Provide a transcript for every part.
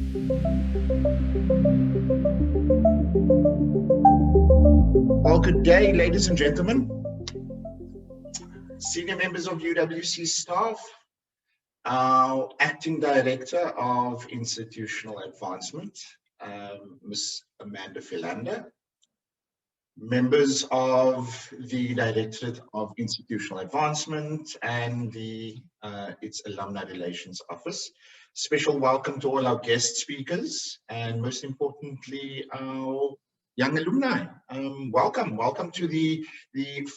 Well, good day, ladies and gentlemen, senior members of UWC staff, our Acting Director of Institutional Advancement, Ms. Amanda Philander, members of the Directorate of Institutional Advancement and its Alumni Relations Office. Special welcome to all our guest speakers and most importantly, our young alumni. Welcome to the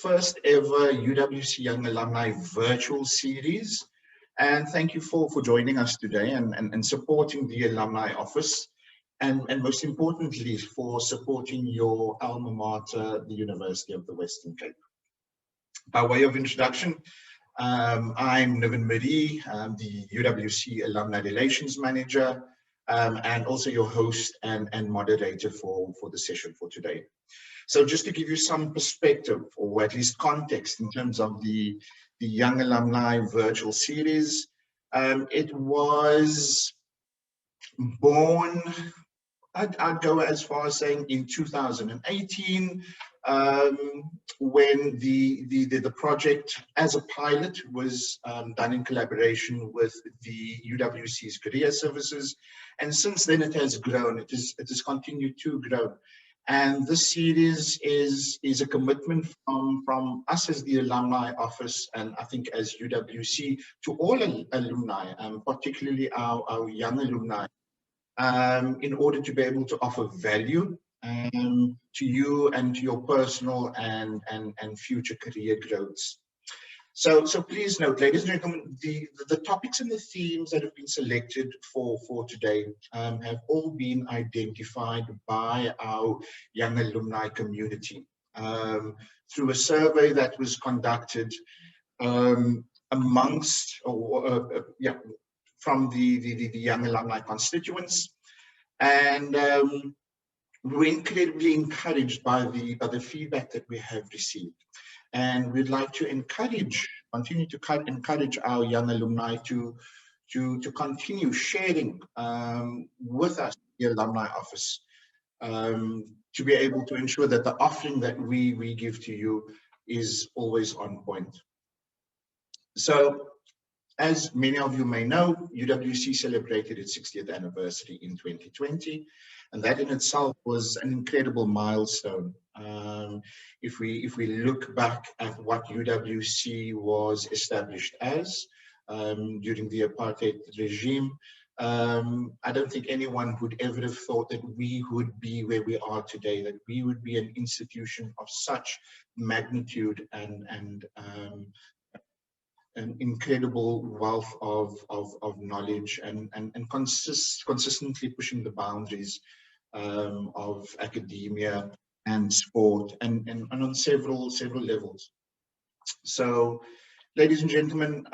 first ever UWC Young Alumni Virtual Series. And thank you for joining us today and supporting the Alumni Office. And most importantly, for supporting your alma mater, the University of the Western Cape. By way of introduction, I'm Niven Marie, the UWC Alumni Relations Manager, and also your host and moderator for the session for today. So just to give you some perspective, or at least context, in terms of the Young Alumni Virtual Series, it was born, I'd go as far as saying in 2018, when the project as a pilot was done in collaboration with the UWC's Career Services, and since then it has grown. It has continued to grow, and this series is a commitment from us as the Alumni Office, and I think as UWC, to all alumni, particularly our young alumni, in order to be able to offer value to you and to your personal and future career growths. So please note, ladies and gentlemen, the topics and the themes that have been selected for today have all been identified by our young alumni community through a survey that was conducted amongst, from the young alumni constituents, and we're incredibly encouraged by the feedback that we have received, and we'd like to continue to encourage our young alumni to continue sharing with us, the Alumni Office, to be able to ensure that the offering that we give to you is always on point. So, as many of you may know, UWC celebrated its 60th anniversary in 2020, and that in itself was an incredible milestone. If we look back at what UWC was established as during the apartheid regime, I don't think anyone would ever have thought that we would be where we are today, that we would be an institution of such magnitude and an incredible wealth of knowledge and consistently pushing the boundaries of academia and sport and on several levels. So, ladies and gentlemen,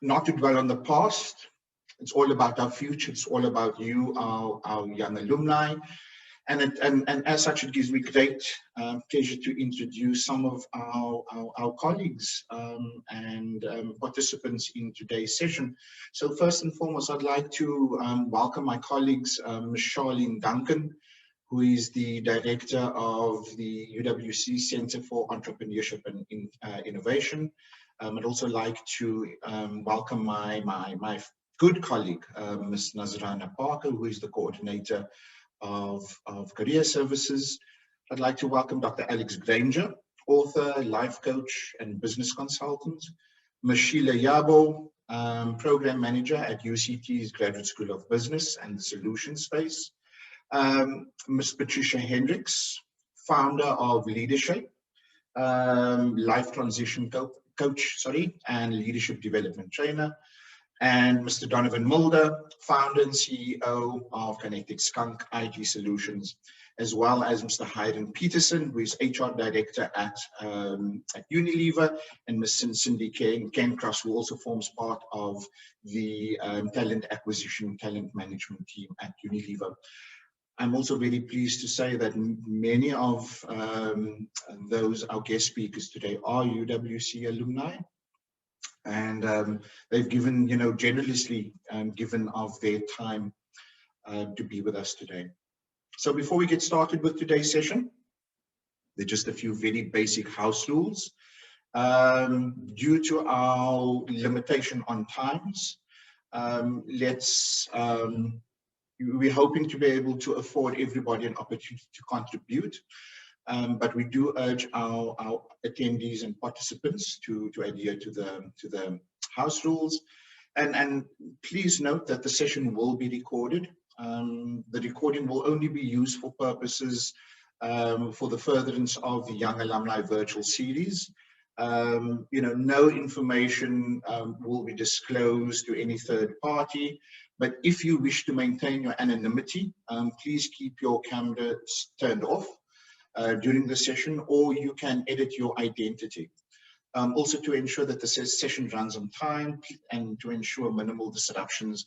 not to dwell on the past, it's all about our future, it's all about you, our young alumni. And as such, it gives me great pleasure to introduce some of our colleagues and participants in today's session. So first and foremost, I'd like to welcome my colleagues, Ms. Charlene Duncan, who is the Director of the UWC Center for Entrepreneurship and Innovation. I'd also like to welcome my good colleague, Ms. Nazrana Parker, who is the Coordinator of Career Services. I'd like to welcome Dr. Alex Granger, author, life coach, and business consultant. Ms. Sheila Yabo, program manager at UCT's Graduate School of Business and the Solutions Space. Ms. Patricia Hendricks, founder of Leadership, life transition coach, and leadership development trainer. And Mr. Donovan Mulder, founder and CEO of Connected Skunk IT Solutions, as well as Mr. Hayden Peterson, who is HR Director at Unilever, and Ms. Cindy Cancross, who also forms part of the talent acquisition, talent management team at Unilever. I'm also very pleased to say that many of our guest speakers today are UWC alumni. and they've given, generously given of their time to be with us today. So before we get started with today's session, there are just a few very basic house rules. Due to our limitation on times, we're hoping to be able to afford everybody an opportunity to contribute. But we do urge our attendees and participants to adhere to the house rules. And please note that the session will be recorded. The recording will only be used for purposes for the furtherance of the Young Alumni Virtual Series. No information will be disclosed to any third party. But if you wish to maintain your anonymity, please keep your cameras turned off during the session, or you can edit your identity. Also, to ensure that the session runs on time and to ensure minimal disruptions,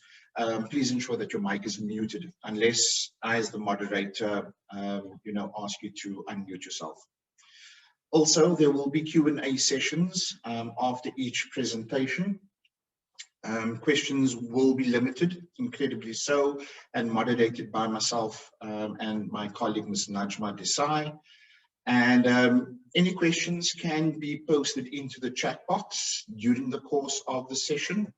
please ensure that your mic is muted unless I, as the moderator, ask you to unmute yourself. Also, there will be Q&A sessions after each presentation. Questions will be limited, incredibly so, and moderated by myself and my colleague, Ms. Najma Desai. And any questions can be posted into the chat box during the course of the session.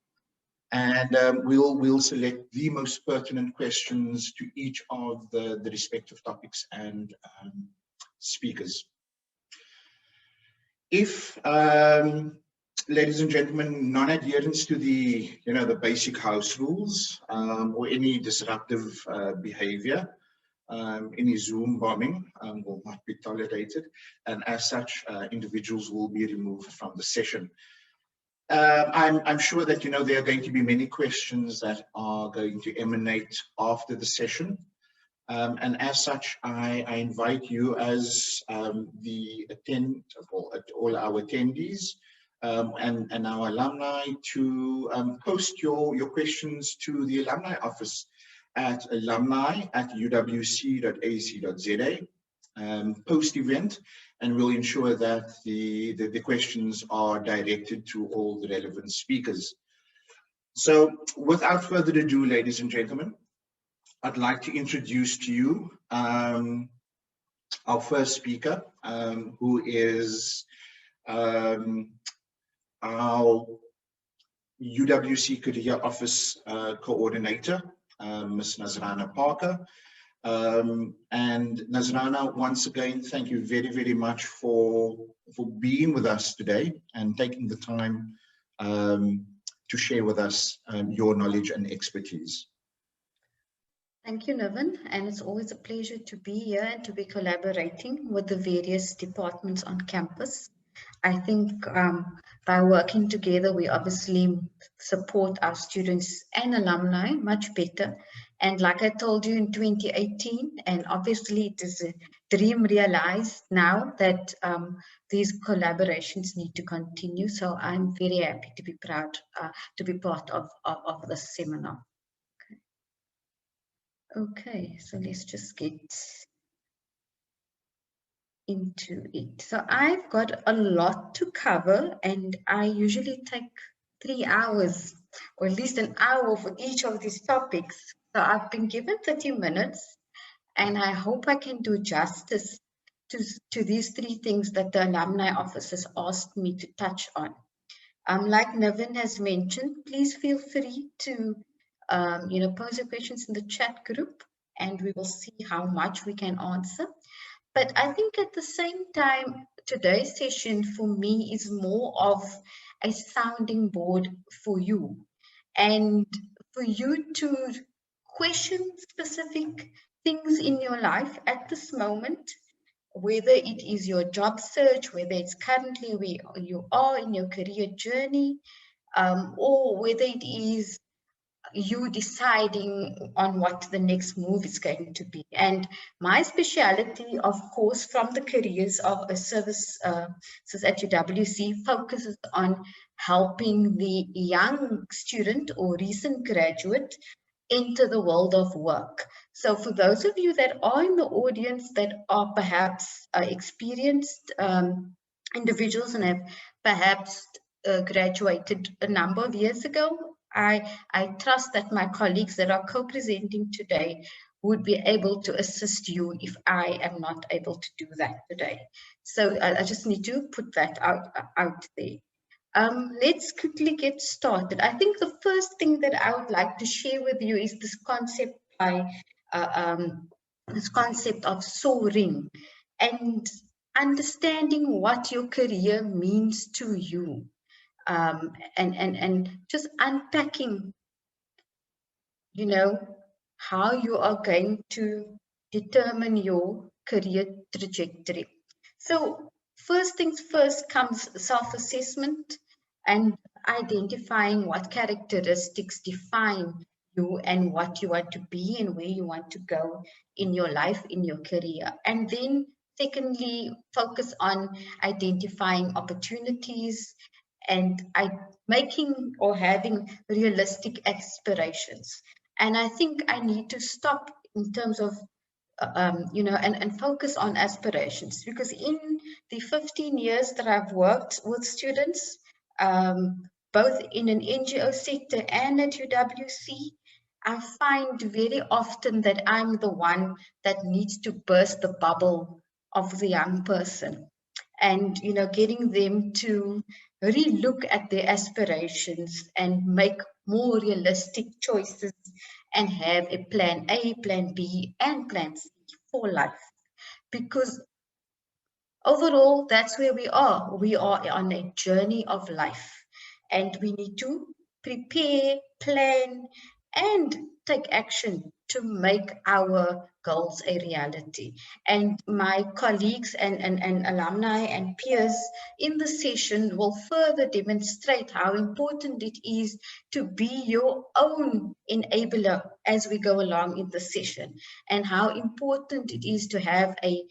And we'll select the most pertinent questions to each of the respective topics and speakers. If, ladies and gentlemen, non-adherence to the basic house rules or any disruptive behavior, any Zoom bombing will not be tolerated, and as such, individuals will be removed from the session. I'm sure that there are going to be many questions that are going to emanate after the session. And as such, I invite you as all our attendees and our alumni to post your questions to the alumni office at alumni@uwc.ac.za post-event, and we'll ensure that the questions are directed to all the relevant speakers. So without further ado, ladies and gentlemen, I'd like to introduce to you our first speaker, who is our UWC Career Office Coordinator, Ms. Nazrana Parker. And Nazrana, once again, thank you very, very much for being with us today and taking the time to share with us your knowledge and expertise. Thank you, Niven, and it's always a pleasure to be here and to be collaborating with the various departments on campus. I think by working together, we obviously support our students and alumni much better. And like I told you in 2018, and obviously it is a dream realized now that these collaborations need to continue. So I'm very happy to be proud to be part of this seminar. Okay, so let's just get into it. So I've got a lot to cover, and I usually take 3 hours or at least an hour for each of these topics. So I've been given 30 minutes, and I hope I can do justice to these 3 things that the alumni office has asked me to touch on. Like Niven has mentioned, please feel free to pose your questions in the chat group, and we will see how much we can answer. But I think at the same time, today's session for me is more of a sounding board for you, and for you to question specific things in your life at this moment, whether it is your job search, whether it's currently where you are in your career journey, or whether it is you deciding on what the next move is going to be. And my speciality, of course, from the careers of a service at UWC, focuses on helping the young student or recent graduate enter the world of work. So for those of you that are in the audience that are perhaps experienced individuals and have perhaps graduated a number of years ago. I trust that my colleagues that are co-presenting today would be able to assist you if I am not able to do that today. So I just need to put that out there. Let's quickly get started. I think the first thing that I would like to share with you is this concept this concept of soaring and understanding what your career means to you, and just unpacking, you know, how you are going to determine your career trajectory. So first things first comes self-assessment and identifying what characteristics define you and what you want to be and where you want to go in your life, in your career. And then secondly, focus on identifying opportunities and making or having realistic aspirations. And I think I need to stop in terms of and focus on aspirations, because in the 15 years that I've worked with students, both in an NGO sector and at UWC, I find very often that I'm the one that needs to burst the bubble of the young person, and getting them to really look at their aspirations and make more realistic choices and have a plan A, plan B, and plan C for life. Because overall, that's where we are. We are on a journey of life, and we need to prepare, plan, and take action to make our goals a reality. And my colleagues and alumni and peers in the session will further demonstrate how important it is to be your own enabler as we go along in the session, and how important it is to have a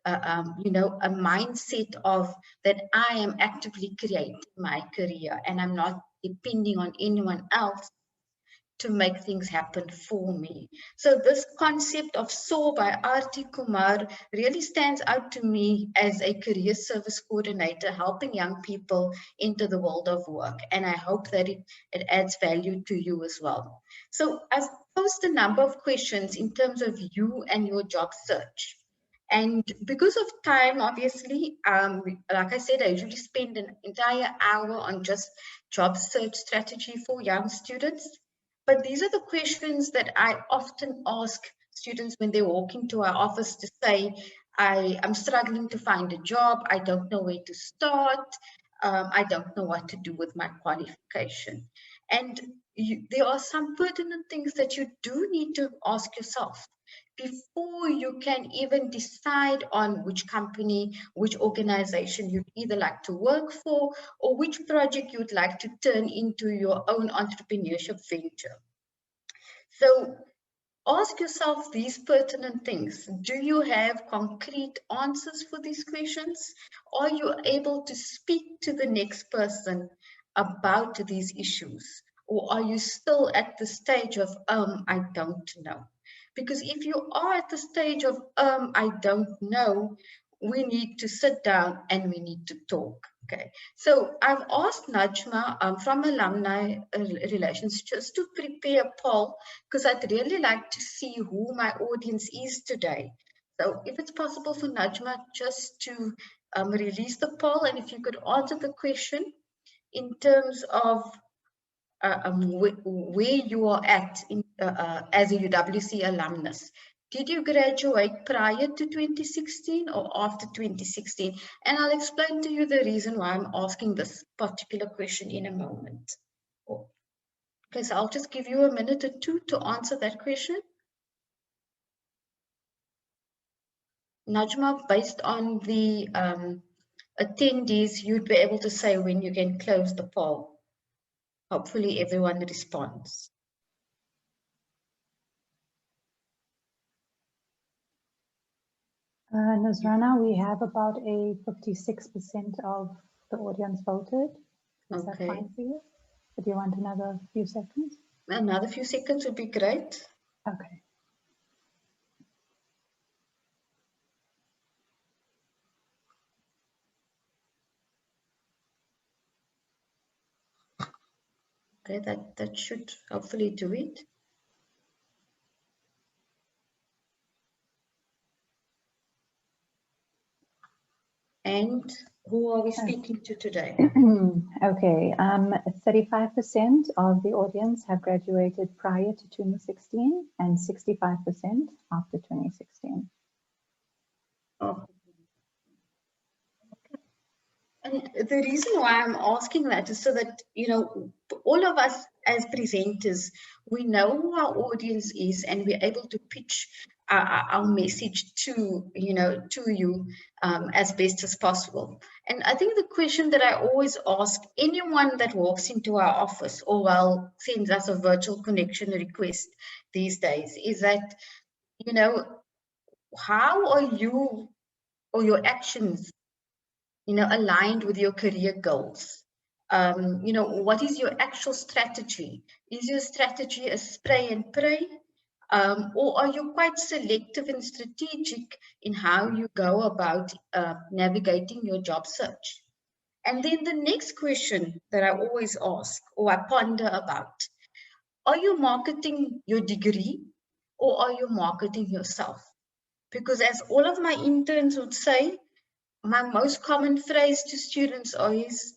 mindset of that I am actively creating my career and I'm not depending on anyone else to make things happen for me. So this concept of SOAR by R.T. Kumar really stands out to me as a career service coordinator, helping young people into the world of work. And I hope that it adds value to you as well. So I've posed a number of questions in terms of you and your job search. And because of time, obviously, like I said, I usually spend an entire hour on just job search strategy for young students. But these are the questions that I often ask students when they walk into our office to say, I'm struggling to find a job. I don't know where to start. I don't know what to do with my qualification. And there are some pertinent things that you do need to ask yourself before you can even decide on which company, which organization you'd either like to work for, or which project you'd like to turn into your own entrepreneurship venture. So ask yourself these pertinent things. Do you have concrete answers for these questions? Are you able to speak to the next person about these issues? Or are you still at the stage of, I don't know? Because if you are at the stage of, I don't know, we need to sit down and we need to talk. Okay, so I've asked Najma from Alumni Relations just to prepare a poll, because I'd really like to see who my audience is today. So if it's possible for Najma just to release the poll, and if you could answer the question in terms of where you are at as a UWC alumnus. Did you graduate prior to 2016 or after 2016? And I'll explain to you the reason why I'm asking this particular question in a moment. Okay, so I'll just give you a minute or two to answer that question. Najma, based on the attendees, you'd be able to say when you can close the poll. Hopefully everyone responds. Nazrana, we have about a 56% of the audience voted. Is that fine for you? Or do you want another few seconds? Another few seconds would be great. Okay. Okay, that should hopefully do it. And who are we speaking to today? Okay, 35% of the audience have graduated prior to 2016 and 65% after 2016. Oh. And the reason why I'm asking that is so that, you know, all of us as presenters, we know who our audience is and we're able to pitch our message to, you know, to you as best as possible. And I think the question that I always ask anyone that walks into our office or sends us a virtual connection request these days is that, you know, how are you or your actions, you know, aligned with your career goals? You know, what is your actual strategy? Is your strategy a spray and pray? Or are you quite selective and strategic in how you go about navigating your job search? And then the next question that I always ask or I ponder about, are you marketing your degree or are you marketing yourself? Because as all of my interns would say, my most common phrase to students is,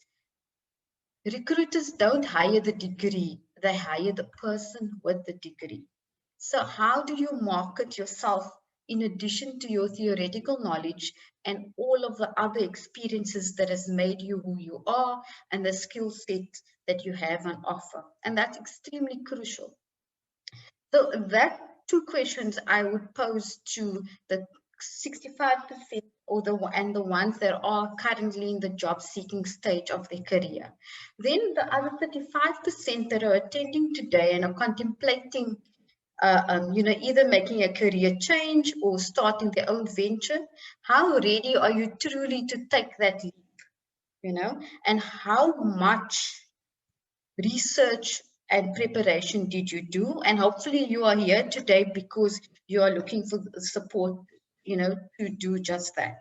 recruiters don't hire the degree, they hire the person with the degree. So how do you market yourself in addition to your theoretical knowledge and all of the other experiences that has made you who you are and the skill set that you have on offer? And that's extremely crucial. So that two questions I would pose to the 65% or the ones that are currently in the job seeking stage of their career. Then the other 35% that are attending today and are contemplating you know, either making a career change or starting their own venture. How ready are you truly to take that leap? You know, and how much research and preparation did you do? And hopefully you are here today because you are looking for support, you know, to do just that.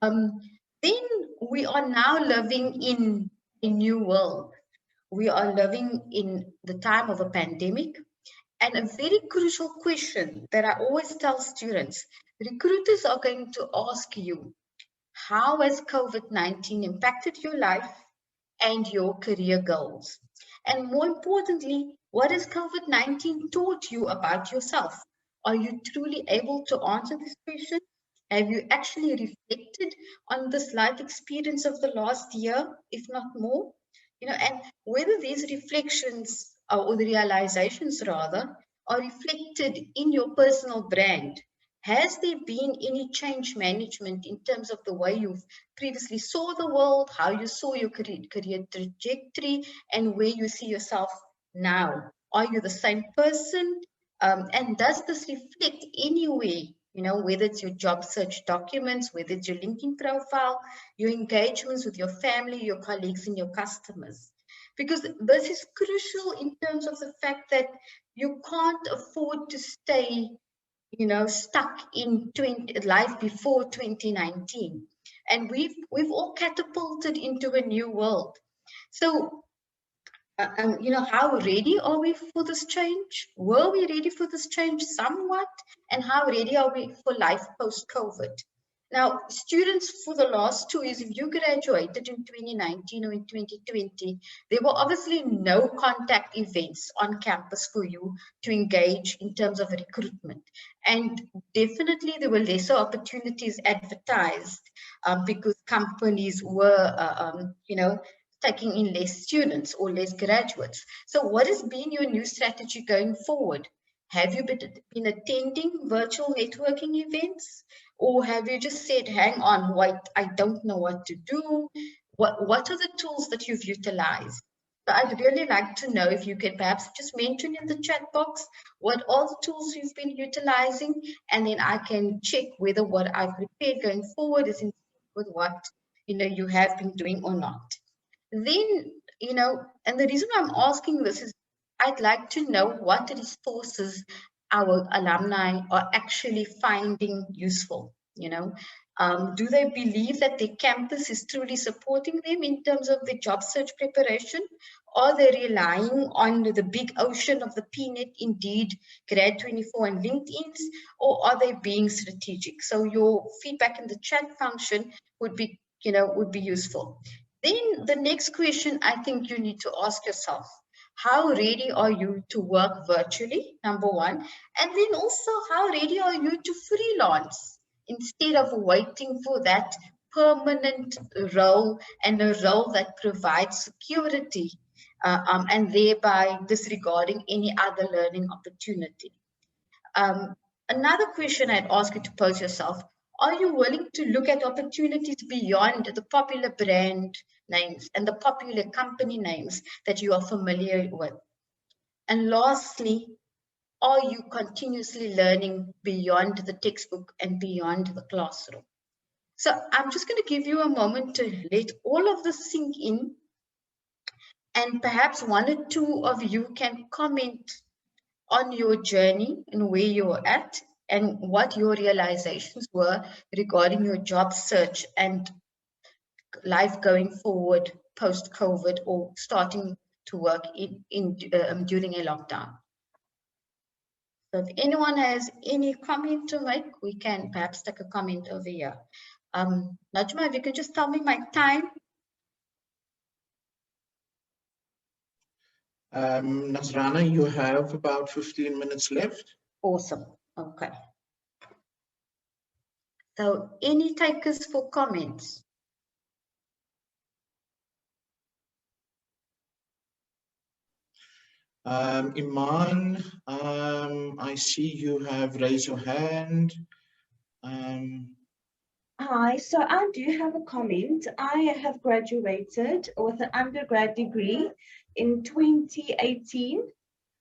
Then we are now living in a new world. We are living in the time of a pandemic. And a very crucial question that I always tell students, recruiters are going to ask you, how has COVID-19 impacted your life and your career goals? And more importantly, what has COVID-19 taught you about yourself? Are you truly able to answer this question? Have you actually reflected on this life experience of the last year, if not more? You know, and whether these reflections or the realizations rather are reflected in your personal brand. Has there been any change management in terms of the way you've previously saw the world, how you saw your career trajectory, and where you see yourself now? Are you the same person? And does this reflect anywhere, you know, whether it's your job search documents, whether it's your LinkedIn profile, your engagements with your family, your colleagues, and your customers? Because this is crucial in terms of the fact that you can't afford to stay, you know, stuck in life before 2019. And we've all catapulted into a new world. So you know, how ready are we for this change? Were we ready for this change somewhat? And how ready are we for life post-COVID? Now, students for the last 2 years, if you graduated in 2019 or in 2020, there were obviously no contact events on campus for you to engage in terms of recruitment. And definitely there were lesser opportunities advertised because companies were, you know, taking in less students or less graduates. So what has been your new strategy going forward? Have you been attending virtual networking events? Or have you just said, hang on, wait, I don't know what to do? What are the tools that you've utilized? So I'd really like to know if you could perhaps just mention in the chat box what all the tools you've been utilizing, and then I can check whether what I've prepared going forward is in sync with what, you know, you have been doing or not. Then, you know, and the reason I'm asking this is I'd like to know what resources our alumni are actually finding useful. You know, Do they believe that their campus is truly supporting them in terms of the job search preparation? Are they relying on the big ocean of the PNET, Indeed, Grad24 and LinkedIn's, or are they being strategic? So your feedback in the chat function would be, would be useful. Then the next question I think you need to ask yourself, how ready are you to work virtually, number one? And then also, how ready are you to freelance instead of waiting for that permanent role and a role that provides security and thereby disregarding any other learning opportunity? Another question I'd ask you to pose yourself, are you willing to look at opportunities beyond the popular brand names and the popular company names that you are familiar with? And lastly, are you continuously learning beyond the textbook and beyond the classroom? So I'm just going to give you a moment to let all of this sink in, and perhaps one or two of you can comment on your journey and where you're at and what your realizations were regarding your job search and life going forward post-COVID or starting to work during a lockdown. So if anyone has any comment to make, we can perhaps take a comment over here. Najma, if you can just tell me my time. Nazrana, you have about 15 minutes left. Awesome. Okay. So any takers for comments? Iman, I see you have raised your hand. Hi, so I do have a comment. I have graduated with an undergrad degree in 2018.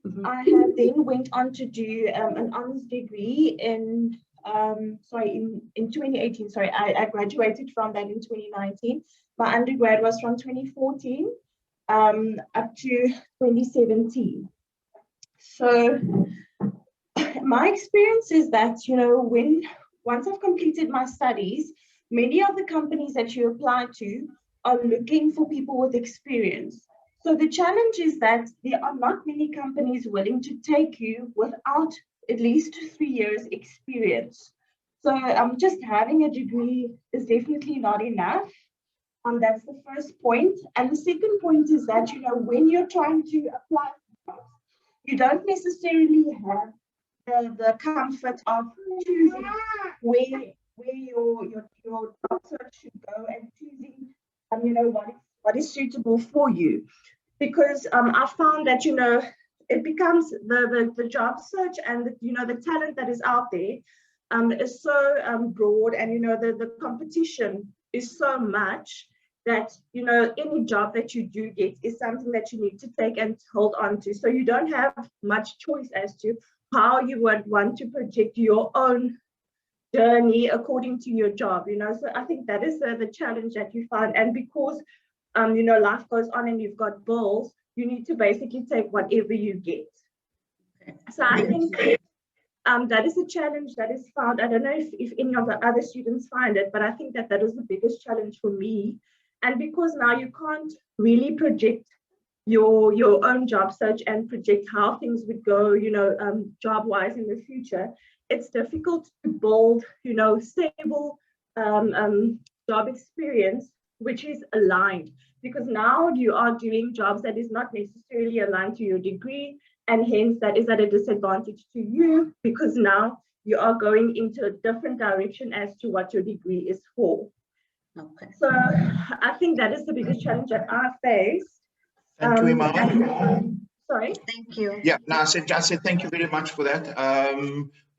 Mm-hmm. I have then went on to do an honors degree in 2018. Sorry, I graduated from that in 2019. My undergrad was from 2014 up to 2017. So my experience is that, once I've completed my studies, many of the companies that you apply to are looking for people with experience. So the challenge is that there are not many companies willing to take you without at least 3 years experience. So just having a degree is definitely not enough. That's the first point. And the second point is that, when you're trying to apply for jobs, you don't necessarily have the comfort of choosing where your job search should go and choosing what is suitable for you, because I found that it becomes the job search and the talent that is out there is so broad, and the competition is so much that any job that you do get is something that you need to take and hold on to. So you don't have much choice as to how you would want to project your own journey according to your job, So I think that is the challenge that you find. And because, life goes on and you've got bills, you need to basically take whatever you get. So I think that is a challenge that is found. I don't know if any of the other students find it, but I think that is the biggest challenge for me. And because now you can't really project your own job search and project how things would go, job-wise in the future, it's difficult to build, stable job experience, which is aligned, because now you are doing jobs that is not necessarily aligned to your degree, and hence that is at a disadvantage to you, because now you are going into a different direction as to what your degree is for. Okay. So I think that is the biggest challenge that I faced. Thank you, Iman. Sorry. Thank you. Yeah, no, I said thank you very much for that.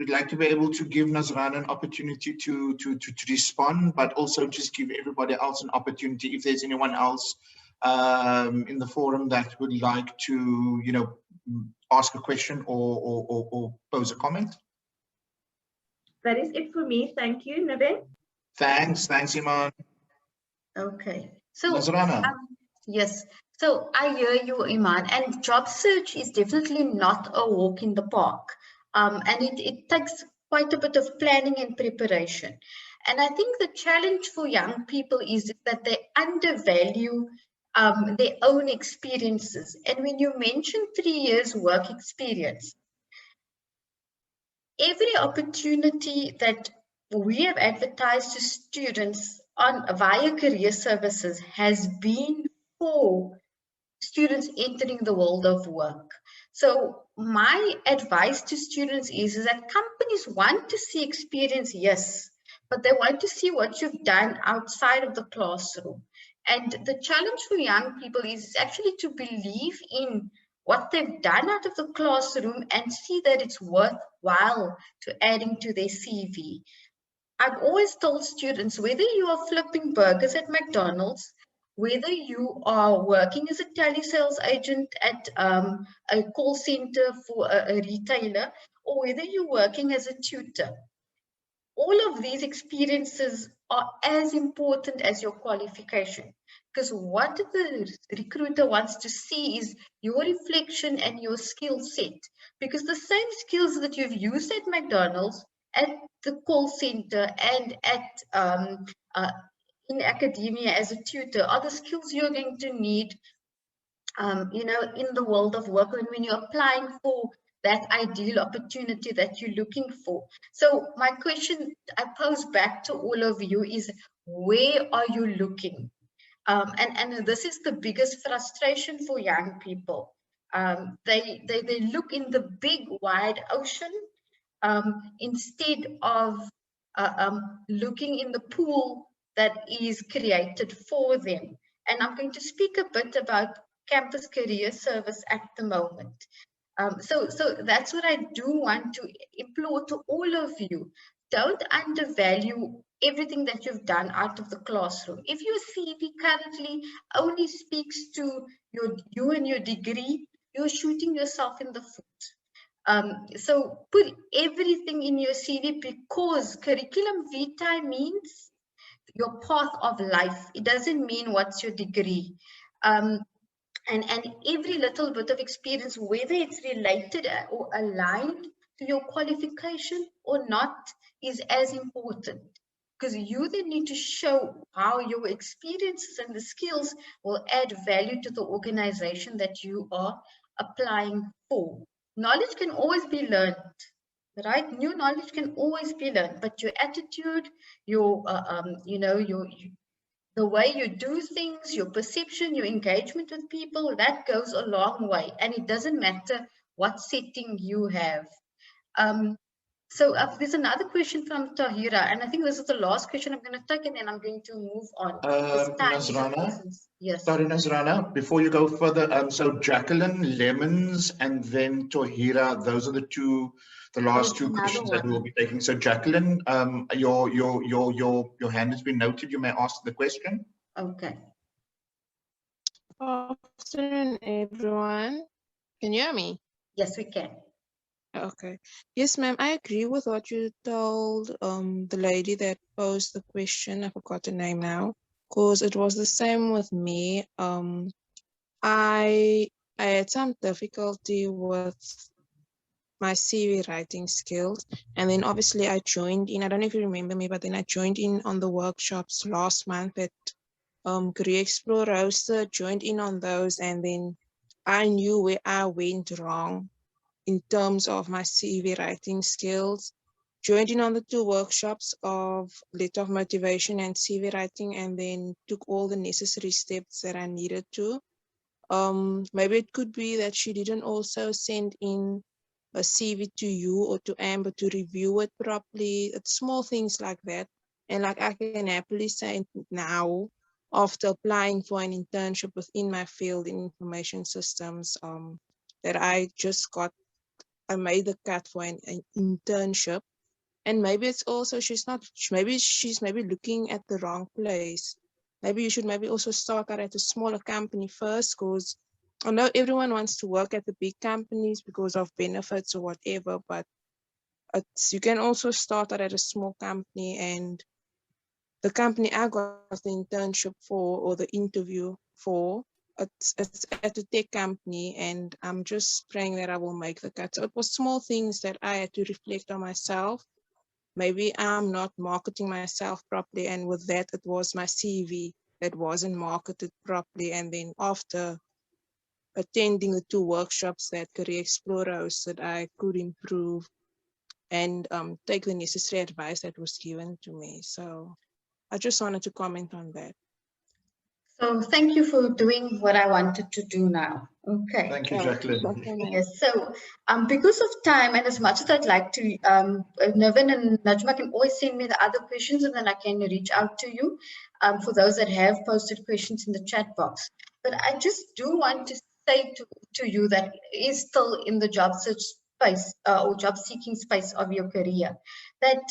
We'd like to be able to give Nazrana an opportunity to respond, but also just give everybody else an opportunity if there's anyone else in the forum that would like to, ask a question or pose a comment. That is it for me. Thank you, Naveen. Thanks, Iman. Okay. So Nazrana. yes. So I hear you, Iman, and job search is definitely not a walk in the park. And it takes quite a bit of planning and preparation. And I think the challenge for young people is that they undervalue their own experiences. And when you mention 3 years work experience, every opportunity that we have advertised to students on via career services has been for students entering the world of work. So my advice to students is that companies want to see experience, yes, but they want to see what you've done outside of the classroom. And the challenge for young people is actually to believe in what they've done out of the classroom and see that it's worthwhile to adding to their CV. I've always told students, whether you are flipping burgers at McDonald's, whether you are working as a telesales agent at a call center for a retailer, or whether you're working as a tutor, all of these experiences are as important as your qualification. Because what the recruiter wants to see is your reflection and your skill set. Because the same skills that you've used at McDonald's, at the call center, and in academia as a tutor are the skills you're going to need in the world of work when you're applying for that ideal opportunity that you're looking for. So my question I pose back to all of you is, where are you looking? And this is the biggest frustration for young people. They look in the big wide ocean instead of looking in the pool that is created for them. And I'm going to speak a bit about campus career service at the moment. So that's what I do want to implore to all of you. Don't undervalue everything that you've done out of the classroom. If your CV currently only speaks to you and your degree, you're shooting yourself in the foot. So put everything in your CV, because curriculum vitae means your path of life. It doesn't mean what's your degree. And every little bit of experience, whether it's related or aligned to your qualification or not, is as important. Because you then need to show how your experiences and the skills will add value to the organization that you are applying for. Knowledge can always be learned, right? New knowledge can always be learned, but your attitude, your the way you do things, your perception, your engagement with people, that goes a long way. And it doesn't matter what setting you have. So there's another question from Tahira, and I think this is the last question I'm going to take, and then I'm going to move on. Nazrana, yes. Sorry, Nazrana, before you go further, so Jacqueline, Lemons, and then Tahira, those are the last two questions that we'll be taking. So Jacqueline, your hand has been noted. You may ask the question. Okay. Afternoon, everyone. Can you hear me? Yes, we can. Okay. Yes, ma'am. I agree with what you told the lady that posed the question. I forgot her name now, because it was the same with me. I had some difficulty with my CV writing skills, and then obviously I joined in. I don't know if you remember me, but then I joined in on the workshops last month at Career Explore Roster, joined in on those, and then I knew where I went wrong in terms of my CV writing skills. Joined in on the 2 workshops of letter of motivation and CV writing, and then took all the necessary steps that I needed to. Maybe it could be that she didn't also send in a CV to you or to Amber to review it properly. It's small things like that. And like I can happily say now, after applying for an internship within my field in information systems, that I made the cut for an internship. And maybe it's also she's looking at the wrong place. Maybe you should also start out at a smaller company first, because I know everyone wants to work at the big companies because of benefits or whatever, but you can also start out at a small company. And the company I got the internship for, or the interview for, it's at a tech company, and I'm just praying that I will make the cut. So it was small things that I had to reflect on myself. maybe I'm not marketing myself properly, and with that, it was my CV that wasn't marketed properly. And then after attending the 2 workshops that Career Explorer hosted, I could improve and take the necessary advice that was given to me. So I just wanted to comment on that. So thank you for doing what I wanted to do now. Okay. Thank you, Jacqueline. Yes. So because of time, and as much as I'd like to, Navin and Najma can always send me the other questions, and then I can reach out to you for those that have posted questions in the chat box. But I just do want to say to you that is still in the job search space or job seeking space of your career, that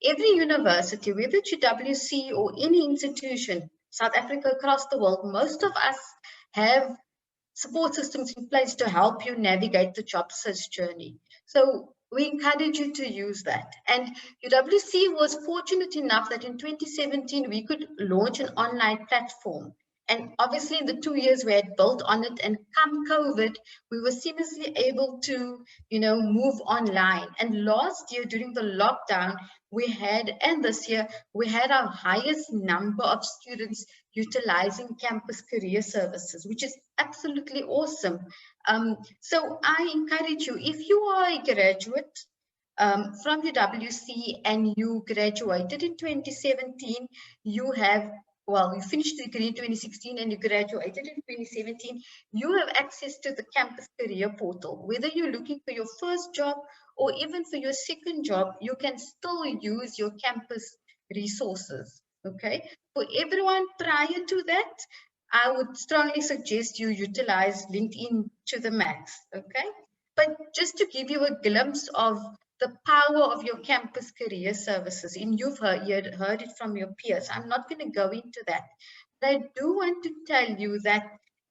every university, whether it's UWC or any institution, South Africa, across the world, most of us have support systems in place to help you navigate the job search journey. So we encourage you to use that. And UWC was fortunate enough that in 2017, we could launch an online platform. And obviously in the 2 years we had built on it, and come COVID, we were seamlessly able to, move online. And last year during the lockdown, we had, and this year, we had our highest number of students utilizing campus career services, which is absolutely awesome. So I encourage you, if you are a graduate from UWC and you graduated in 2017, you finished the degree in 2016 and you graduated in 2017, you have access to the campus career portal. Whether you're looking for your first job or even for your second job, you can still use your campus resources. Okay, for everyone prior to that, I would strongly suggest you utilize LinkedIn to the max. Okay, but just to give you a glimpse of the power of your campus career services, and you've heard it from your peers, I'm not going to go into that. But I do want to tell you that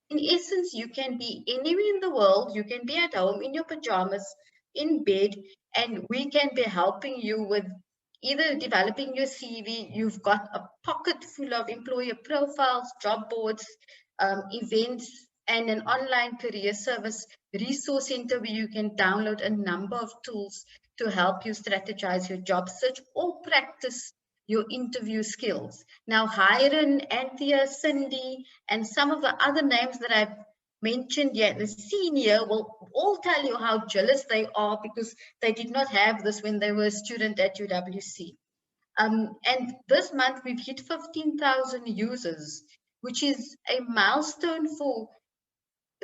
in essence, you can be anywhere in the world, you can be at home in your pajamas, in bed, and we can be helping you with either developing your CV. You've got a pocket full of employer profiles, job boards, events, and an online career service resource center where you can download a number of tools to help you strategize your job search or practice your interview skills. Now, Hiren, Anthea, Cindy, and some of the other names that I've mentioned yet, the senior, will all tell you how jealous they are because they did not have this when they were a student at UWC. And this month we've hit 15,000 users, which is a milestone for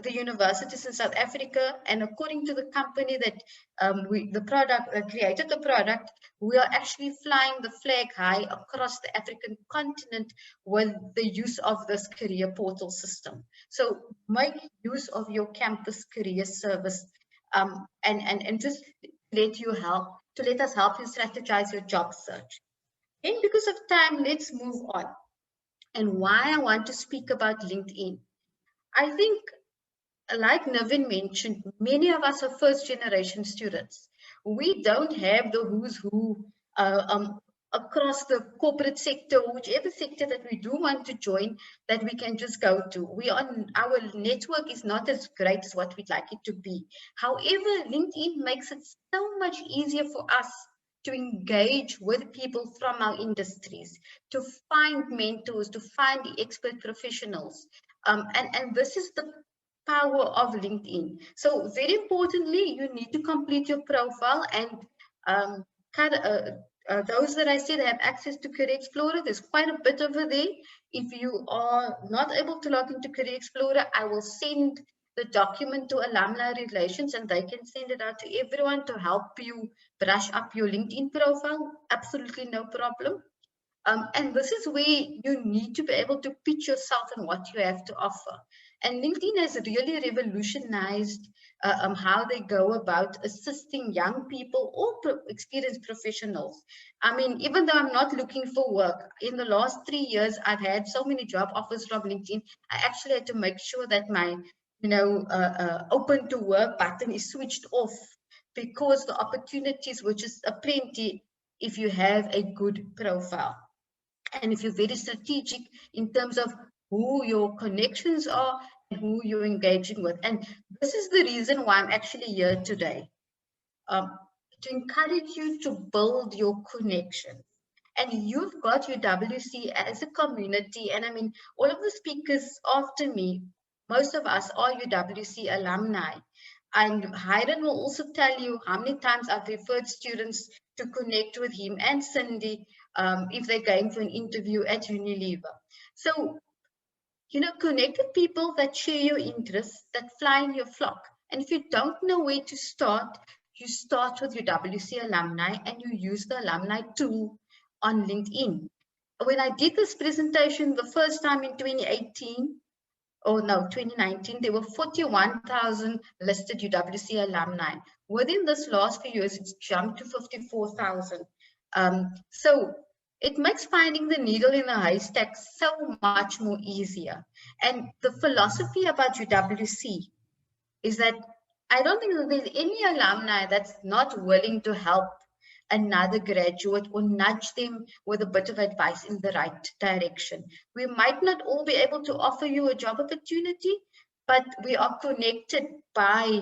the universities in South Africa. And according to the company that created the product, we are actually flying the flag high across the African continent with the use of this career portal system. So make use of your campus career service and just let us help you strategize your job search. And because of time, let's move on. And why I want to speak about LinkedIn. I think, like Navin mentioned, many of us are first generation students. We don't have the who's who across the corporate sector, whichever sector that we do want to join, that we can just go to. Our network is not as great as what we'd like it to be. However, LinkedIn makes it so much easier for us to engage with people from our industries, to find mentors, to find the expert professionals. And this is the power of LinkedIn. So very importantly, you need to complete your profile, and those that I said have access to Career Explorer. There's quite a bit over there. If you are not able to log into Career Explorer, I will send the document to Alumni Relations and they can send it out to everyone to help you brush up your LinkedIn profile. Absolutely no problem. And this is where you need to be able to pitch yourself and what you have to offer. And LinkedIn has really revolutionized how they go about assisting young people or experienced professionals. I mean, even though I'm not looking for work, in the last 3 years, I've had so many job offers from LinkedIn. I actually had to make sure that my, open to work button is switched off because the opportunities were just aplenty if you have a good profile. And if you're very strategic in terms of who your connections are and who you're engaging with. And this is the reason why I'm actually here today. to encourage you to build your connections. And you've got your WC as a community. And I mean, all of the speakers after me, most of us are UWC alumni. And Hayden will also tell you how many times I've referred students to connect with him and Cindy if they're going for an interview at Unilever. So, you know, connect with people that share your interests, that fly in your flock. And if you don't know where to start, you start with your WC alumni and you use the alumni tool on LinkedIn. When I did this presentation the first time in 2018, oh no, 2019, there were 41,000 listed UWC alumni. Within this last few years, it's jumped to 54,000. So it makes finding the needle in a haystack so much more easier. And the philosophy about UWC is that I don't think that there's any alumni that's not willing to help another graduate or nudge them with a bit of advice in the right direction. We might not all be able to offer you a job opportunity, but we are connected by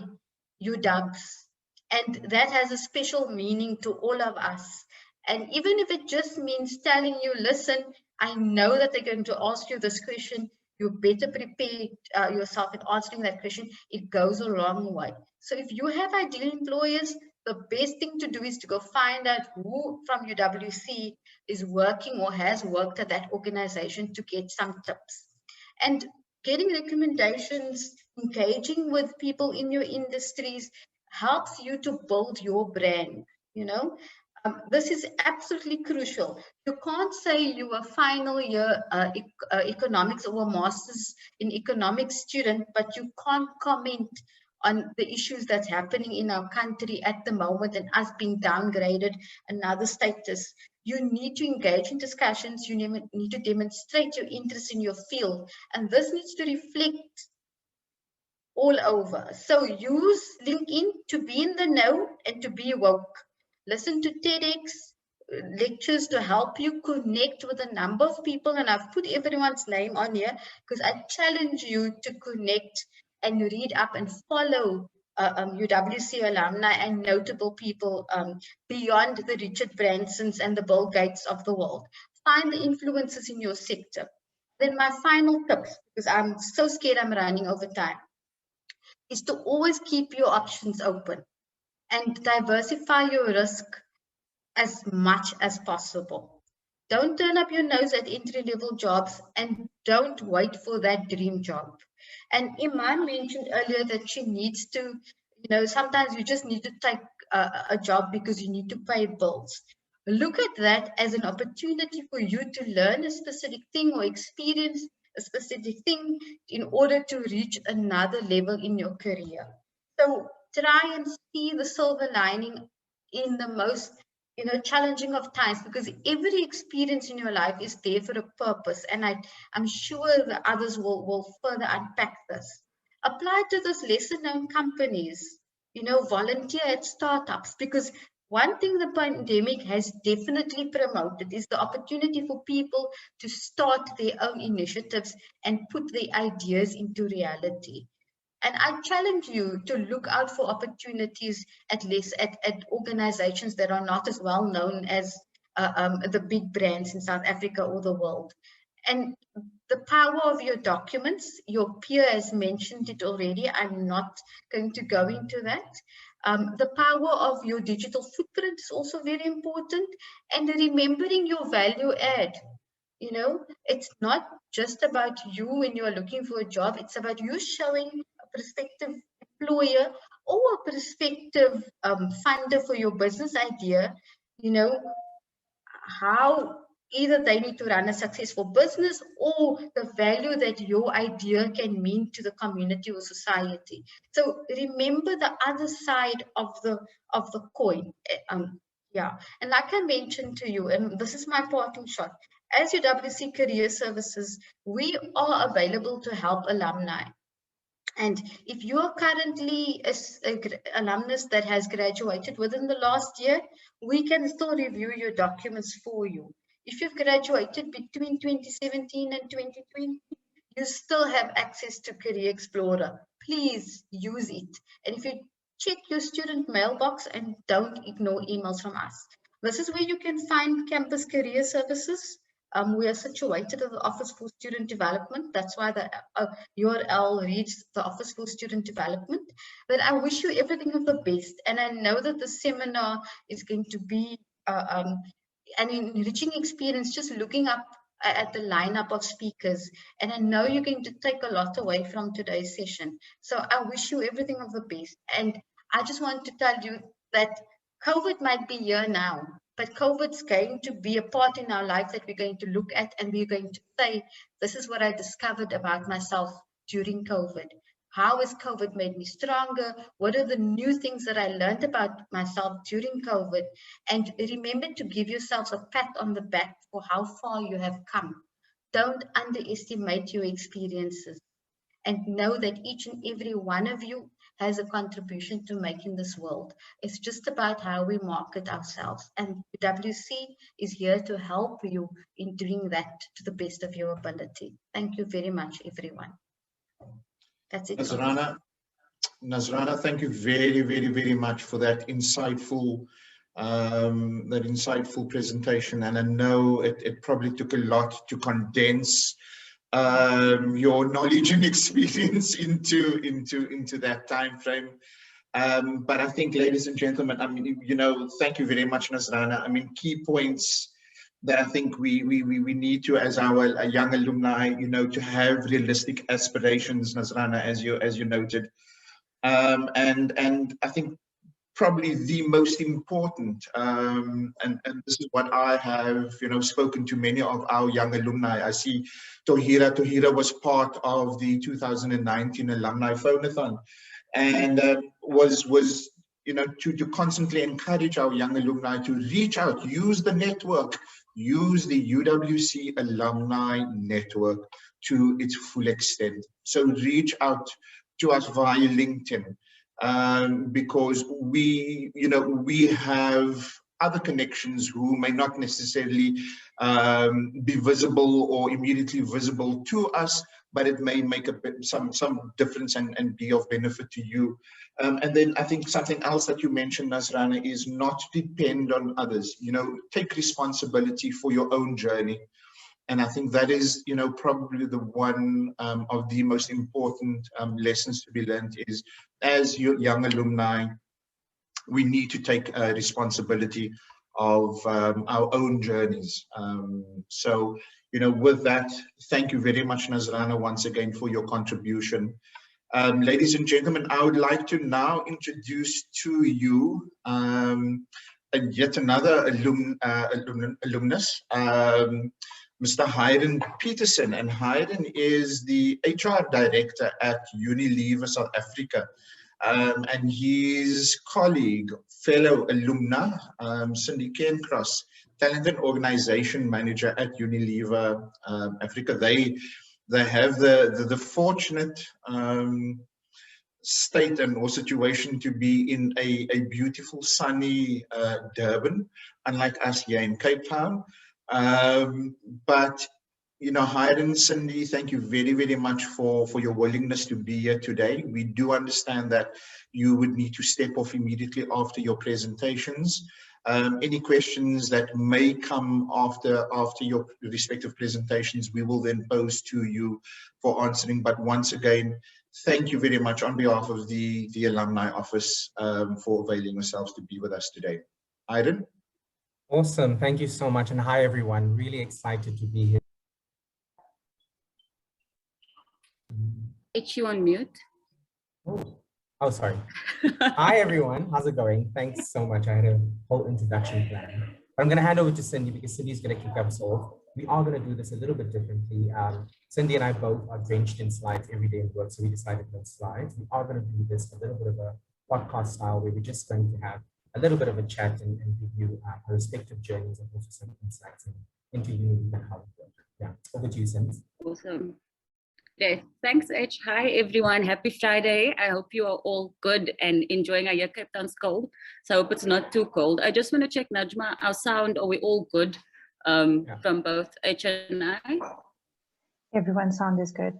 UWs. And that has a special meaning to all of us. And even if it just means telling you, listen, I know that they're going to ask you this question, you better prepare yourself in answering that question. It goes a long way. So if you have ideal employers, the best thing to do is to go find out who from UWC is working or has worked at that organization to get some tips. And getting recommendations, engaging with people in your industries helps you to build your brand, you know. This is absolutely crucial. You can't say you are final year economics or a master's in economics student, but you can't comment on the issues that's happening in our country at the moment and us being downgraded another status. You need to engage in discussions. You need to demonstrate your interest in your field. And this needs to reflect all over. So use LinkedIn to be in the know and to be woke. Listen to TEDx lectures to help you connect with a number of people. And I've put everyone's name on here because I challenge you to connect and read up and follow UWC alumni and notable people beyond the Richard Bransons and the Bill Gates of the world. Find the influencers in your sector. Then my final tips, because I'm so scared I'm running over time, is to always keep your options open and diversify your risk as much as possible. Don't turn up your nose at entry-level jobs and don't wait for that dream job. And Iman mentioned earlier that she needs to, you know, sometimes you just need to take a job because you need to pay bills. Look at that as an opportunity for you to learn a specific thing or experience a specific thing in order to reach another level in your career. So try and see the silver lining in the most, you know, challenging of times, because every experience in your life is there for a purpose. And I'm sure the others will further unpack this. Apply to those lesser known companies, you know, volunteer at startups, because one thing the pandemic has definitely promoted is the opportunity for people to start their own initiatives and put their ideas into reality. And I challenge you to look out for opportunities at organizations that are not as well known as the big brands in South Africa or the world. And the power of your documents, your peer has mentioned it already. I'm not going to go into that. The power of your digital footprint is also very important. And remembering your value add. You know, it's not just about you when you are looking for a job. It's about you showing a prospective employer or a prospective funder for your business idea, you know, how either they need to run a successful business or the value that your idea can mean to the community or society. So remember the other side of the coin. Yeah, and like I mentioned to you, and this is my parting shot, as UWC Career Services, we are available to help alumni. And if you are currently an alumnus that has graduated within the last year, we can still review your documents for you. If you've graduated between 2017 and 2020, you still have access to Career Explorer. Please use it. And if you check your student mailbox and don't ignore emails from us. This is where you can find campus career services. We are situated at the Office for Student Development. That's why the URL reads the Office for Student Development. But I wish you everything of the best. And I know that the seminar is going to be an enriching experience, just looking up at the lineup of speakers. And I know you're going to take a lot away from today's session. So I wish you everything of the best. And I just want to tell you that COVID might be here now, but COVID's going to be a part in our life that we're going to look at, and we're going to say, this is what I discovered about myself during COVID. How has COVID made me stronger? What are the new things that I learned about myself during COVID? And remember to give yourselves a pat on the back for how far you have come. Don't underestimate your experiences, and know that each and every one of you has a contribution to make in this world. It's just about how we market ourselves, and WC is here to help you in doing that to the best of your ability. Thank you very much, everyone. That's it. Nazrana, thank you very, very, very much for that insightful presentation. And I know it probably took a lot to condense your knowledge and experience into that time frame. But I think, ladies and gentlemen, I mean, you know, thank you very much, Nazrana. I mean, key points that I think we need to, as our young alumni, you know, to have realistic aspirations, Nazrana, as you noted. And I think probably the most important, and this is what I have, you know, spoken to many of our young alumni. I see Tohira was part of the 2019 Alumni Phonathon, and was you know, to constantly encourage our young alumni to reach out, use the network, use the UWC alumni network to its full extent. So reach out to us via LinkedIn, because we, you know, we have other connections who may not necessarily be visible or immediately visible to us, but it may make a bit, some difference and be of benefit to you. And then I think something else that you mentioned, Nazrana, is not to depend on others. You know, take responsibility for your own journey. And I think that is, you know, probably the one of the most important lessons to be learned is, as young alumni, we need to take responsibility of our own journeys. So, you know, with that, thank you very much, Nazrana, once again for your contribution. Ladies and gentlemen, I would like to now introduce to you yet another alumnus, Mr. Hayden Peterson. And Hayden is the HR director at Unilever South Africa. And his colleague, fellow alumna, Cindy Cairncross, talent and organization manager at Unilever Africa. They have the fortunate state and or situation to be in a beautiful sunny Durban, unlike us here in Cape Town. But you know, Hayden, Cindy, thank you very, very much for your willingness to be here today. We do understand that you would need to step off immediately after your presentations. Any questions that may come after your respective presentations, we will then pose to you for answering. But once again, thank you very much on behalf of the Alumni Office for availing yourselves to be with us today. Hayden? Awesome, thank you so much. And hi, everyone. Really excited to be here. You on mute. Oh, sorry. Hi, everyone. How's it going? Thanks so much. I had a whole introduction plan. But I'm going to hand over to Cindy because Cindy's going to kick us off. We are going to do this a little bit differently. Cindy and I both are drenched in slides every day in work, so we decided no slides. We are going to do this a little bit of a podcast style where we're just going to have a little bit of a chat and give you our respective journeys and also some insights into Unilever and how we work. Yeah, over to you, Cindy. Awesome. Okay, thanks, H. Hi, everyone. Happy Friday. I hope you are all good and enjoying our Cape Town's cold. So I hope it's not too cold. I just want to check, Najma, our sound, are we all good from both H and I? Everyone's sound is good.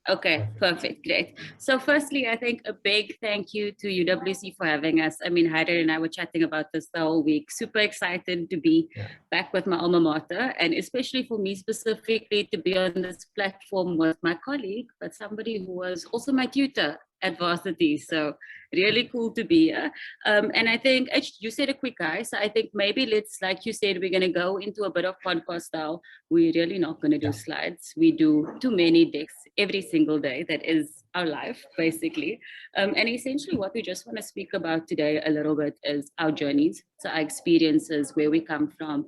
Okay, perfect, great. So firstly, I think a big thank you to UWC for having us. I mean, Heider and I were chatting about this the whole week. Super excited to be back with my alma mater, and especially for me specifically to be on this platform with my colleague, but somebody who was also my tutor at varsity. So really cool to be here. And I think you said a quick guy, so I think maybe let's, like you said, we're going to go into a bit of podcast style. We're really not going to do slides. We do too many decks every single day. That is our life, basically. And essentially what we just want to speak about today a little bit is our journeys. So our experiences, where we come from,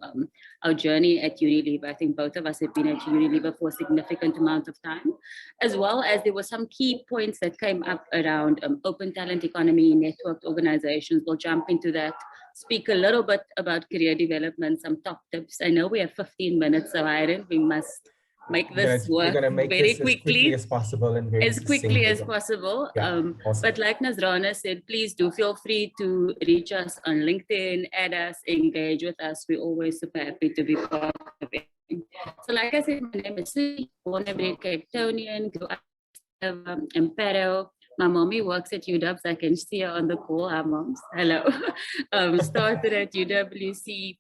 our journey at Unilever. I think both of us have been at Unilever for a significant amount of time, as well as there were some key points that came up around open talent economy, networked organizations. We'll jump into that, speak a little bit about career development, some top tips. I know we have 15 minutes, so we must make this work very quickly as possible and very as quickly as possible. Awesome. But like Nazrana said, please do feel free to reach us on LinkedIn, add us, engage with us. We're always super happy to be part of it. So like I said, my name is Sue, born and bred Cape Townian, grew up in Paro. My mommy works at UW, so I can see her on the call. Our moms, hello. Started at UWC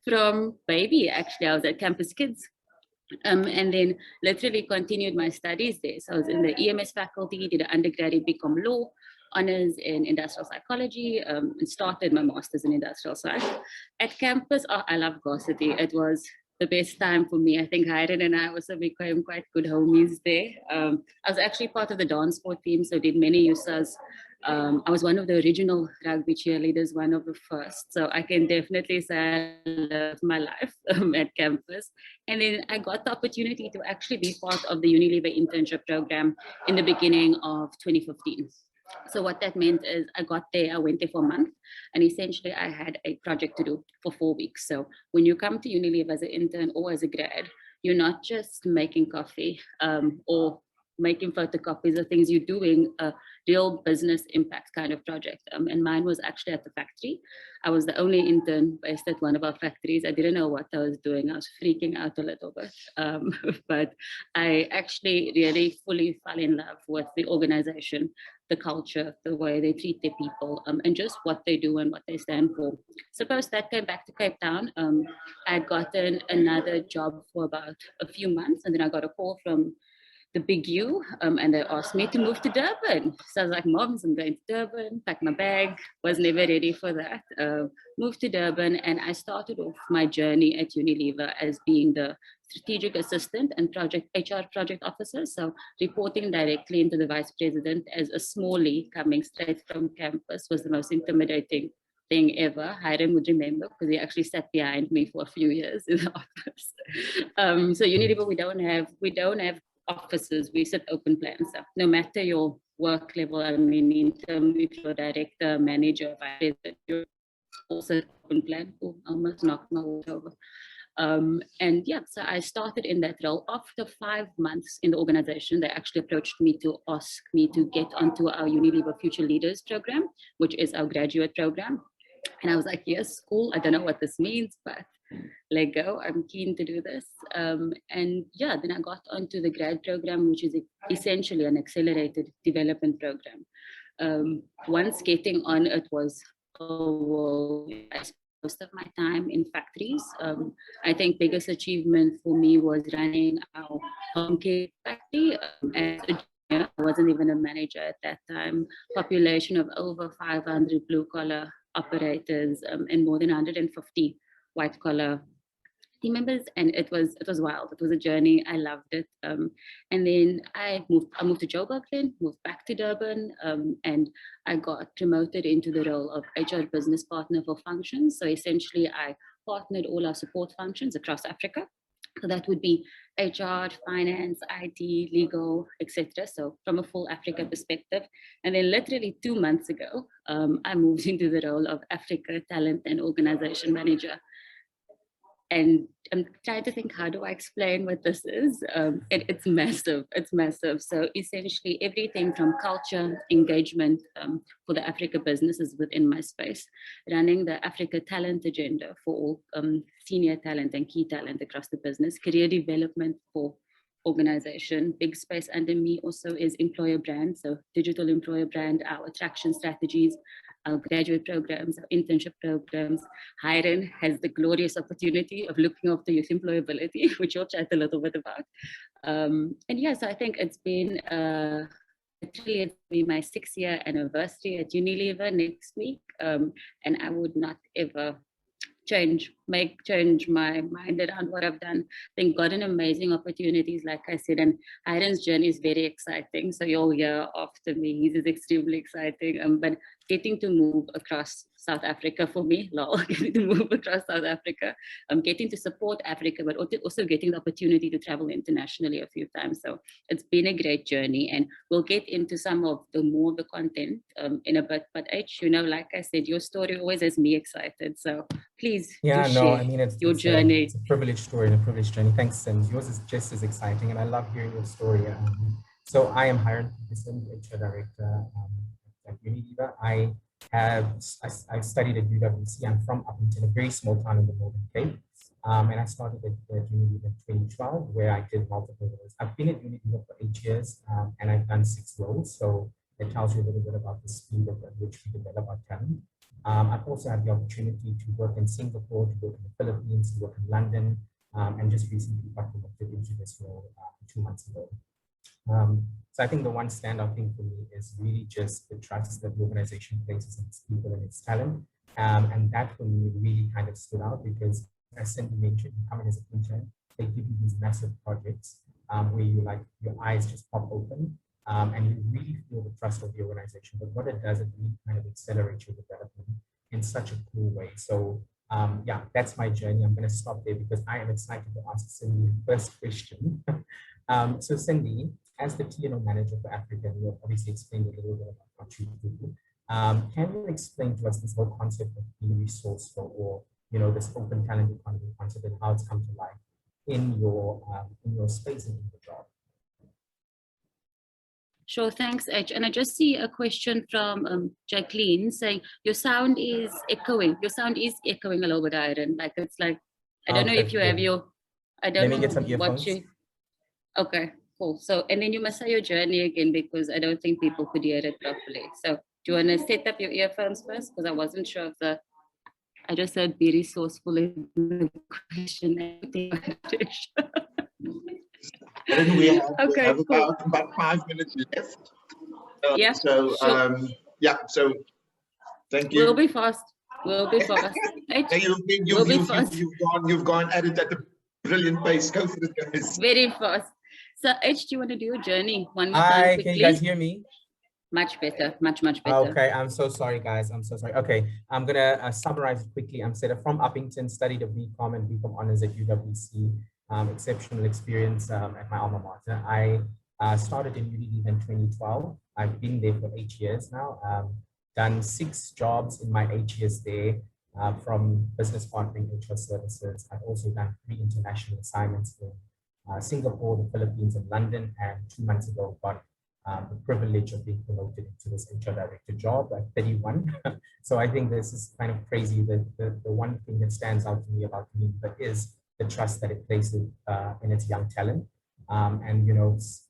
from baby, actually. I was at Campus Kids. And then literally continued my studies there. So I was in the EMS faculty, did an undergraduate BCom law, honors in industrial psychology, and started my master's in industrial psych. At campus, I love varsity. It was the best time for me. I think Hayden and I also became quite good homies there. I was actually part of the dance sport team, so did many USAs. I was one of the original rugby cheerleaders, one of the first. So I can definitely say I loved my life at campus. And then I got the opportunity to actually be part of the Unilever internship program in the beginning of 2015. So what that meant is I got there, I went there for a month, and essentially I had a project to do for 4 weeks. So when you come to Unilever as an intern or as a grad, you're not just making coffee or making photocopies of things, you're doing a real business impact kind of project. And mine was actually at the factory. I was the only intern based at one of our factories. I didn't know what I was doing. I was freaking out a little bit. But I actually really fully fell in love with the organization, the culture, the way they treat their people, and just what they do and what they stand for. Suppose that came back to Cape Town. I had gotten another job for about a few months, and then I got a call from the big U, and they asked me to move to Durban. So I was like, Moms, I'm going to Durban, pack my bag, was never ready for that. Moved to Durban, and I started off my journey at Unilever as being the strategic assistant and HR project officer. So reporting directly into the vice president as a smallie coming straight from campus was the most intimidating thing ever. Hiram would remember because he actually sat behind me for a few years in the office. So Unilever, we don't have offices, we set open plans. So no matter your work level, I mean, in terms of your director, manager, vice president, you're also open plan. Oh, almost knocked my water over. And yeah, so I started in that role. After 5 months in the organization, they actually approached me to ask me to get onto our Unilever Future Leaders program, which is our graduate program. And I was like, yes, cool. I don't know what this means, but let go. I'm keen to do this. And yeah, then I got onto the grad program, which is essentially an accelerated development program. Once getting on, it was, I spent most of my time in factories. I think biggest achievement for me was running our home care factory. As a junior, I wasn't even a manager at that time. Population of over 500 blue collar operators and more than 150 white collar team members, and it was wild. It was a journey. I loved it. And then I moved to Joburg, then moved back to Durban, and I got promoted into the role of HR business partner for functions. So essentially, I partnered all our support functions across Africa. So that would be HR, finance, IT, legal, etc. So from a full Africa perspective. And then literally 2 months ago, I moved into the role of Africa Talent and Organization Manager. And I'm trying to think, how do I explain what this is? It's massive, it's massive. So essentially everything from culture, engagement for the Africa business is within my space, running the Africa talent agenda for all senior talent and key talent across the business, career development for organization. Big space under me also is employer brand, so digital employer brand, our attraction strategies, our graduate programs, our internship programs. Hiren has the glorious opportunity of looking after youth employability, which we'll chat a little bit about. And yes, I think it's been literally it's be my 6-year anniversary at Unilever next week, and I would not ever change my mind around what I've done. I think gotten amazing opportunities, like I said, and Hiren's journey is very exciting. So you'll hear after me, his is extremely exciting. But getting to move across South Africa for me, getting to move across South Africa, getting to support Africa, but also getting the opportunity to travel internationally a few times. So it's been a great journey, and we'll get into some of the more of the content in a bit. But H, you know, like I said, your story always has me excited. So please yeah, do no, share I mean, your journey. It's a privileged story and a privileged journey. Thanks, Sim. Yours is just as exciting, and I love hearing your story. So I am Hiren Peterson, HR Director at Unilever. I studied at UWC. I'm from Upington, a very small town in the Northern Cape. And I started at Unilever in 2012, where I did multiple roles. I've been at Unilever for 8 years, and I've done 6 roles. So it tells you a little bit about the speed at which we develop our talent. I've also had the opportunity to work in Singapore, to work in the Philippines, to work in London, and just recently got promoted into this role 2 months ago. So I think the one standout thing for me is really just the trust that the organization places in its people and its talent. And that for me really kind of stood out because, as Cindy mentioned, you come in as an intern, they give you these massive projects where you like your eyes just pop open and you really feel the trust of the organization. But what it does, it really kind of accelerates your development in such a cool way. So yeah, that's my journey. I'm going to stop there because I am excited to ask Cindy the first question. So Cindy, as the TNO manager for Africa, you have obviously explained a little bit about what you do. Can you explain to us this whole concept of being resourceful, or this open talent economy concept, and how it's come to life in your space and in the job? Sure, thanks, H. And I just see a question from Jacqueline saying your sound is echoing. Your sound is echoing a little bit, Hiren. Like it's like I don't know if you have your. I don't know. Let me get some earphones. Okay, cool. So and then you must say your journey again because I don't think people could hear it properly. So do you want to set up your earphones first? Because I wasn't sure of the. I just said be resourceful in the question. Then we have, okay, cool. about 5 minutes left. Yeah. So sure. yeah. So thank you. We'll be fast. We'll be fast. You've gone at it at a brilliant pace. Go for it, guys. Very fast. So H, do you want to do your journey one more time Hi, quickly? can you guys hear me? Much better, much better. Okay, I'm so sorry, guys. I'm so sorry. Okay, I'm gonna summarize it quickly. I'm from Uppington, studied a BCom and BCom honors at UWC. Exceptional experience at my alma mater. I started in Unilever in 2012. I've been there for 8 years now. Done 6 jobs in my 8 years there, from business partnering, HR services. I've also done 3 international assignments in Singapore, the Philippines, and London. And 2 months ago, got the privilege of being promoted into this HR director job at 31. So I think this is kind of crazy. The one thing that stands out to me about Unilever is the trust that it places in its young talent. And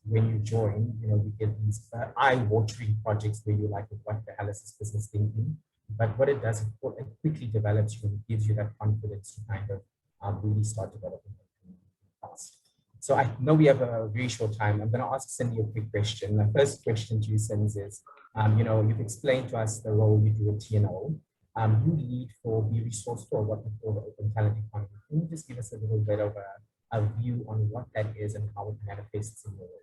when you join, you get these eye-watering projects where you're like, what the hell is this business thinking? But what it does, it quickly develops you and it gives you that confidence to kind of really start developing fast. So I know we have a very short time. I'm going to ask Cindy a quick question. The first question to you, Cindy, is, you've explained to us the role you do at TNO. You lead for Be Resourceful, what we call the open talent economy. Can you just give us a little bit of a view on what that is and how it manifests in your role?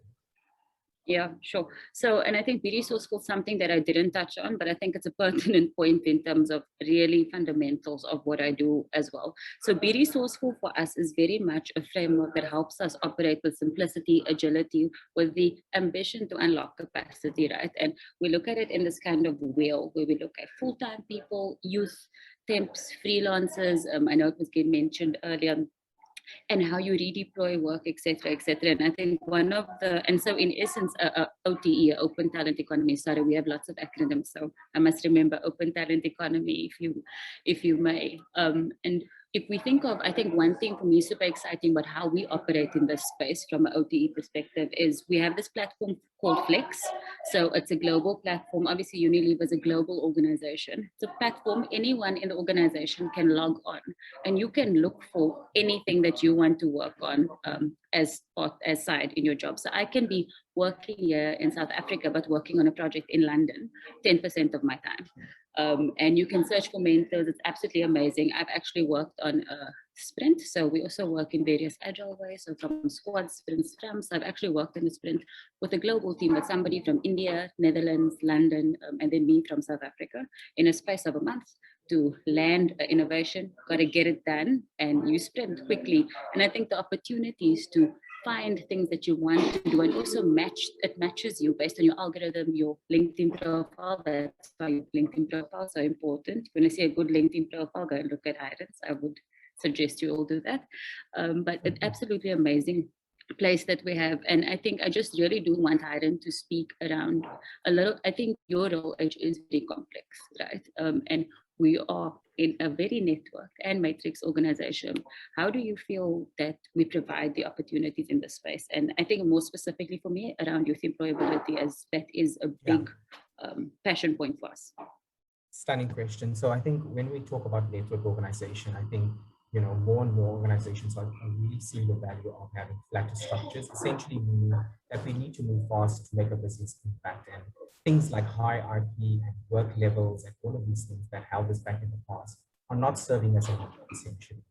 Yeah, sure. So, and I think Be Resourceful is something that I didn't touch on, but I think it's a pertinent point in terms of really fundamentals of what I do as well. So Be Resourceful for us is very much a framework that helps us operate with simplicity, agility, with the ambition to unlock capacity, right? And we look at it in this kind of wheel where we look at full-time people, youth, temps, freelancers. I know it was mentioned earlier, and how you redeploy work, etc., etc. And I think one of the, and so in essence, OTE, open talent economy. Sorry, we have lots of acronyms, so I must remember open talent economy, if you may. And if we think of, I think one thing for me super exciting about how we operate in this space from an OTE perspective is we have this platform called Flex. So it's a global platform. Obviously, Unilever is a global organization. It's a platform anyone in the organization can log on, and you can look for anything that you want to work on as side in your job. So I can be working here in South Africa, but working on a project in London, 10% of my time. And you can search for mentors. It's absolutely amazing. I've actually worked on a sprint. So we also work in various agile ways. So from squad, sprint, scrums. I've actually worked in a sprint with a global team with somebody from India, Netherlands, London, and then me from South Africa in a space of a month to land innovation, got to get it done, and you sprint quickly. And I think the opportunities to find things that you want to do and also matches you based on your algorithm, your LinkedIn profile. That's why your LinkedIn profile is so important. When I see a good LinkedIn profile, go and look at Hirens. I would suggest you all do that. But it's absolutely amazing place that we have. And I think I just really do want Hiren to speak around a little. I think your role is very complex, right? And we are in a very networked and matrix organization. How do you feel that we provide the opportunities in this space? And I think more specifically for me around youth employability, as that is a big passion point for us. Stunning question. So I think when we talk about network organization, I think, you know, more and more organizations are really seeing the value of having flatter structures, essentially meaning that we need to move fast to make a business impact, and things like hierarchy and work levels and all of these things that held us back in the past are not serving as a leader, essentially.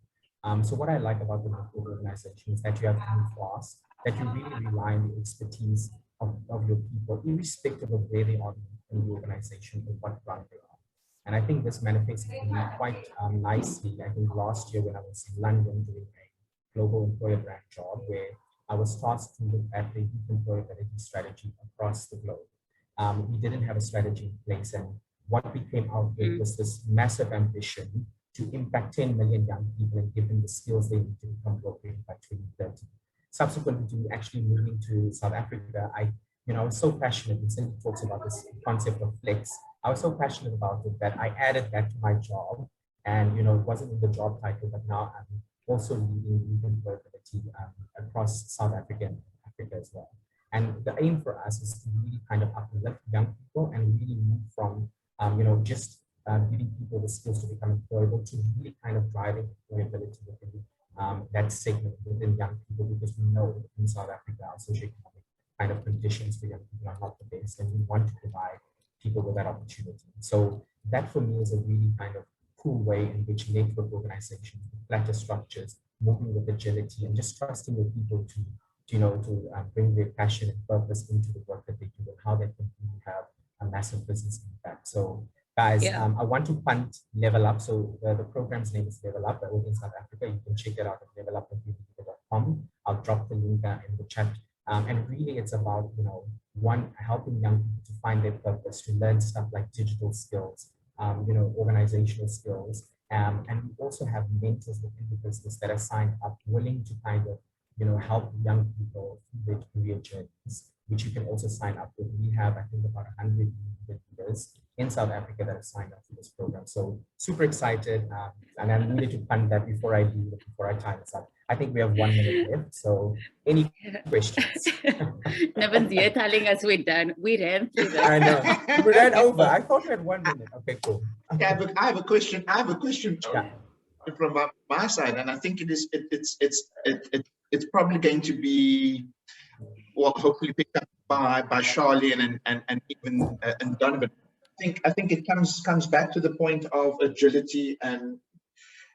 So what I like about the network organization is that you have to move fast, that you really rely on the expertise of your people, irrespective of where they are in the organization or what run they are. And I think this manifests quite nicely. I think last year when I was in London doing a global employer brand job, where I was tasked to look at the youth employability strategy across the globe. We didn't have a strategy in place, and what we came out with was this massive ambition to impact 10 million young people and give them the skills they need to become work ready by 2030. Subsequently to actually moving to South Africa, I was so passionate, and Cindy talks about this concept of flex. I was so passionate about it that I added that to my job, and it wasn't in the job title, but now I'm also leading youth employability across South Africa and Africa as well. And the aim for us is to really kind of uplift young people and really move from just giving people the skills to become employable to really kind of driving employability within that segment within young people, because we know in South Africa our socioeconomic kind of conditions for young people are not the best, and we want to provide people with that opportunity. So that for me is a really kind of cool way in which network organizations, flatter structures, moving with agility, and just trusting the people to bring their passion and purpose into the work that they do, and how they can really have a massive business impact. So guys, I want to punt Level Up. So the program's name is Level Up. We're in South Africa. You can check it out at levelup.com. I'll drop the link in the chat. And really it's about, one, helping young people to find their purpose, to learn stuff like digital skills, organizational skills. And we also have mentors within the business that are signed up, willing to kind of, help young people through their career journeys, which you can also sign up with. We have, I think, about 100 leaders in South Africa that have signed up for this program. So super excited. And I'm needed to fund that before I time this up. I think we have 1 minute left. So any questions? Nevin's here telling us we're done. We ran through that. I know. We ran over. I thought we had 1 minute. Okay, cool. Yeah, but I have a question. From my side, and I think it's probably going to be, well, hopefully picked up by Charlie and even and Donovan. I think it comes back to the point of agility and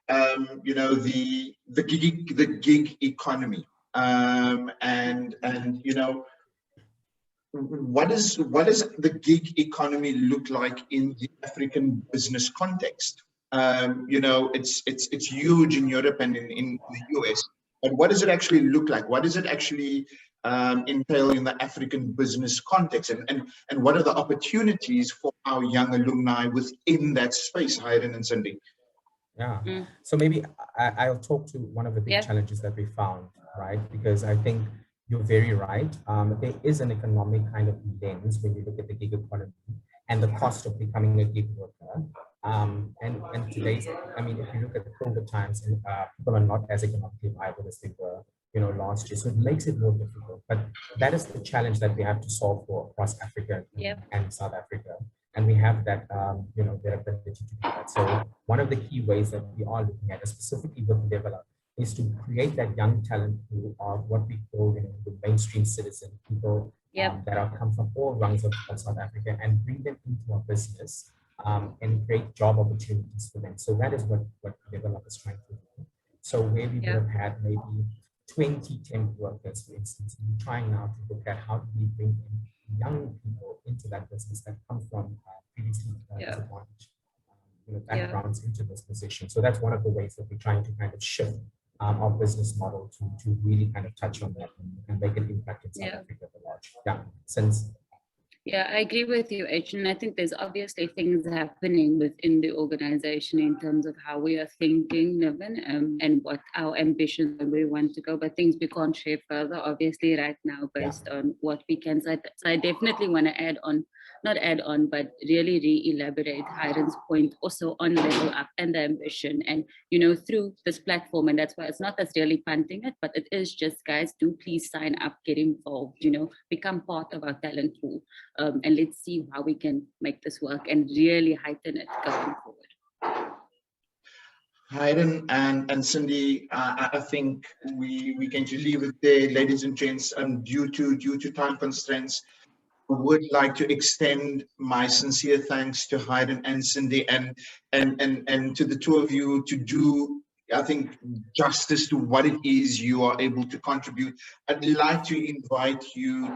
the gig economy, and what does the gig economy look like in the African business context? It's huge in Europe and in the US, but what does it actually look like? What does it actually entail in the African business context, and what are the opportunities for our young alumni within that space, Hiren and Cindy? Yeah, so maybe I'll talk to one of the big challenges that we found, right? Because I think you're very right. There is an economic kind of lens when you look at the gig economy and the cost of becoming a gig worker. And today's, I mean, if you look at the COVID times, and people are not as economically viable as they were, last year. So it makes it more difficult. But that is the challenge that we have to solve for across Africa and South Africa. And we have that, their ability to do that. So one of the key ways that we are looking at, specifically with Develop, is to create that young talent pool of what we call, the mainstream citizen, people that are come from all rungs of South Africa, and bring them into our business and create job opportunities for them. So that is what Develop is trying to do. So where we would have had maybe 20 temp workers, for instance, we're trying now to look at how do we bring in young people into that business that come from previously disadvantaged backgrounds into this position. So that's one of the ways that we're trying to kind of shift our business model to really kind of touch on that and make an impact in South Africa at large. Yeah, I agree with you, H. And I think there's obviously things happening within the organization in terms of how we are thinking, Niven, and what our ambitions and where we want to go, but things we can't share further, obviously, right now, based on what we can. So I definitely want to add on, not add on, but really re-elaborate Hiram's point also on level up and the ambition, and, through this platform. And that's why it's not us really punting it, but it is just, guys, do please sign up, get involved, become part of our talent pool. And let's see how we can make this work and really heighten it going forward. Hayden and Cindy, I think we're going to leave it there, ladies and gents. Due to time constraints, I would like to extend my sincere thanks to Hayden and Cindy, and to the two of you to do, I think, justice to what it is you are able to contribute. I'd like to invite you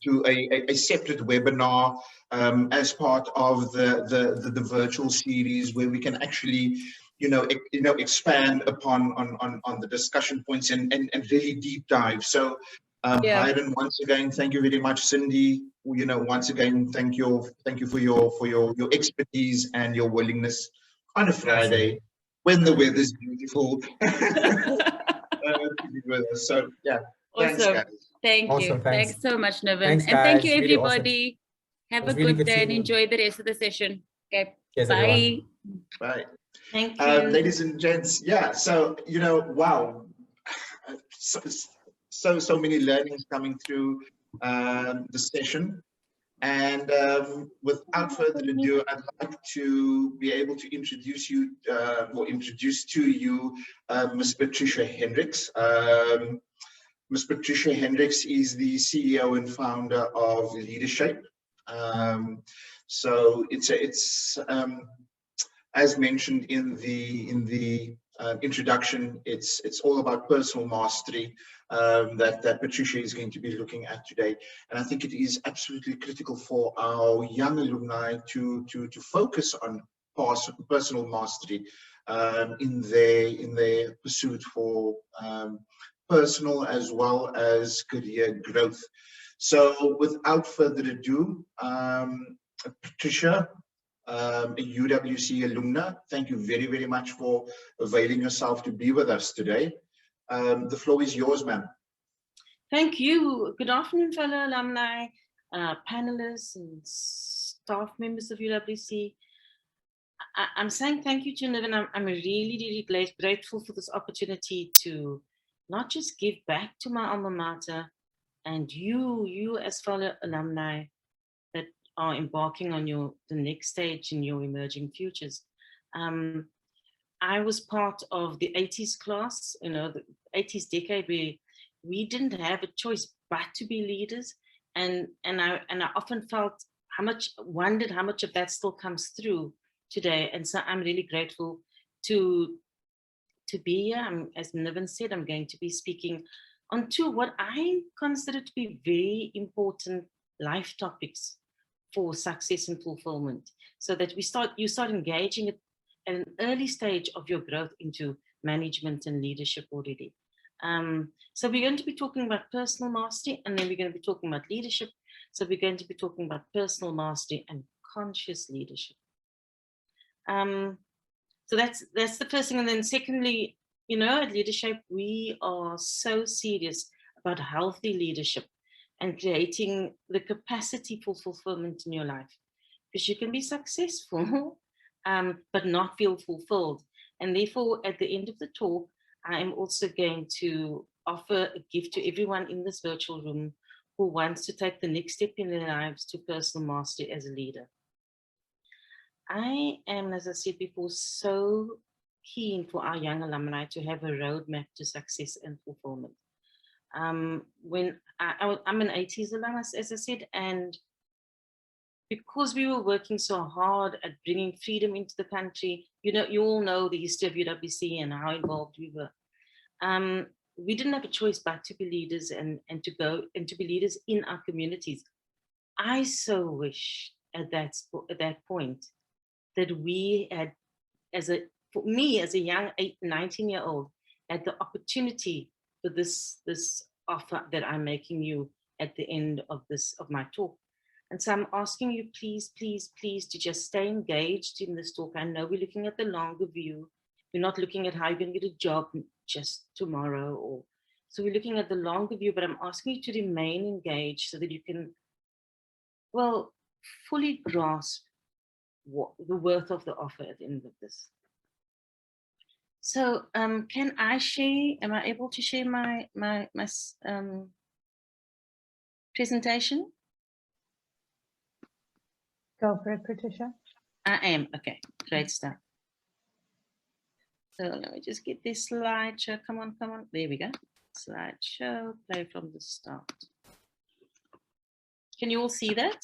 to a separate webinar as part of the virtual series, where we can actually expand upon on the discussion points and really deep dive. So Hayden, once again, thank you very much. Cindy, once again, thank you for your expertise and your willingness on a Friday when the weather's beautiful to be with us. So thanks, guys. Thank you. Thanks so much, Niven. And thank you, everybody. Really awesome. Have a good day and enjoy the rest of the session. Okay. Cheers, bye. Everyone. Bye. Thank you. Ladies and gents, so wow. So many learnings coming through the session. And without further ado, I'd like to be able to introduce to you Ms. Patricia Hendricks. Ms. Patricia Hendricks is the CEO and founder of Leadership. So it's as mentioned in the introduction, it's all about personal mastery that Patricia is going to be looking at today. And I think it is absolutely critical for our young alumni to focus on personal mastery in their pursuit for personal as well as career growth. So without further ado, Patricia, a UWC alumna, thank you very, very much for availing yourself to be with us today. The floor is yours, ma'am. Thank you. Good afternoon, fellow alumni, panelists, and staff members of UWC. I'm saying thank you to Niven. I'm really, really grateful for this opportunity to not just give back to my alma mater and you as fellow alumni that are embarking on the next stage in your emerging futures. I was part of the 80s class, the 80s decade where we didn't have a choice but to be leaders. And I often wondered how much of that still comes through today. And so I'm really grateful to be here. As Niven said, I'm going to be speaking on two what I consider to be very important life topics for success and fulfillment, so that you start engaging at an early stage of your growth into management and leadership already. So we're going to be talking about personal mastery, and then we're going to be talking about leadership. So we're going to be talking about personal mastery and conscious leadership. So that's the first thing. And then secondly, at Leadership, we are so serious about healthy leadership and creating the capacity for fulfillment in your life, because you can be successful but not feel fulfilled. And therefore, at the end of the talk, I am also going to offer a gift to everyone in this virtual room who wants to take the next step in their lives to personal mastery as a leader. I am, as I said before, so keen for our young alumni to have a roadmap to success and fulfillment. When I'm an 80s alum, as I said, and because we were working so hard at bringing freedom into the country, you all know the history of UWC and how involved we were. We didn't have a choice but to be leaders and to be leaders in our communities. I so wish at that point that we had, for me as a young 19-year-old, had the opportunity for this offer that I'm making you at the end of my talk. And so I'm asking you, please, please, please, to just stay engaged in this talk. I know we're looking at the longer view. We're not looking at how you're going to get a job just tomorrow, so we're looking at the longer view, but I'm asking you to remain engaged so that you can, well, fully grasp the worth of the offer at the end of this. So can I share, am I able to share my presentation? Go for it, Patricia. I am, okay, great stuff. So let me just get this slideshow, come on, there we go. Slideshow, play from the start. Can you all see that?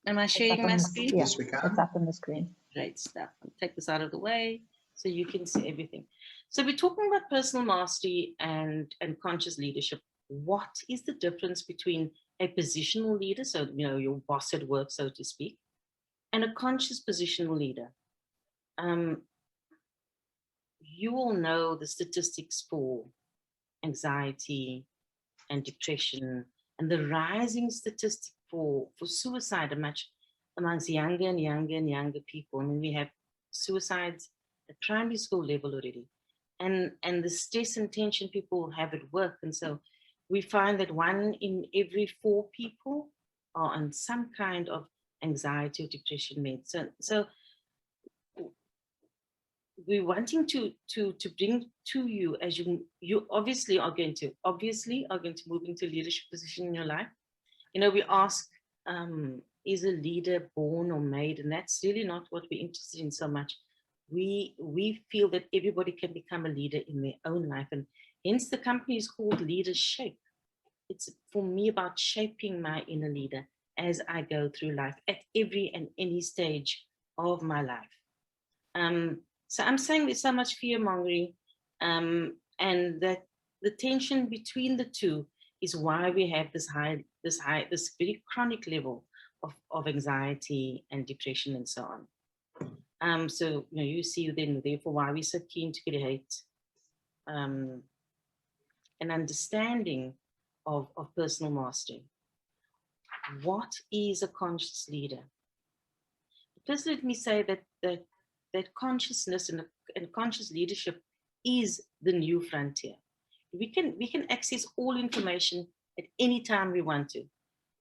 Am I sharing my screen? Yes, we can. It's up on the screen. Great stuff. I'll take this out of the way so you can see everything. So we're talking about personal mastery and conscious leadership. What is the difference between a positional leader, so your boss at work, so to speak, and a conscious positional leader? You all know the statistics for anxiety and depression, and the rising statistic for suicide amongst younger and younger people. I mean, we have suicides at primary school level already, and the stress and tension people have at work. And so we find that 1 in every 4 people are on some kind of anxiety or depression meds. So we're wanting to bring to you, as you obviously are going to move into leadership position in your life. We ask, is a leader born or made? And that's really not what we're interested in so much. We feel that everybody can become a leader in their own life, and hence the company is called Leaders Shape. It's for me about shaping my inner leader as I go through life at every and any stage of my life. So I'm saying there's so much fear-mongering, and that the tension between the two is why we have this very chronic level of anxiety and depression and so on. So you see then therefore why we're so keen to create an understanding of personal mastery. What is a conscious leader? First, let me say that consciousness and conscious leadership is the new frontier. We can access all information at any time we want to.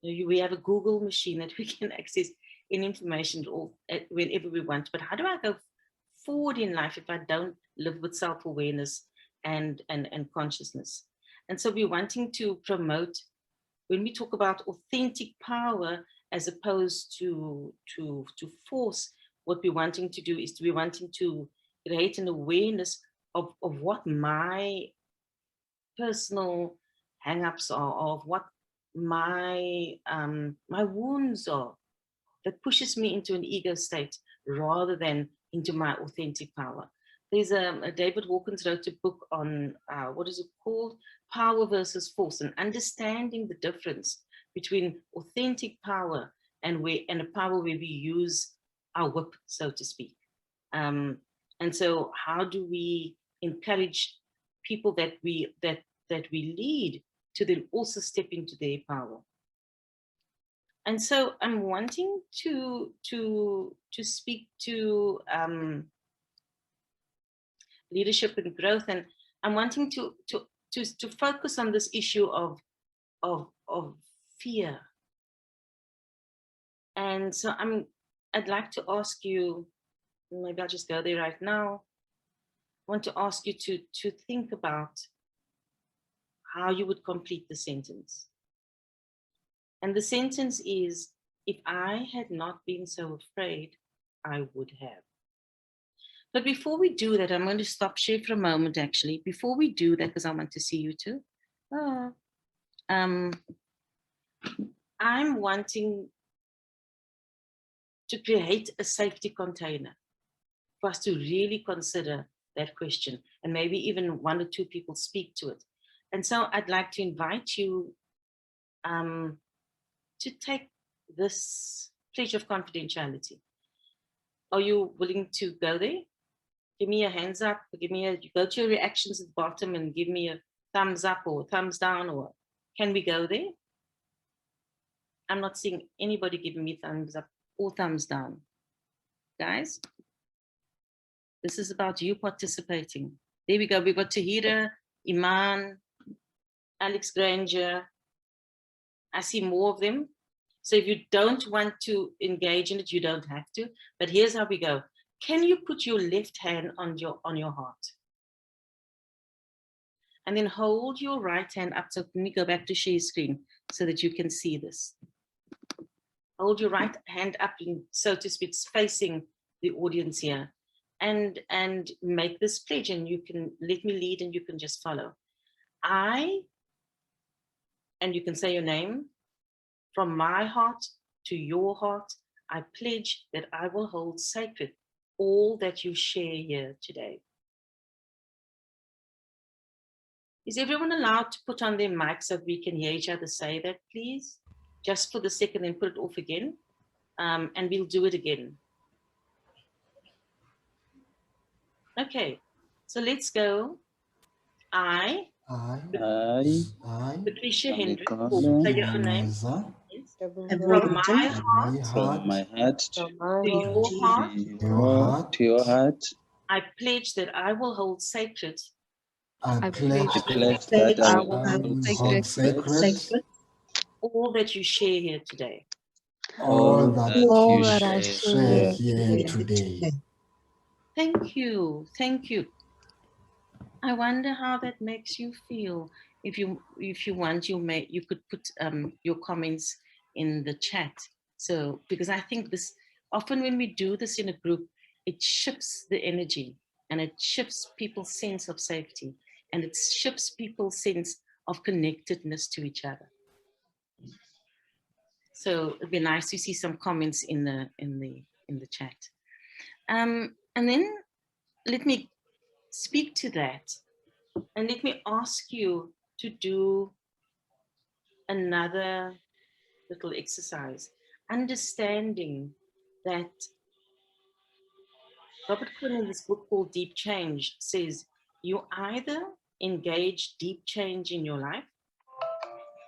We have a Google machine that we can access any information whenever we want. But how do I go forward in life if I don't live with self-awareness and consciousness? And so we're wanting to promote, when we talk about authentic power as opposed to force, what we're wanting to do is we're wanting to create an awareness of what my personal hang-ups are, of what my wounds are, that pushes me into an ego state rather than into my authentic power. There's David Hawkins wrote a book on, what is it called? Power versus force, and understanding the difference between authentic power and a power where we use our whip, so to speak. And so how do we encourage people that we lead to then also step into their power? And so I'm wanting to speak to leadership and growth, and I'm wanting to focus on this issue of fear. And so I'm I'd like to ask you, maybe I'll just go there right now. I want to ask you to think about how you would complete the sentence. And the sentence is, if I had not been so afraid, I would have. But before we do that, I'm going to stop share for a moment, actually. Before we do that, because I want to see you too. I'm wanting to create a safety container for us to really consider that question, and maybe even 1 or 2 people speak to it. And so I'd like to invite you to take this pledge of confidentiality. Are you willing to go there? Give me a hands up, give me a, you go to your reactions at the bottom and give me a thumbs up or a thumbs down, or can we go there? I'm not seeing anybody giving me thumbs up or thumbs down. Guys, this is about you participating. There we go. We've got Tahira, Iman, Alex Granger. I see more of them. So if you don't want to engage in it, you don't have to. But here's how we go. Can you put your left hand on your heart? And then hold your right hand up. So let me go back to share screen so that you can see this. Hold your right hand up, and so to speak, facing the audience here. And make this pledge, and you can let me lead and you can just follow. I, and you can say your name, from my heart to your heart, I pledge that I will hold sacred all that you share here today. Is everyone allowed to put on their mic so we can hear each other say that, please? Just for the second, and put it off again. And we'll do it again. Okay, so let's go. I Patricia Hendrick, say your own name. From my heart to your heart, I pledge that I will hold sacred. I pledge that I will hold sacred all that you share here today. all that I share here today. Thank you. Thank you. I wonder how that makes you feel. If you want, you could put your comments in the chat. So, because I think this, often when we do this in a group, it shifts the energy, and it shifts people's sense of safety, and it shifts people's sense of connectedness to each other. So it'd be nice to see some comments in the chat. And then let me speak to that, and let me ask you to do another little exercise, understanding that Robert Kuhn, in this book called Deep Change, says you either engage deep change in your life,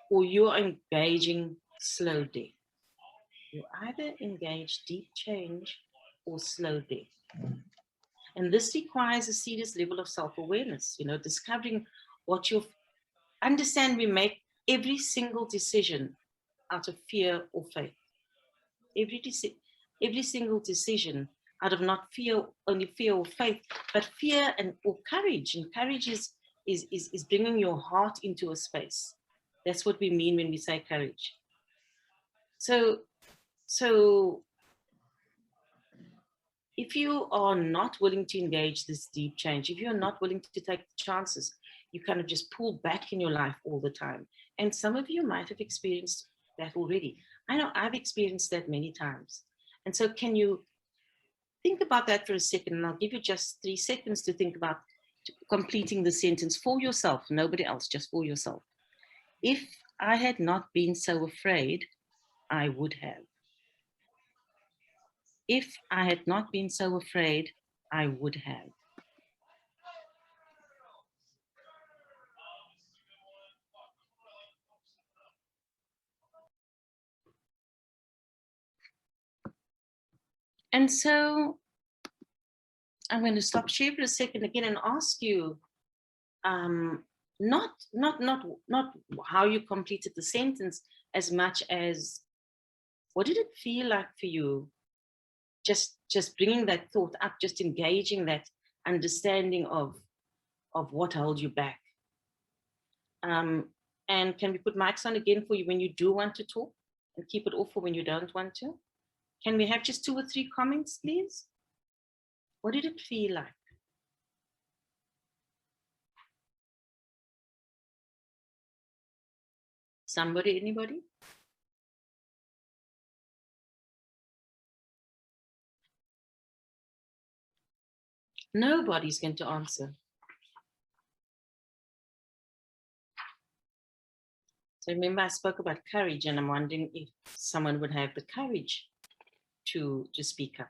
or you're engaging slow death. You either engage deep change or slow death. And this requires a serious level of self-awareness, discovering what you understand. We make every single decision out of fear or faith. Every single decision out of not fear, only fear or faith, but fear or courage. And courage is bringing your heart into a space. That's what we mean when we say courage. So if you are not willing to engage this deep change, if you're not willing to take chances, you kind of just pull back in your life all the time. And some of you might have experienced that already. I know I've experienced that many times. And so can you think about that for a second? And I'll give you just 3 seconds to think about completing the sentence for yourself, nobody else, just for yourself. If I had not been so afraid, I would have. If I had not been so afraid, I would have. And so I'm going to stop share for a second again and ask you, not how you completed the sentence, as much as what did it feel like for you just bringing that thought up, just engaging that understanding of what held you back. And can we put mics on again for you when you do want to talk, and keep it off for when you don't want to? Can we have just 2 or 3 comments, please? What did it feel like? Somebody, anybody? Nobody's going to answer. So remember, I spoke about courage, and I'm wondering if someone would have the courage to speak up.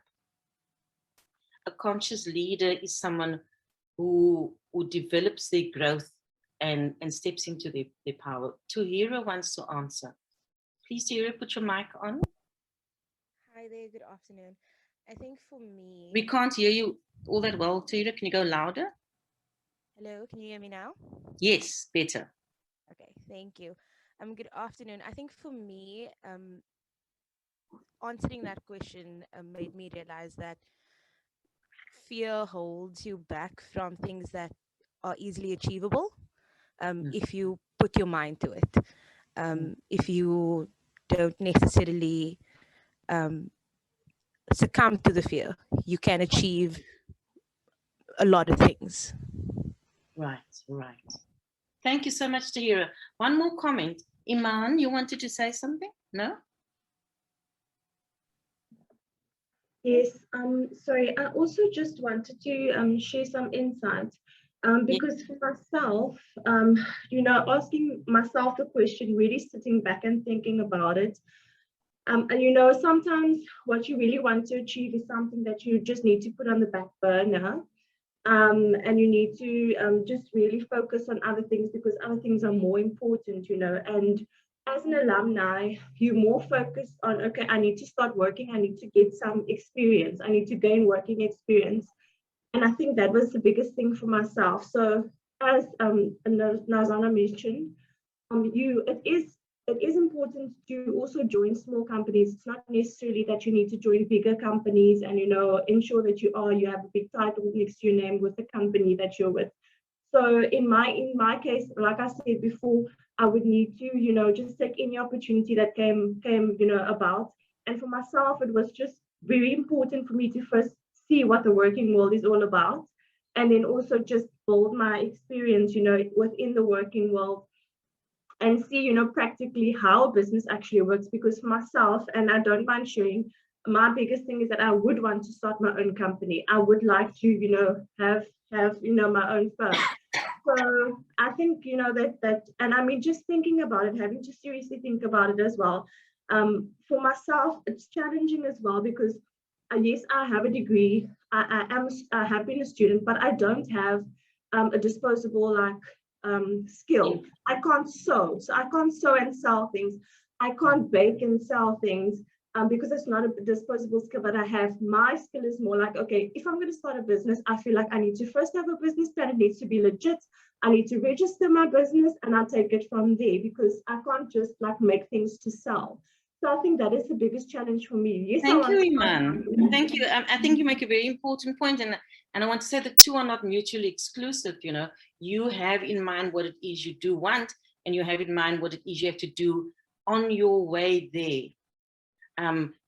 A conscious leader is someone who develops their growth and steps into their power. Tuhira wants to answer. Please, Tuhira, put your mic on. Hi there, good afternoon. I think for me... We can't hear you all that well, Tuhira. Can you go louder? Hello, can you hear me now? Yes, better. Okay, thank you. Good afternoon. I think for me, answering that question made me realize that fear holds you back from things that are easily achievable if you put your mind to it. If you don't necessarily succumb to the fear, you can achieve a lot of things. Right. Thank you so much, Tahira. One more comment. Iman, you wanted to say something? No? Yes, sorry, I also just wanted to share some insights because for myself, asking myself the question, really sitting back and thinking about it. And sometimes what you really want to achieve is something that you just need to put on the back burner. And you need to just really focus on other things because other things are more important, and as an alumni, you're more focused on, okay, I need to start working, I need to get some experience, I need to gain working experience. And I think that was the biggest thing for myself. So as Nazana mentioned, it is important to also join small companies. It's not necessarily that you need to join bigger companies and ensure that you have a big title next to your name with the company that you're with. So in my case, like I said before, I would need to just take any opportunity that came about. And for myself, it was just very important for me to first see what the working world is all about, and then also just build my experience within the working world and see, practically how business actually works. Because for myself, and I don't mind sharing, my biggest thing is that I would want to start my own company. I would like to, have my own firm. So I think, that, and I mean, just thinking about it, having to seriously think about it as well. For myself, it's challenging as well because yes, I have a degree. I have been a student, but I don't have a disposable skill. I can't sew, so I can't sew and sell things. I can't bake and sell things because it's not a disposable skill that I have. My skill is more like, okay, if I'm going to start a business, I feel like I need to first have a business plan. It needs to be legit. I need to register my business and I'll take it from there because I can't just make things to sell. So I think that is the biggest challenge for me. Yes, thank you, Iman. Thank you. I think you make a very important point, and I want to say the two are not mutually exclusive. You have in mind what it is you do want, and you have in mind what it is you have to do on your way there.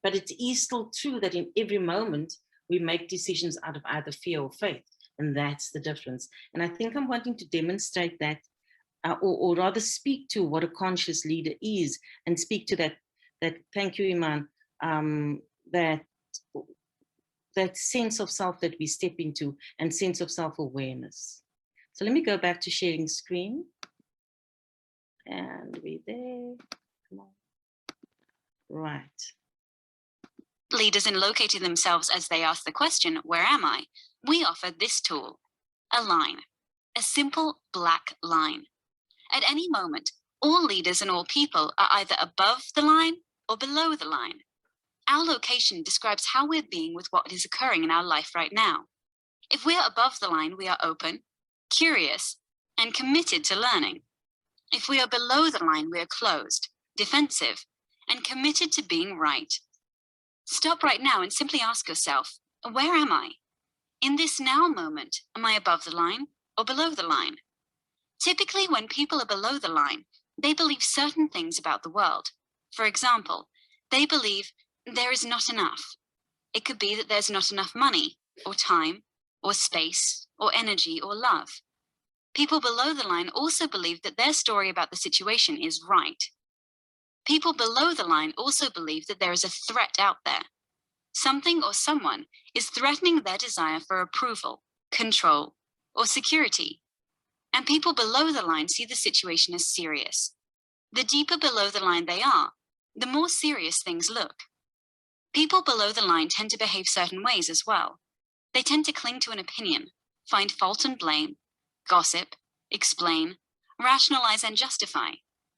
But it is still true that in every moment we make decisions out of either fear or faith, and that's the difference. And I think I'm wanting to demonstrate that, or rather speak to what a conscious leader is, and speak to that. Thank you, Iman. That sense of self that we step into, and sense of self-awareness. So let me go back to sharing screen, and we're there. Come on. Right. Leaders in locating themselves as they ask the question, where am I? We offer this tool, a line, a simple black line. At any moment, all leaders and all people are either above the line or below the line. Our location describes how we're being with what is occurring in our life right now. If we are above the line, we are open, curious, and committed to learning. If we are below the line, we are closed, defensive, and committed to being right. Stop right now and simply ask yourself, where am I? In this now moment, am I above the line or below the line? Typically, when people are below the line, they believe certain things about the world. For example, they believe there is not enough. It could be that there's not enough money, or time, or space, or energy, or love. People below the line also believe that their story about the situation is right. People below the line also believe that there is a threat out there. Something or someone is threatening their desire for approval, control, or security. And people below the line see the situation as serious. The deeper below the line they are, the more serious things look. People below the line tend to behave certain ways as well. They tend to cling to an opinion, find fault and blame, gossip, explain, rationalize and justify,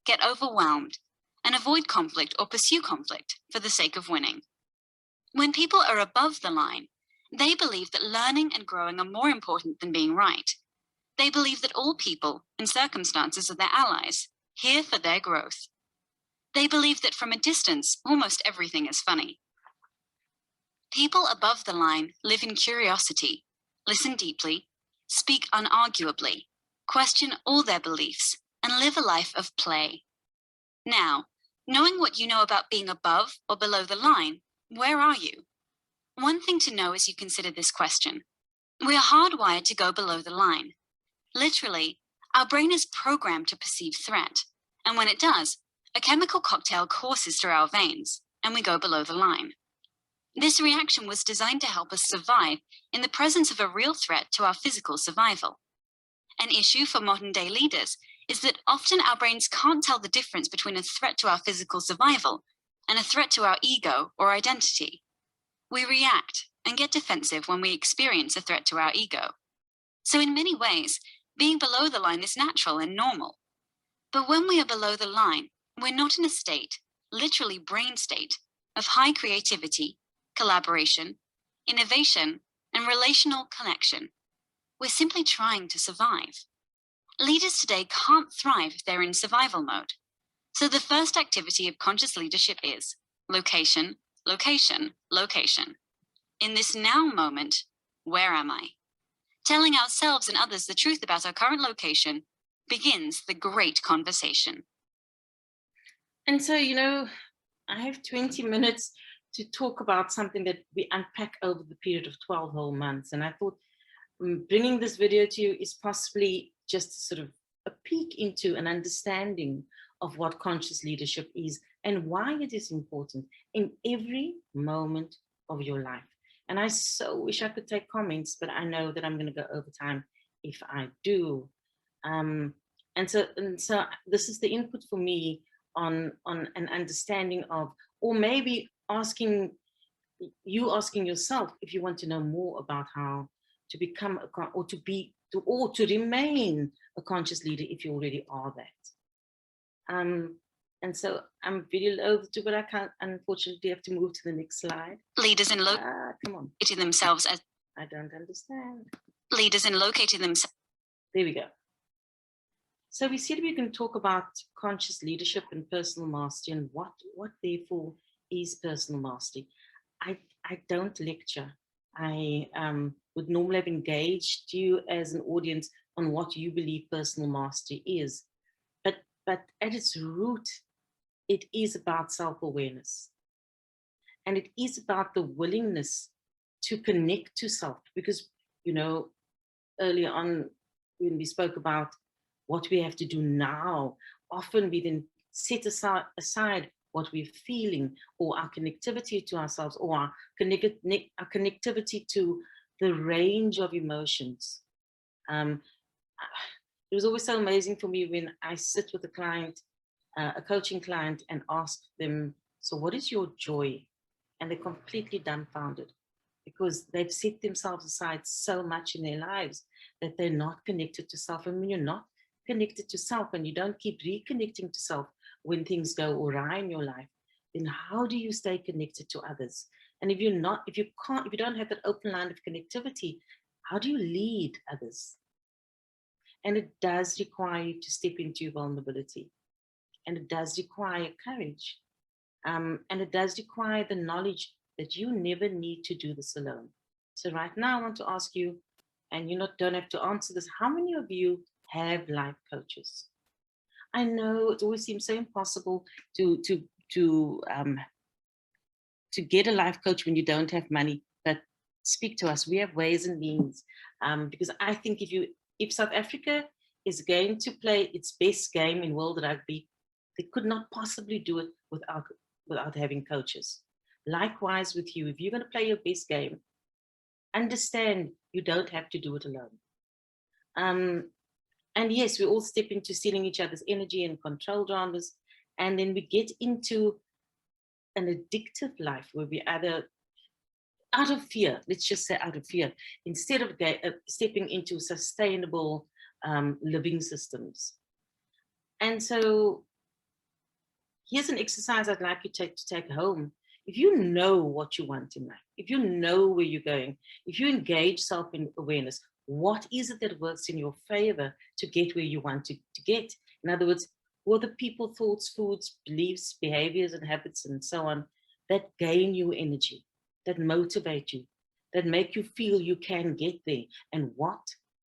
get overwhelmed, and avoid conflict or pursue conflict for the sake of winning. When people are above the line, they believe that learning and growing are more important than being right. They believe that all people and circumstances are their allies, here for their growth. They believe that from a distance, almost everything is funny. People above the line live in curiosity, listen deeply, speak unarguably, question all their beliefs, and live a life of play. Now, knowing what you know about being above or below the line, where are you? One thing to know as you consider this question: we are hardwired to go below the line. Literally, our brain is programmed to perceive threat, and when it does, a chemical cocktail courses through our veins, and we go below the line. This reaction was designed to help us survive in the presence of a real threat to our physical survival. An issue for modern-day leaders is that often our brains can't tell the difference between a threat to our physical survival and a threat to our ego or identity. We react and get defensive when we experience a threat to our ego. So in many ways, being below the line is natural and normal. But when we are below the line, we're not in a state, literally brain state, of high creativity, collaboration, innovation, and relational connection. We're simply trying to survive. Leaders today can't thrive if they're in survival mode. So the first activity of conscious leadership is location, location, location. In this now moment, where am I? Telling ourselves and others the truth about our current location begins the great conversation. And so, I have 20 minutes to talk about something that we unpack over the period of 12 whole months. And I thought bringing this video to you is possibly just sort of a peek into an understanding of what conscious leadership is and why it is important in every moment of your life. And I so wish I could take comments, but I know that I'm going to go over time if I do. And so this is the input for me on an understanding of, or maybe asking yourself if you want to know more about how to become to remain a conscious leader if you already are that. And so I'm very loath to, but I can't, unfortunately, have to move to the next slide. Leaders in come on. themselves as I don't understand. leaders in locating themselves. There we go. So we said we can talk about conscious leadership and personal mastery and what therefore is personal mastery. I don't lecture. I would normally have engaged you as an audience on what you believe personal mastery is. But at its root, it is about self-awareness. And it is about the willingness to connect to self. Because, earlier on, when we spoke about what we have to do now, often we then set aside what we're feeling, or our connectivity to ourselves, or our connectivity to the range of emotions. It was always so amazing for me when I sit with a client, a coaching client, and ask them, so what is your joy? And they're completely dumbfounded because they've set themselves aside so much in their lives that they're not connected to self. And when you're not connected to self and you don't keep reconnecting to self when things go awry in your life, then how do you stay connected to others? And if you don't have that open line of connectivity, how do you lead others? And it does require you to step into your vulnerability. And it does require courage. And it does require the knowledge that you never need to do this alone. So right now I want to ask you, and you don't have to answer this, how many of you have life coaches? I know it always seems so impossible to get a life coach when you don't have money, but speak to us. We have ways and means, because I think if South Africa is going to play its best game in world rugby, they could not possibly do it without having coaches. Likewise with you, if you're going to play your best game, understand you don't have to do it alone. And yes, we all step into stealing each other's energy and control dramas, and then we get into an addictive life where we either, out of fear, let's just say out of fear, instead of stepping into sustainable living systems. And so here's an exercise I'd like you to take home. If you know what you want in life, if you know where you're going, if you engage self-awareness, what is it that works in your favor to get where you want to get? In other words, what are the people, thoughts, foods, beliefs, behaviors, and habits, and so on, that gain you energy, that motivate you, that make you feel you can get there? And what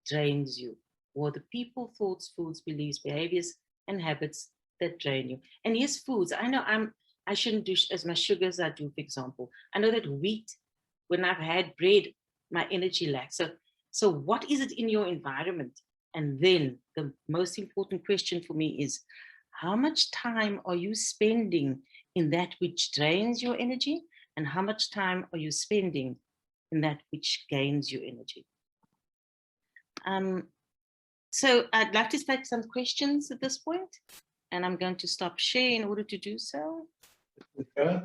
drains you? What are the people, thoughts, foods, beliefs, behaviors, and habits that drain you? And yes, foods. I know I shouldn't do as much sugar as I do, for example. I know that wheat, when I've had bread, my energy lacks. So what is it in your environment? And then the most important question for me is, how much time are you spending in that which drains your energy? And how much time are you spending in that which gains you energy? So I'd like to take some questions at this point, and I'm going to stop share in order to do so. Okay.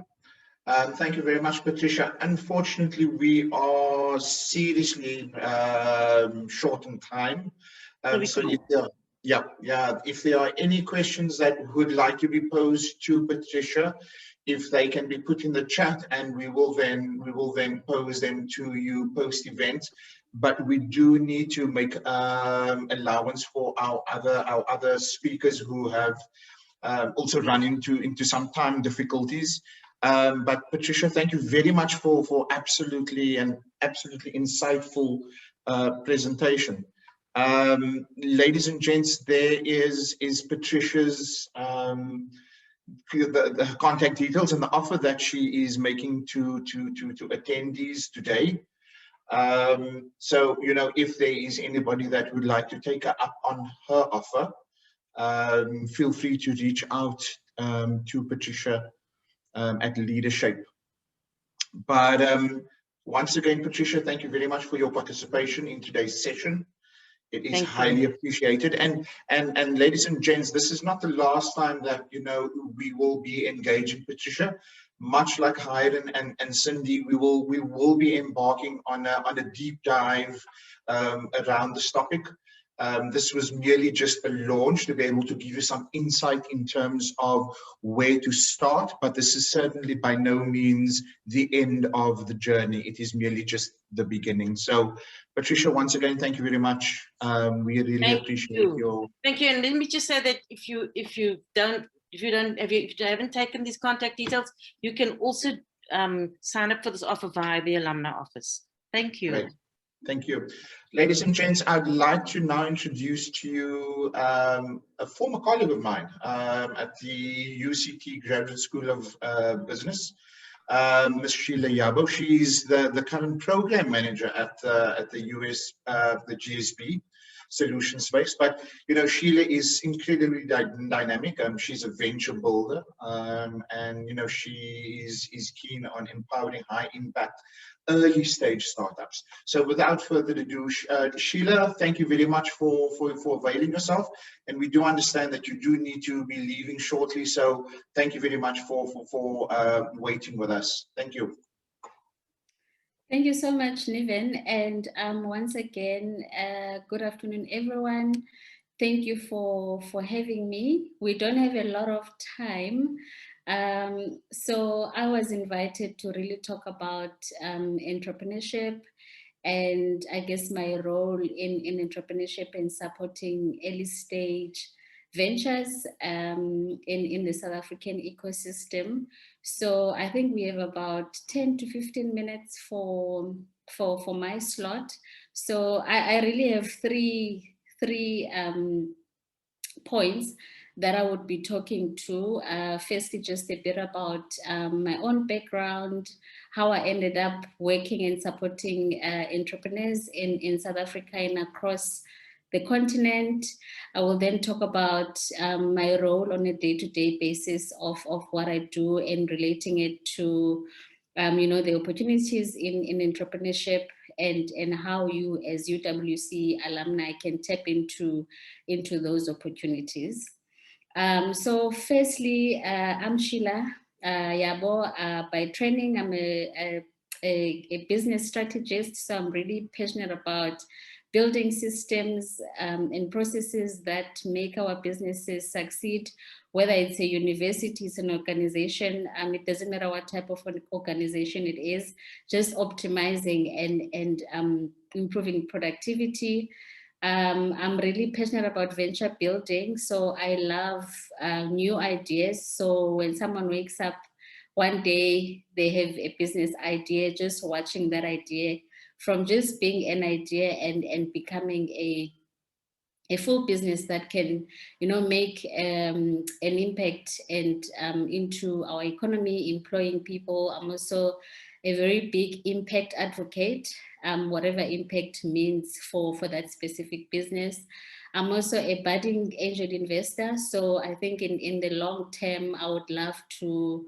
Thank you very much, Patricia. Unfortunately, we are seriously short on time. So if there are any questions that would like to be posed to Patricia, if they can be put in the chat, and we will then pose them to you post event. But we do need to make allowance for our other speakers who have also run into some time difficulties. But Patricia, thank you very much for absolutely insightful presentation. Ladies and gents, there is Patricia's the contact details and the offer that she is making to attendees today. So if there is anybody that would like to take her up on her offer, feel free to reach out to Patricia at Leadership. But once again, Patricia, thank you very much for your participation in today's session. It is highly appreciated. And ladies and gents, this is not the last time that we will be engaging Patricia. Much like Hayden and Cindy, we will be embarking on a deep dive around this topic. This was merely just a launch to be able to give you some insight in terms of where to start, but this is certainly by no means the end of the journey. It is merely just the beginning. So, Patricia, once again, thank you very much. We really appreciate your. Thank you. And let me just say that if you haven't taken these contact details, you can also sign up for this offer via the alumni office. Thank you. Great. Thank you. Ladies and gents, I'd like to now introduce to you a former colleague of mine at the UCT Graduate School of Business, Ms. Sheila Yabo. She's the current program manager at the US, the GSB solution space. But Sheila is incredibly dynamic. She's a venture builder, and she is keen on empowering high impact early stage startups. So without further ado, Sheila, thank you very much for availing yourself. And we do understand that you do need to be leaving shortly. So thank you very much for waiting with us. Thank you. Thank you so much, Niven. And once again, good afternoon, everyone. Thank you for having me. We don't have a lot of time. So I was invited to really talk about entrepreneurship and I guess my role in entrepreneurship and supporting early stage ventures in the South African ecosystem. So I think we have about 10 to 15 minutes for my slot. So I really have three points that I would be talking to. Firstly, just a bit about my own background, how I ended up working and supporting entrepreneurs in South Africa and across the continent. I will then talk about my role on a day-to-day basis of what I do and relating it to the opportunities in entrepreneurship and how you as UWC alumni can tap into those opportunities. So firstly, I'm Sheila Yabo. By training, I'm a business strategist, so I'm really passionate about building systems and processes that make our businesses succeed, whether it's a university, it's an organization, it doesn't matter what type of an organization it is, just optimizing and improving productivity. I'm really passionate about venture building, so I love new ideas. So when someone wakes up one day, they have a business idea, just watching that idea from just being an idea and becoming a full business that can, make an impact and into our economy, employing people. I'm also a very big impact advocate, whatever impact means for that specific business. I'm also a budding angel investor. So I think in the long term, I would love to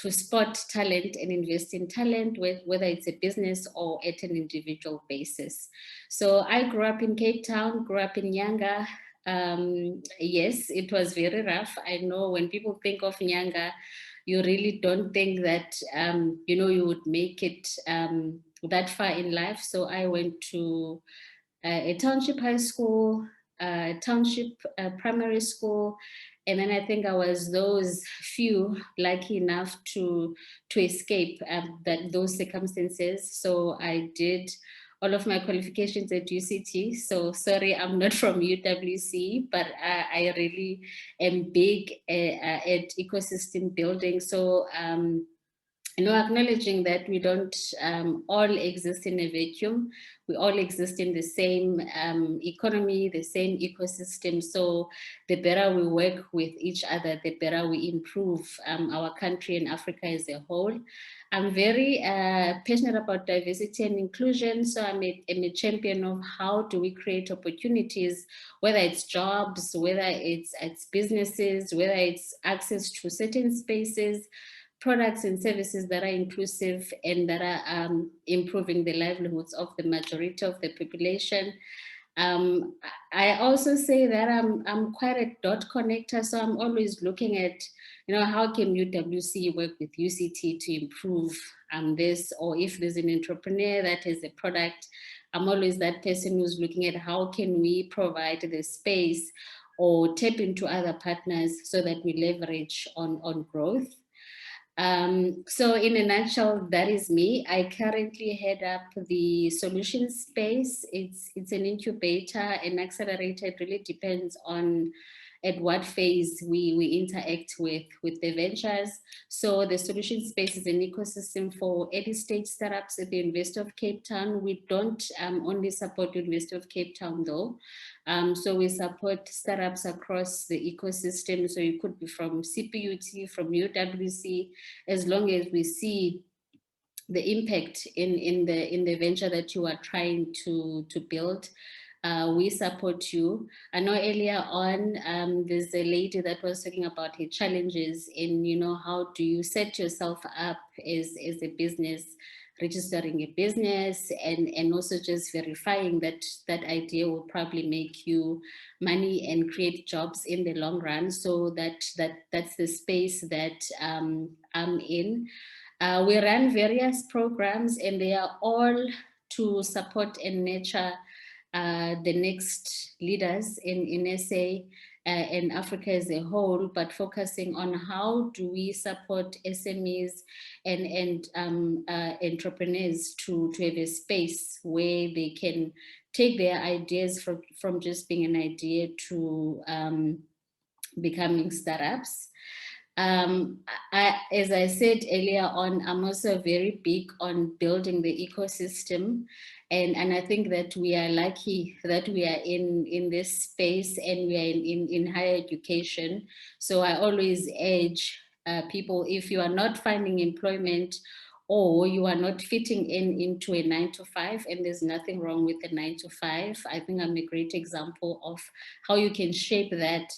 spot talent and invest in talent, whether it's a business or at an individual basis. So I grew up in Cape Town, grew up in Nyanga. Yes, it was very rough. I know when people think of Nyanga, you really don't think that, you would make it that far in life. So I went to a township high school, township primary school, and then I think I was those few lucky enough to escape those circumstances. So I did all of my qualifications at UCT. So sorry, I'm not from UWC, but I really am big at ecosystem building. So acknowledging that we don't all exist in a vacuum, we all exist in the same economy, the same ecosystem. So the better we work with each other, the better we improve our country and Africa as a whole. I'm very passionate about diversity and inclusion. So I'm a champion of how do we create opportunities, whether it's jobs, whether it's businesses, whether it's access to certain spaces, products and services that are inclusive and that are improving the livelihoods of the majority of the population. I also say that I'm quite a dot connector, so I'm always looking at, how can UWC work with UCT to improve this, or if there's an entrepreneur that has a product, I'm always that person who's looking at how can we provide the space or tap into other partners so that we leverage on growth. So in a nutshell, that is me. I currently head up the solutions space. It's an incubator, an accelerator. It really depends on at what phase we interact with the ventures. So the solution space is an ecosystem for early stage startups at the University of Cape Town. We don't only support the University of Cape Town though. So we support startups across the ecosystem. So you could be from CPUT, from UWC, as long as we see the impact in the venture that you are trying to build. We support you. I know earlier on, there's a lady that was talking about her challenges in, how do you set yourself up as a business, registering a business and also just verifying that that idea will probably make you money and create jobs in the long run. So that's the space that I'm in. We run various programs and they are all to support and nurture the next leaders in SA and Africa as a whole, but focusing on how do we support SMEs and entrepreneurs to have a space where they can take their ideas from just being an idea to becoming startups. As I said earlier on, I'm also very big on building the ecosystem. And I think that we are lucky that we are in this space and we are in higher education. So I always urge people, if you are not finding employment or you are not fitting into a 9-to-5, and there's nothing wrong with a 9-to-5. I think I'm a great example of how you can shape that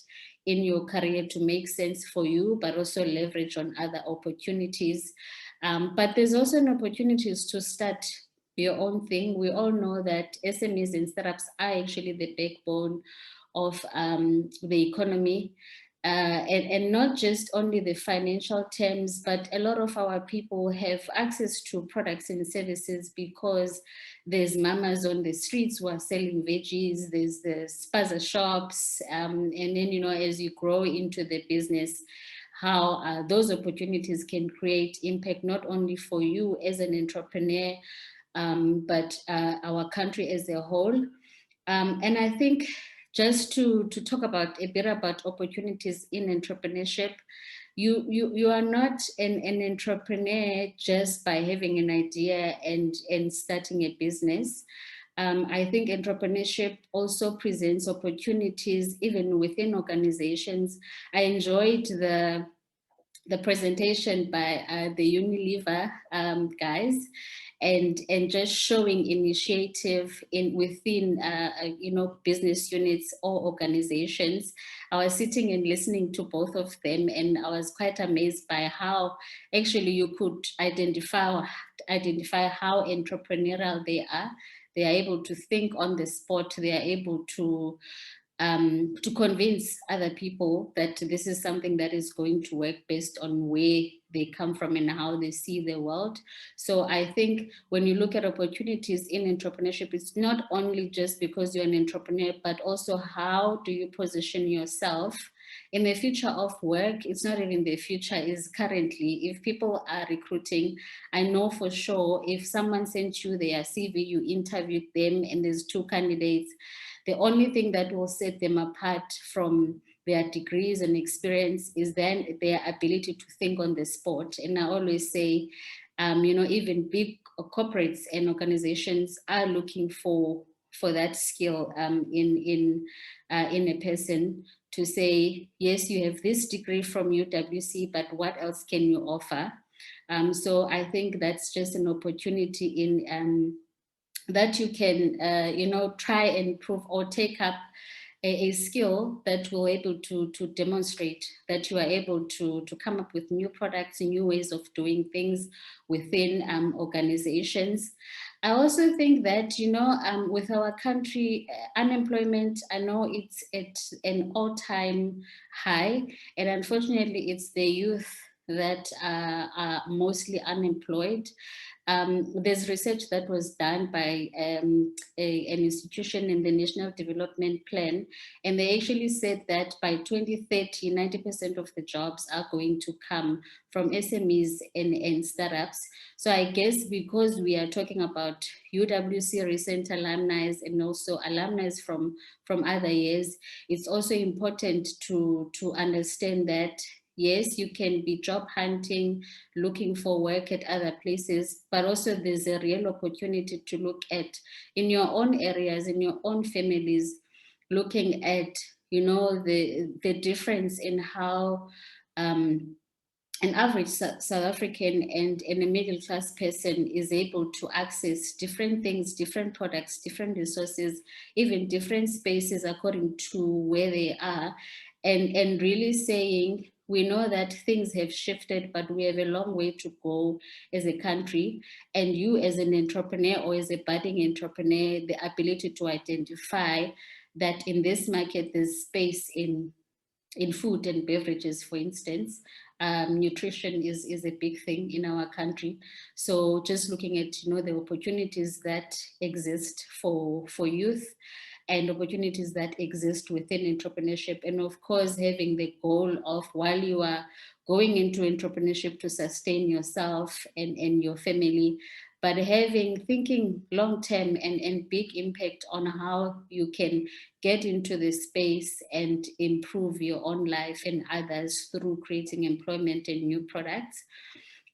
in your career to make sense for you, but also leverage on other opportunities. But there's also an opportunities to start your own thing. We all know that SMEs and startups are actually the backbone of the economy. And not just only the financial terms, but a lot of our people have access to products and services because there's mamas on the streets who are selling veggies, there's the spaza shops, and then, you know, as you grow into the business, how those opportunities can create impact not only for you as an entrepreneur, but our country as a whole. And I think just to talk about a bit about opportunities in entrepreneurship, you are not an entrepreneur just by having an idea and starting a business. I think entrepreneurship also presents opportunities even within organizations. I enjoyed the presentation by the Unilever guys, and just showing initiative within you know, business units or organizations. I was sitting and listening to both of them, and I was quite amazed by how actually you could identify how entrepreneurial they are. They are able to think on the spot. They are able to convince other people that this is something that is going to work based on where they come from and how they see the world. So I think when you look at opportunities in entrepreneurship, it's not only just because you're an entrepreneur, but also how do you position yourself in the future of work. It's not even the future, is currently. If people are recruiting, I know for sure if someone sent you their CV, you interviewed them and there's 2 candidates, the only thing that will set them apart from their degrees and experience is then their ability to think on the spot. And I always say, you know, even big corporates and organizations are looking for that skill in a person, to say, yes, you have this degree from UWC, but what else can you offer? So I think that's just an opportunity in that you can, you know, try and improve or take up a skill that will able to demonstrate that you are able to come up with new products and new ways of doing things within organizations. I also think that, you know, with our country, unemployment, I know it's at an all-time high, and unfortunately it's the youth that are mostly unemployed. There's research that was done by an institution in the National Development Plan, and they actually said that by 2030, 90% of the jobs are going to come from SMEs and startups. So I guess because we are talking about UWC recent alumni and also alumni from other years, it's also important to understand that yes, you can be job hunting, looking for work at other places, but also there's a real opportunity to look at in your own areas, in your own families, looking at, you know, the difference in how an average South African and a middle class person is able to access different things, different products, different resources, even different spaces according to where they are, and really saying, we know that things have shifted, but we have a long way to go as a country. And you as an entrepreneur or as a budding entrepreneur, the ability to identify that in this market, there's space in food and beverages, for instance. Nutrition is a big thing in our country. So just looking at, you know, the opportunities that exist for youth and opportunities that exist within entrepreneurship. And of course, having the goal of, while you are going into entrepreneurship, to sustain yourself and your family, but thinking long term and big impact on how you can get into this space and improve your own life and others through creating employment and new products.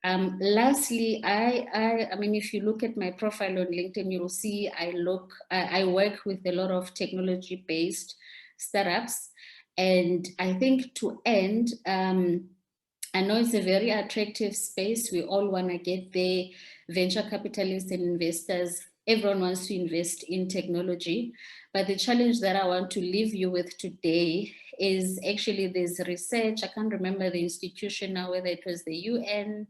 Lastly, I mean, if you look at my profile on LinkedIn, you'll see I work with a lot of technology-based startups. And I think to end, I know it's a very attractive space. We all want to get there. Venture capitalists and investors, everyone wants to invest in technology. But the challenge that I want to leave you with today is actually there's research. I can't remember the institution now, whether it was the UN.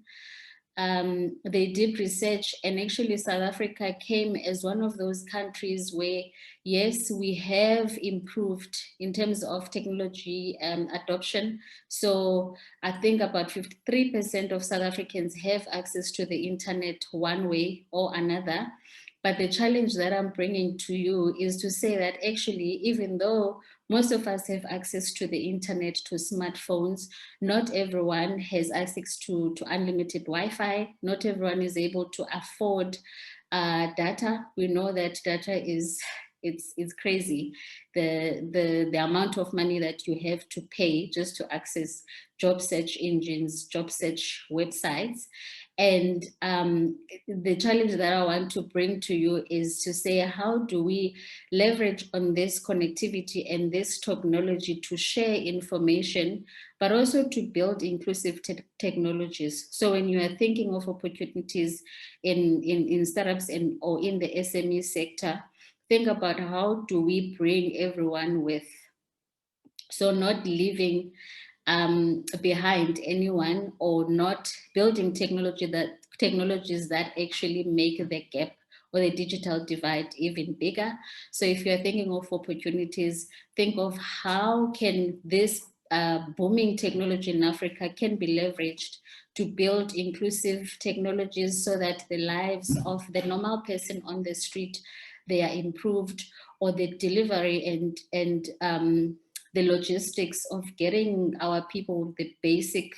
They did research, and actually South Africa came as one of those countries where, yes, we have improved in terms of technology adoption. So I think about 53% of South Africans have access to the internet one way or another. But the challenge that I'm bringing to you is to say that actually, even though most of us have access to the internet, to smartphones, not everyone has access to unlimited Wi-Fi. Not everyone is able to afford data. We know that data it's crazy. The amount of money that you have to pay just to access job search engines, job search websites. And the challenge that I want to bring to you is to say, how do we leverage on this connectivity and this technology to share information, but also to build inclusive technologies? So when you are thinking of opportunities in startups or in the SME sector, think about how do we bring everyone with, so not leaving behind anyone, or not building technologies that actually make the gap or the digital divide even bigger. So if you're thinking of opportunities, think of how can this booming technology in Africa can be leveraged to build inclusive technologies so that the lives of the normal person on the street, they are improved, or the delivery and the logistics of getting our people the basic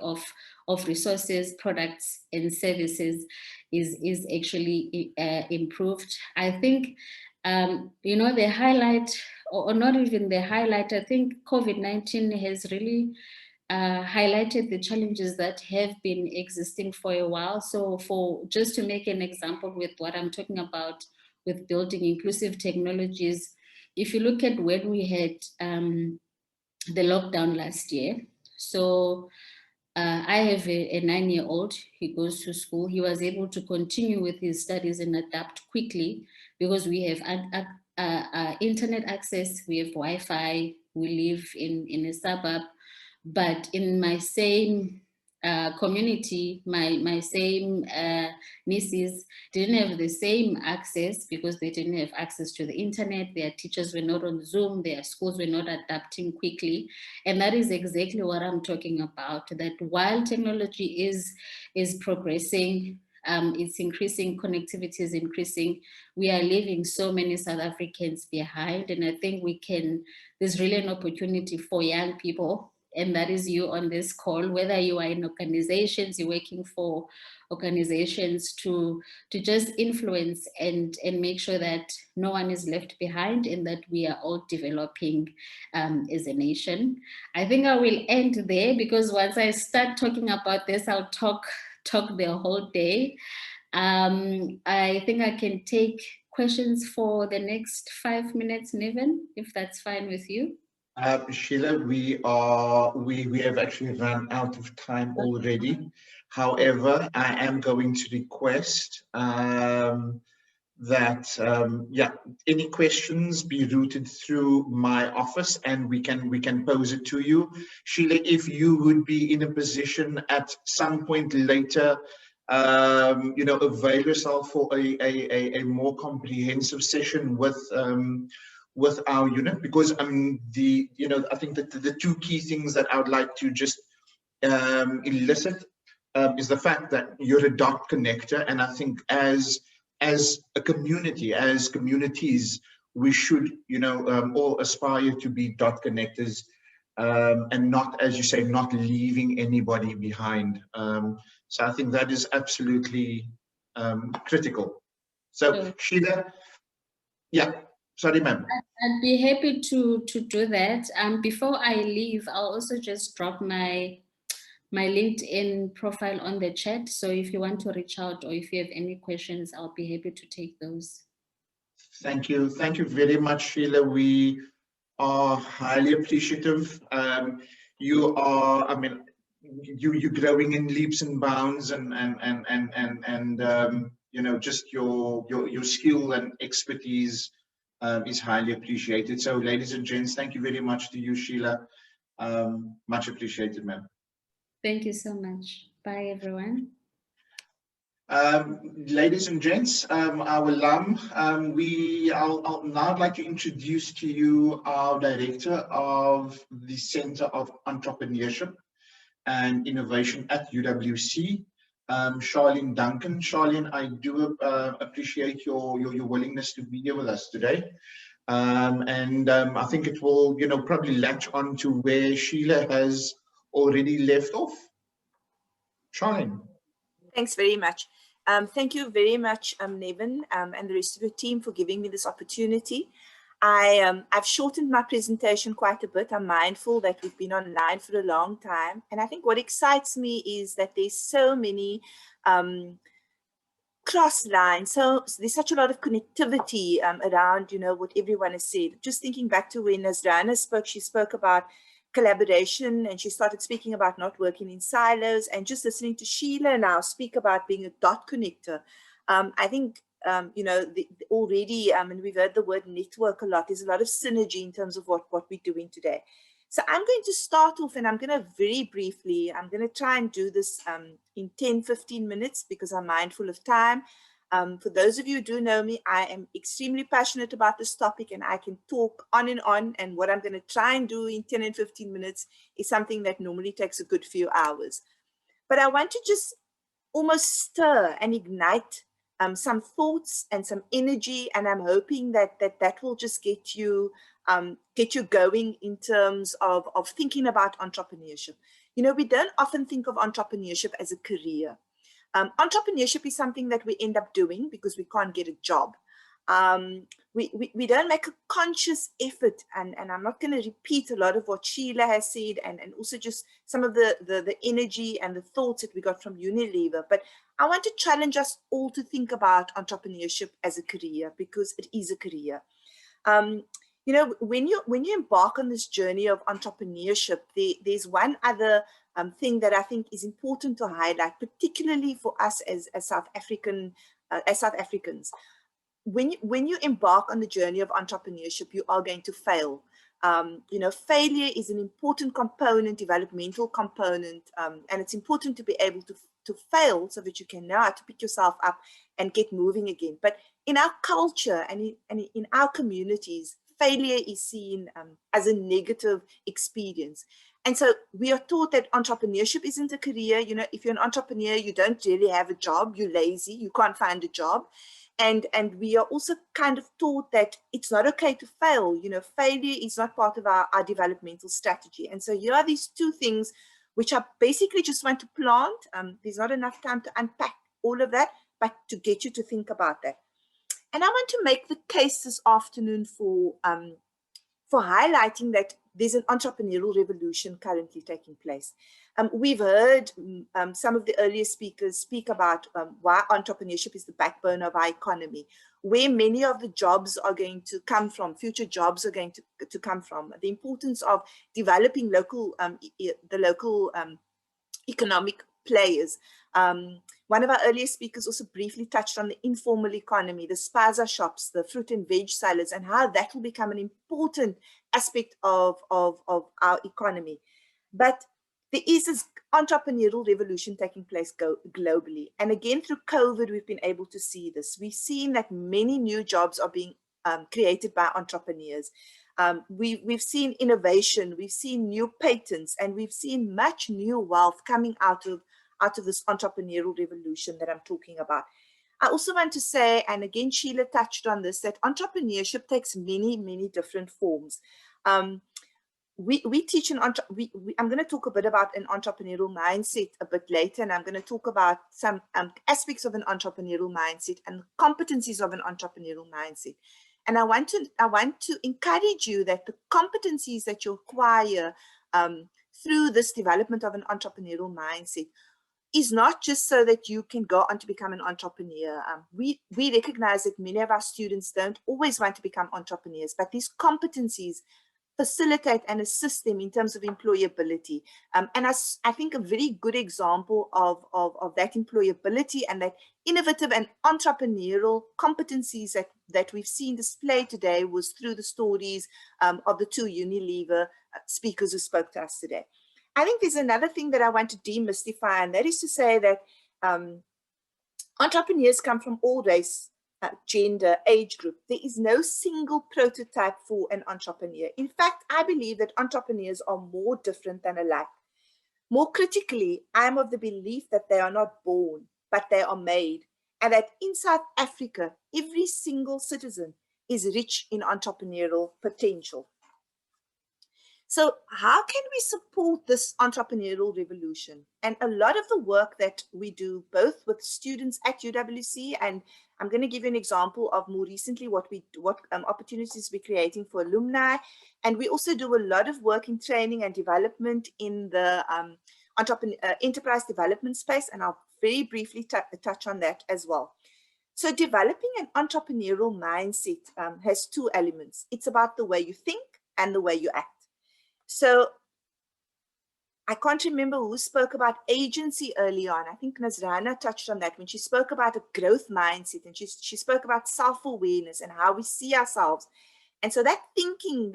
of resources, products, and services is actually improved. I think, you know, the highlight, or not even the highlight, I think COVID-19 has really highlighted the challenges that have been existing for a while. So just to make an example with what I'm talking about with building inclusive technologies, if you look at when we had the lockdown last year, so I have a 9-year-old, he goes to school. He was able to continue with his studies and adapt quickly because we have internet access, we have Wi-Fi, we live in a suburb, but in my same community, my same nieces didn't have the same access because they didn't have access to the internet. Their teachers were not on Zoom, their schools were not adapting quickly. And that is exactly what I'm talking about, that while technology is progressing, it's increasing, connectivity is increasing, we are leaving so many South Africans behind. And I think there's really an opportunity for young people, and that is you on this call, whether you are in organizations, you're working for organizations, to just influence and make sure that no one is left behind and that we are all developing as a nation. I think I will end there, because once I start talking about this, I'll talk the whole day. I think I can take questions for the next 5 minutes, Niven, if that's fine with you. Sheila, we have actually run out of time already. However, I am going to request that any questions be routed through my office, and we can pose it to you. Sheila, if you would be in a position at some point later, avail yourself for a more comprehensive session with our unit, because I think that the two key things that I would like to just elicit is the fact that you're a dot connector, and I think as a community, as communities, we should all aspire to be dot connectors, and not, as you say, not leaving anybody behind. So I think that is absolutely critical. So Sheila, yeah, sorry, ma'am. I'd be happy to do that. Before I leave, I'll also just drop my LinkedIn profile on the chat. So if you want to reach out or if you have any questions, I'll be happy to take those. Thank you. Thank you very much, Sheila. We are highly appreciative. You are, I mean, you're growing in leaps and bounds, and you know, just your skill and expertise is highly appreciated. So, ladies and gents, thank you very much to you, Sheila. Much appreciated, ma'am. Thank you so much. Bye, everyone. Ladies and gents, our alum, I'll now like to introduce to you our Director of the Center of Entrepreneurship and Innovation at UWC, Charlene Duncan. Charlene, I do appreciate your willingness to be here with us today. I think it will, you know, probably latch on to where Sheila has already left off. Charlene. Thanks very much. Thank you very much, Nevin, and the rest of your team for giving me this opportunity. I've shortened my presentation quite a bit. I'm mindful that we've been online for a long time. And I think what excites me is that there's so many cross lines. So there's such a lot of connectivity around, you know, what everyone has said. Just thinking back to when Nazrana spoke, she spoke about collaboration, and she started speaking about not working in silos, and just listening to Sheila now speak about being a dot connector. I think, you know, already, and we've heard the word network a lot, there's a lot of synergy in terms of what we're doing today. So I'm going to start off, and I'm going to very briefly, I'm going to try and do this in 10-15 minutes because I'm mindful of time. For those of you who do know me, I am extremely passionate about this topic, and I can talk on, and what I'm going to try and do in 10 and 15 minutes is something that normally takes a good few hours. But I want to just almost stir and ignite some thoughts and some energy, and I'm hoping that will just get you going in terms of thinking about entrepreneurship. You know, we don't often think of entrepreneurship as a career. Entrepreneurship is something that we end up doing because we can't get a job. We don't make a conscious effort, and I'm not going to repeat a lot of what Sheila has said, and also just some of the energy and the thoughts that we got from Unilever. But I want to challenge us all to think about entrepreneurship as a career, because it is a career. You know, when you embark on this journey of entrepreneurship, there's one other thing that I think is important to highlight, particularly for us as South Africans. When you embark on the journey of entrepreneurship, you are going to fail. You know, failure is an important component, developmental component, and it's important to be able to fail so that you can know how to pick yourself up and get moving again. But in our culture and in our communities, failure is seen as a negative experience. And so we are taught that entrepreneurship isn't a career. You know, if you're an entrepreneur, you don't really have a job, you're lazy, you can't find a job. And we are also kind of taught that it's not okay to fail. You know, failure is not part of our developmental strategy. And so here are these two things which I basically just want to plant. There's not enough time to unpack all of that, but to get you to think about that. And I want to make the case this afternoon for highlighting that there's an entrepreneurial revolution currently taking place. We've heard some of the earlier speakers speak about why entrepreneurship is the backbone of our economy, where many of the jobs are going to come from, future jobs are going to come from, the importance of developing the local economic players. One of our earlier speakers also briefly touched on the informal economy, the spaza shops, the fruit and veg sellers, and how that will become an important aspect of our economy. But there is this entrepreneurial revolution taking place globally. And again, through COVID, we've been able to see this. We've seen that many new jobs are being created by entrepreneurs. We've seen innovation, we've seen new patents, and we've seen much new wealth coming out of this entrepreneurial revolution that I'm talking about. I also want to say, and again, Sheila touched on this, that entrepreneurship takes many, many different forms. we teach I'm going to talk a bit about an entrepreneurial mindset a bit later, and I'm going to talk about some aspects of an entrepreneurial mindset and competencies of an entrepreneurial mindset. And I want to encourage you that the competencies that you acquire through this development of an entrepreneurial mindset is not just so that you can go on to become an entrepreneur. We recognize that many of our students don't always want to become entrepreneurs, but these competencies facilitate and assist them in terms of employability. And I think a very good example of that employability and that innovative and entrepreneurial competencies that we've seen displayed today was through the stories of the two Unilever speakers who spoke to us today. I think there's another thing that I want to demystify, and that is to say that entrepreneurs come from all race, gender, age group. There is no single prototype for an entrepreneur. In fact, I believe that entrepreneurs are more different than alike. More critically, I am of the belief that they are not born, but they are made, and that in South Africa, every single citizen is rich in entrepreneurial potential. So how can we support this entrepreneurial revolution? And a lot of the work that we do, both with students at UWC, and I'm going to give you an example of more recently what opportunities we're creating for alumni. And we also do a lot of work in training and development in the enterprise development space. And I'll very briefly touch on that as well. So developing an entrepreneurial mindset has two elements. It's about the way you think and the way you act. So I can't remember who spoke about agency early on. I think Nazrana touched on that when she spoke about a growth mindset, and she spoke about self-awareness and how we see ourselves. And so that thinking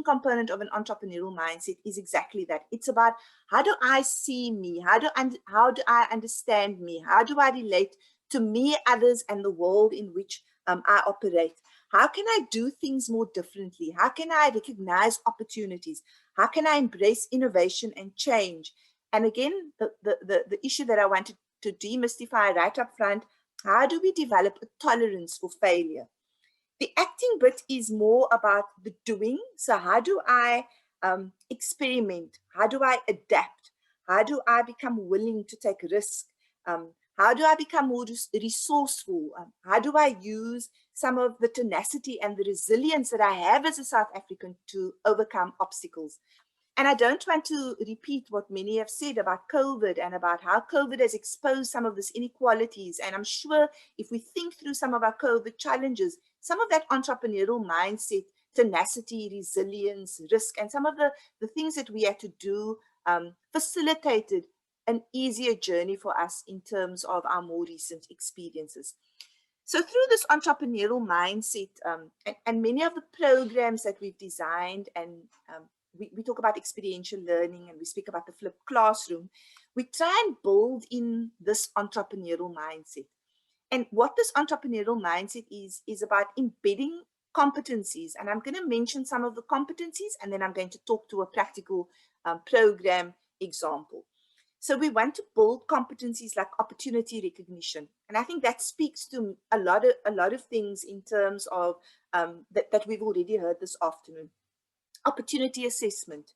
component of an entrepreneurial mindset is exactly that. It's about, how do I see me? How do I understand me? How do I relate to me, others, and the world in which I operate? How can I do things more differently? How can I recognize opportunities? How can I embrace innovation and change? And again, the issue that I wanted to demystify right up front, how do we develop a tolerance for failure? The acting bit is more about the doing. So how do I experiment? How do I adapt? How do I become willing to take risk? How do I become more resourceful? How do I use some of the tenacity and the resilience that I have as a South African to overcome obstacles? And I don't want to repeat what many have said about COVID and about how COVID has exposed some of these inequalities. And I'm sure if we think through some of our COVID challenges, some of that entrepreneurial mindset, tenacity, resilience, risk, and some of the things that we had to do facilitated an easier journey for us in terms of our more recent experiences. So through this entrepreneurial mindset and many of the programs that we've designed, and we talk about experiential learning and we speak about the flipped classroom, we try and build in this entrepreneurial mindset. And what this entrepreneurial mindset is about embedding competencies. And I'm going to mention some of the competencies, and then I'm going to talk to a practical program example. So we want to build competencies like opportunity recognition. And I think that speaks to a lot of things in terms of that we've already heard this afternoon. Opportunity assessment,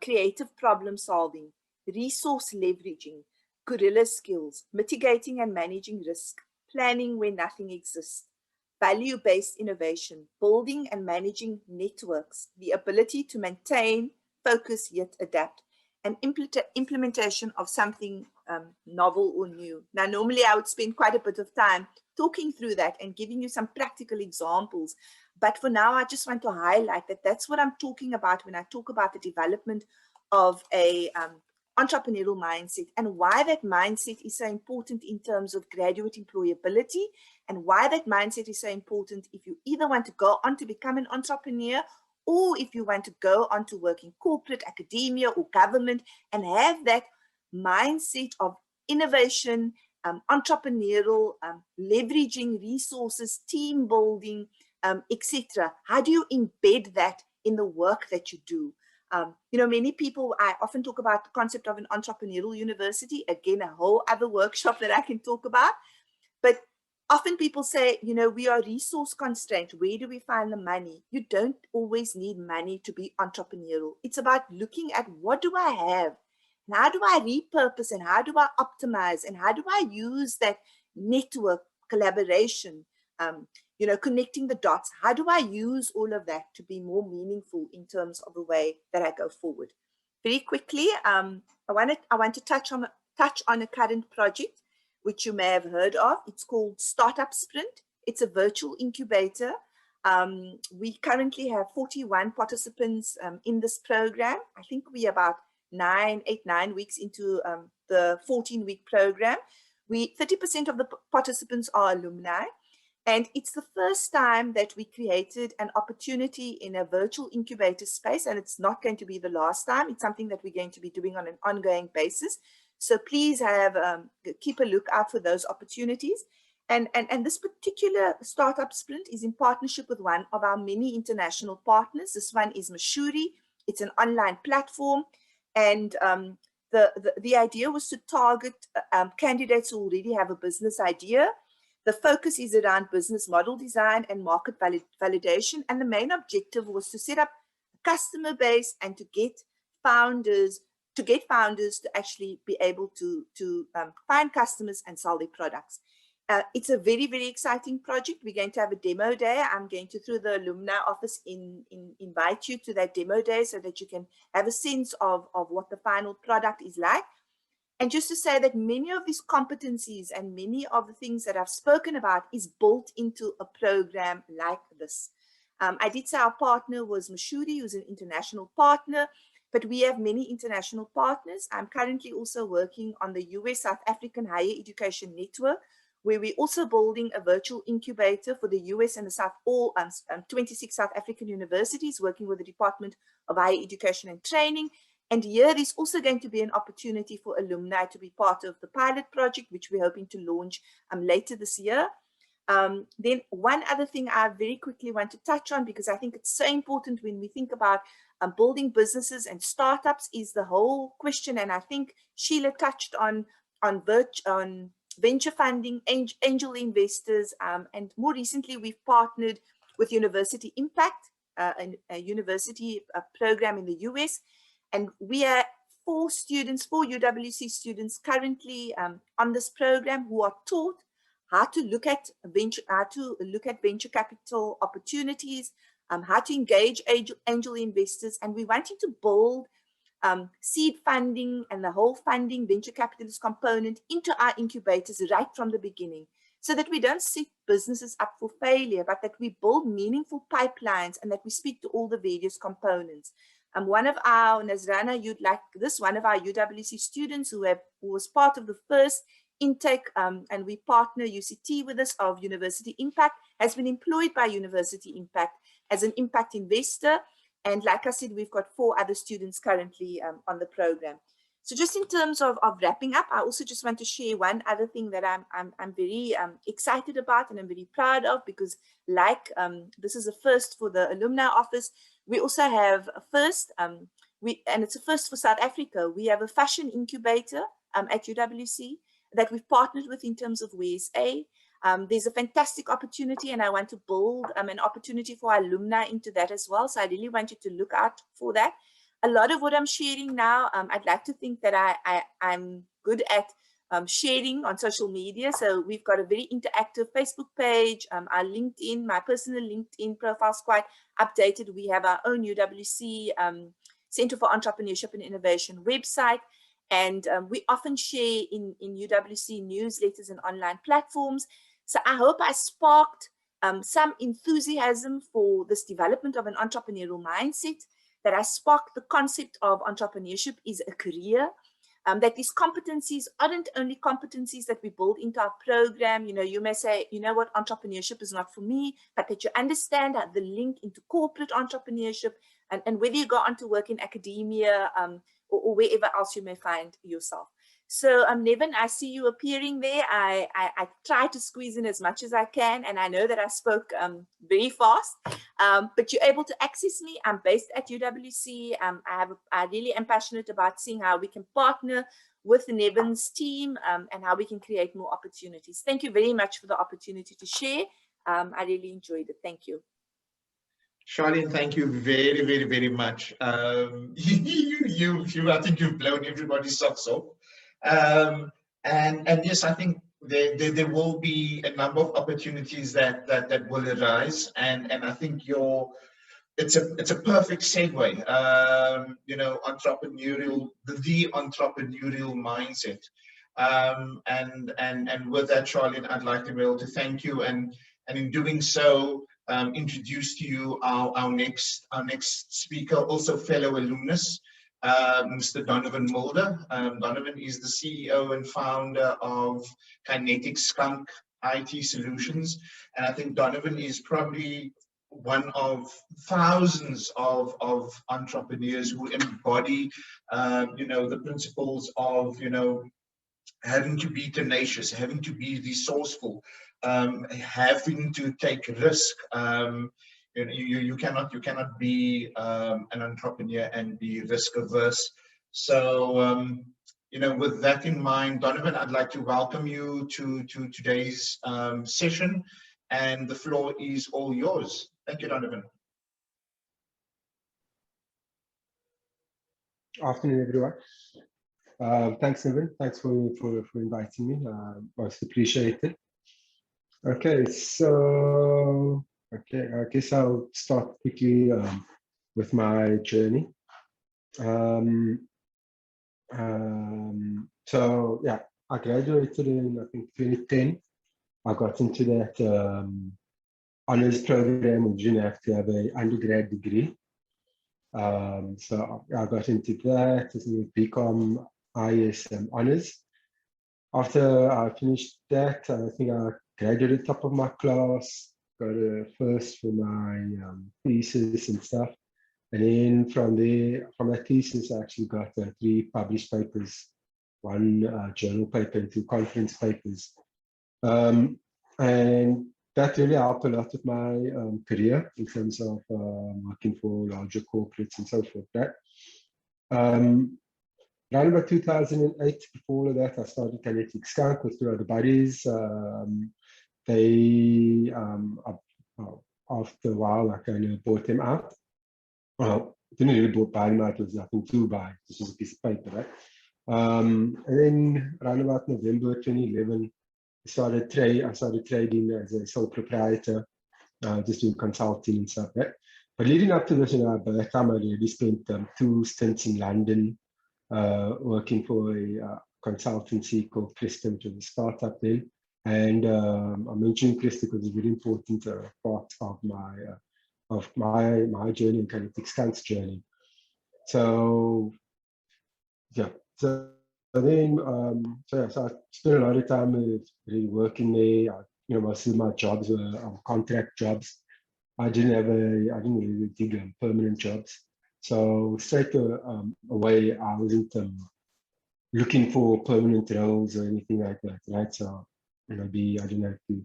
creative problem solving, resource leveraging, guerrilla skills, mitigating and managing risk, planning where nothing exists, value-based innovation, building and managing networks, the ability to maintain, focus, yet adapt, and implementation of something novel or new. Now, normally I would spend quite a bit of time talking through that and giving you some practical examples. But for now, I just want to highlight that that's what I'm talking about when I talk about the development of a entrepreneurial mindset, and why that mindset is so important in terms of graduate employability, and why that mindset is so important if you either want to go on to become an entrepreneur, or if you want to go on to work in corporate, academia, or government, and have that mindset of innovation, entrepreneurial, leveraging resources, team building, etc. How do you embed that in the work that you do? You know, many people, I often talk about the concept of an entrepreneurial university, again, a whole other workshop that I can talk about. But Often people say, you know, we are resource constrained. Where do we find the money? You don't always need money to be entrepreneurial. It's about looking at what do I have? And how do I repurpose and how do I optimize and how do I use that network collaboration, you know, connecting the dots? How do I use all of that to be more meaningful in terms of the way that I go forward? Very quickly, I want to touch on a current project which you may have heard of. It's called Startup Sprint. It's a virtual incubator. We currently have 41 participants in this program. I think we're about 9 weeks into the 14-week program. 30% of the participants are alumni. And it's the first time that we created an opportunity in a virtual incubator space, and it's not going to be the last time. It's something that we're going to be doing on an ongoing basis. So please keep a lookout for those opportunities. And this particular startup sprint is in partnership with one of our many international partners. This one is Mashuri. It's an online platform. And the idea was to target candidates who already have a business idea. The focus is around business model design and market validation. And the main objective was to set up a customer base and to get founders to actually be able to find customers and sell their products. It's a very, very exciting project. We're going to have a demo day. I'm going to, through the alumni office, invite you to that demo day so that you can have a sense of what the final product is like. And just to say that many of these competencies and many of the things that I've spoken about is built into a program like this. I did say our partner was Mashuri, who's an international partner, but we have many international partners. I'm currently also working on the US South African Higher Education Network, where we're also building a virtual incubator for the US and the 26 South African universities, working with the Department of Higher Education and Training. And here is also going to be an opportunity for alumni to be part of the pilot project, which we're hoping to launch later this year. Then one other thing I very quickly want to touch on, because I think it's so important when we think about building businesses and startups, is the whole question. And I think Sheila touched on venture funding, angel investors, and more recently we've partnered with University Impact, a university program in the US. And we are 4 UWC students currently on this program who are taught how to look at venture capital opportunities, how to engage angel investors, and we wanted to build seed funding and the whole funding venture capitalist component into our incubators right from the beginning, so that we don't set businesses up for failure, but that we build meaningful pipelines and that we speak to all the various components. One of our, Nazrana, you'd like this, one of our UWC students who was part of the first intake, and we partner UCT with us, of University Impact, has been employed by University Impact as an impact investor. And like I said, we've got 4 other students currently on the program. So just in terms of wrapping up, I also just want to share one other thing that I'm very excited about and I'm very proud of, because this is a first for the alumni office. We also have a first, and it's a first for South Africa. We have a fashion incubator at UWC that we've partnered with in terms of WSA. There's a fantastic opportunity, and I want to build an opportunity for our alumni into that as well. So I really want you to look out for that. A lot of what I'm sharing now, I'd like to think that I'm good at sharing on social media. So we've got a very interactive Facebook page. Our LinkedIn, my personal LinkedIn profile is quite updated. We have our own UWC Center for Entrepreneurship and Innovation website. And we often share in UWC newsletters and online platforms. So I hope I sparked some enthusiasm for this development of an entrepreneurial mindset, that I sparked the concept of entrepreneurship is a career, that these competencies aren't only competencies that we build into our program. You know, you may say, you know what, entrepreneurship is not for me, but that you understand the link into corporate entrepreneurship, and whether you go on to work in academia or wherever else you may find yourself. So Nevin, I see you appearing there. I try to squeeze in as much as I can, and I know that I spoke very fast, but you're able to access me. I'm based at UWC. I really am passionate about seeing how we can partner with Nevin's team and how we can create more opportunities. Thank you very much for the opportunity to share. I really enjoyed it. Thank you. Charlene, thank you very, very, very much. I think you've blown everybody's socks off. And yes, I think there will be a number of opportunities that will arise, and I think it's a perfect segue. Entrepreneurial, the entrepreneurial mindset. And with that, Charlene, I'd like to be able to thank you, and in doing so, introduce to you our next speaker, also fellow alumnus, Mr. Donovan Mulder. Donovan is the CEO and founder of Kinetic Skunk IT Solutions, and I think Donovan is probably one of thousands of entrepreneurs who embody, the principles of, having to be tenacious, having to be resourceful, having to take risk. You cannot be an entrepreneur and be risk averse. So with that in mind, Donovan, I'd like to welcome you to today's session, and the floor is all yours. Thank you, Donovan. Afternoon, everyone. Thanks, Nevin. Thanks for inviting me. Most appreciated. Okay, so I guess I'll start quickly with my journey. So yeah, I graduated in, I think, 2010. I got into that honors program. We didn't have to have an undergrad degree. So I got into that with BCom IS honors. After I finished that, I think I graduated top of my class, got a first for my thesis and stuff. And then from that thesis, I actually got 3 published papers, 1 journal paper and 2 conference papers. And that really helped a lot with my career in terms of working for larger corporates and so forth. Around about 2008, before all of that, I started Kinetic Skunk with 2 other buddies. They, after a while, I kind of bought them out. Well, didn't really buy them out, it was nothing to buy, this was a piece of paper, right? And then around about November 2011, I started trading as a sole proprietor, just doing consulting and stuff, right? But leading up to this, by that time I already spent 2 stints in London, working for a consultancy called Cresta, which was a startup then. And I'm mentioning Cresta because it's a very important part of my journey and Kinetic Skunk's journey. So yeah, so then so I spent a lot of time really working there. Most of my jobs were contract jobs. I didn't really dig permanent jobs. So straight away, I wasn't looking for permanent roles or anything like that, right? So maybe I didn't have to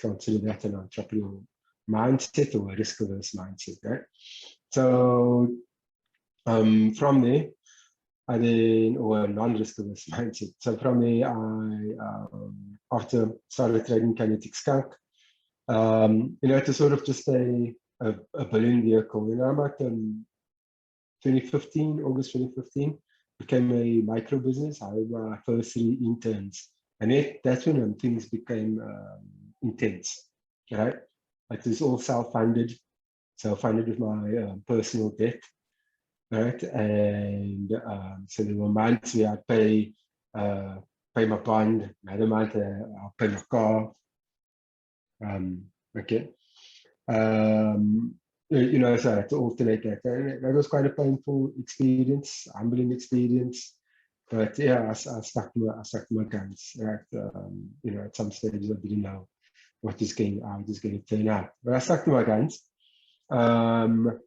consider that an entrepreneurial mindset or a risk-averse mindset, right? So from there, or a non-risk-averse mindset. So from there, I after started trading Kinetic Skunk, to sort of just a billion vehicle. About 2015, August 2015, became a micro business. I had my first 3 interns, and that's when things became intense, right? It was all self-funded with my personal debt, right? And so there were months where I'd pay my bond, another month I'll pay my car. Okay. So I had to alternate that. And that was quite a painful experience, humbling experience. But yeah, I stuck to my guns. Right? At some stages I didn't know how it was going to turn out. But I stuck to my guns. And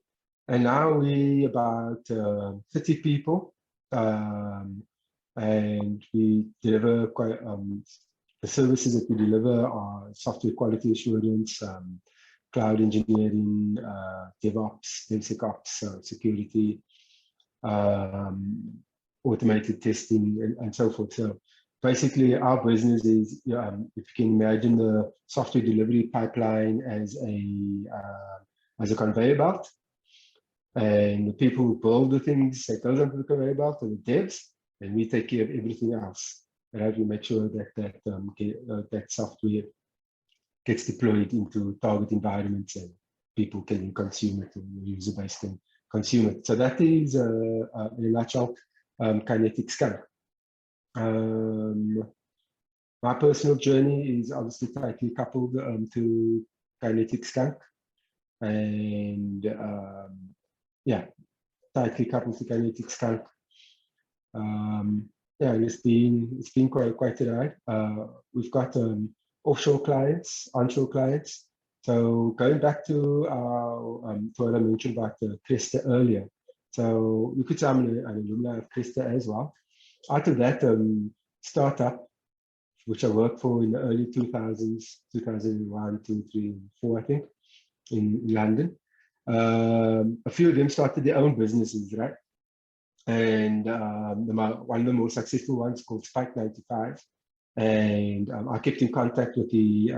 now we about 30 people. and we deliver quite, the services that we deliver are software quality assurance, cloud engineering, DevOps, DevSecOps, security, automated testing, and so forth. So basically, our business is, if you can imagine the software delivery pipeline as a conveyor belt, and the people who build the things that goes onto the conveyor belt are the devs, and we take care of everything else. Right? We make sure that that software gets deployed into target environments and people can consume it, and the user base can consume it. So that is, in a nutshell, Kinetic Skunk. My personal journey is obviously tightly coupled to Kinetic Skunk, and yeah, tightly coupled to Kinetic Skunk. Yeah, and it's been quite a ride. We've got offshore clients, onshore clients. So going back to what I mentioned about Cresta earlier. So you could say I'm an alumni of Cresta as well. Out of that startup, which I worked for in the early 2000s, 2001, 2, 3, and 4, I think, in London. A few of them started their own businesses, right? And one of the more successful ones called Spike 95, and I kept in contact with the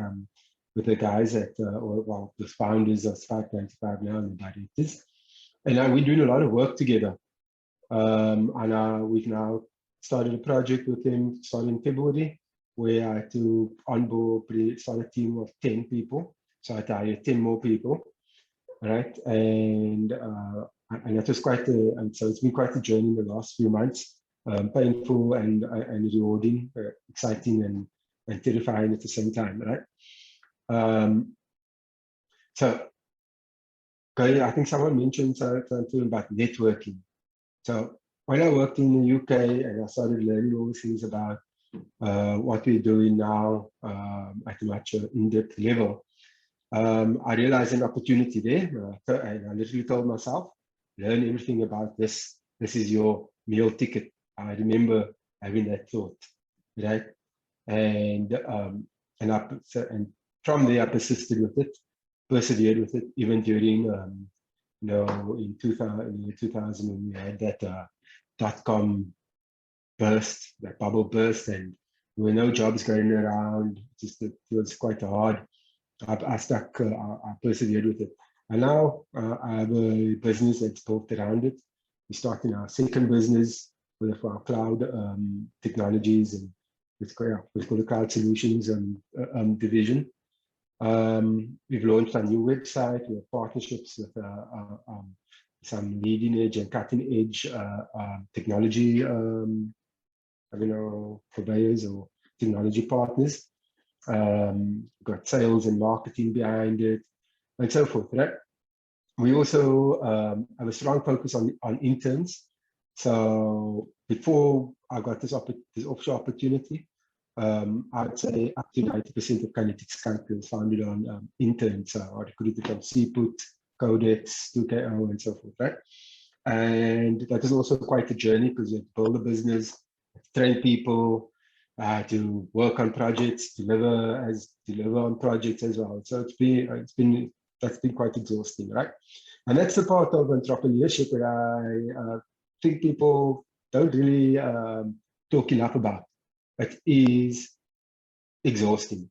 guys at well, the founders of Spike 95 now, and the directors, and we're doing a lot of work together. And we've now started a project with them starting in February, where I had to onboard, start a team of 10 people, so I had to hire 10 more people, right? And that was quite and so it's been quite a journey in the last few months, painful and rewarding, exciting and terrifying at the same time, right? So I think someone mentioned something about networking. So when I worked in the UK and I started learning all these things about what we're doing now at a much in-depth level, I realized an opportunity there, and I literally told myself, learn everything about this. This is your meal ticket. I remember having that thought, right? And from there I persisted with it, persevered with it, even during you know, in 2000 when we had that .com burst, that bubble burst, and there were no jobs going around. It was quite hard. I persevered with it. And now I have a business that's built around it. We're starting our second business with our cloud technologies, and it's called the Cloud Solutions division. We've launched a new website. We have partnerships with some leading edge and cutting edge technology, purveyors or technology partners. Got sales and marketing behind it, and so forth, right? We also have a strong focus on interns. So before I got this offshore opportunity, I'd say up to 90% of Kinetic Skunk is founded on interns. So I recruited from Seaput, Codex, 2KO, and so forth, right? And that is also quite a journey because you have to build a business, train people, to work on projects, deliver on projects as well. So that's been quite exhausting, right? And that's the part of entrepreneurship that I think people don't really talk enough about. It is exhausting.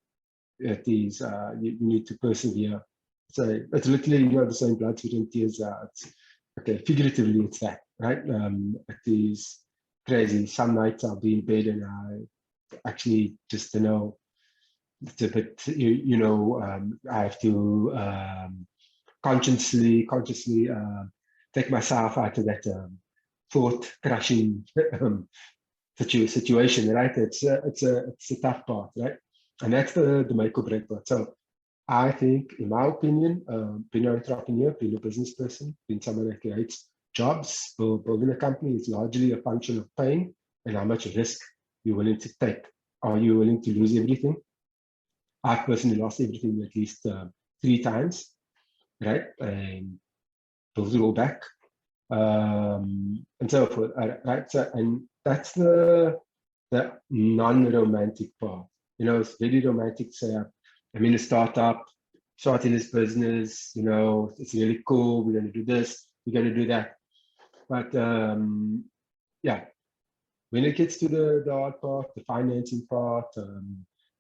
It is you need to persevere. So it's literally, the same blood, sweat, and tears. Okay, figuratively, it's that, right? It is crazy. Some nights I'll be in bed and I actually just I have to consciously take myself out of that thought crushing situation, right? It's a tough part, right? And that's the make or break part. So I think, in my opinion, being an entrepreneur, being a business person, being someone that creates jobs, building a company is largely a function of pain and how much risk you're willing to take. Are you willing to lose everything? I've personally lost everything at least 3 times, right? And built it all back. and so forth. Right? So, and that's the non-romantic part. You know, it's very romantic to say, I'm in a startup, starting this business, you know, it's really cool, we're going to do this, we're going to do that. But yeah, when it gets to the hard part, the financing part,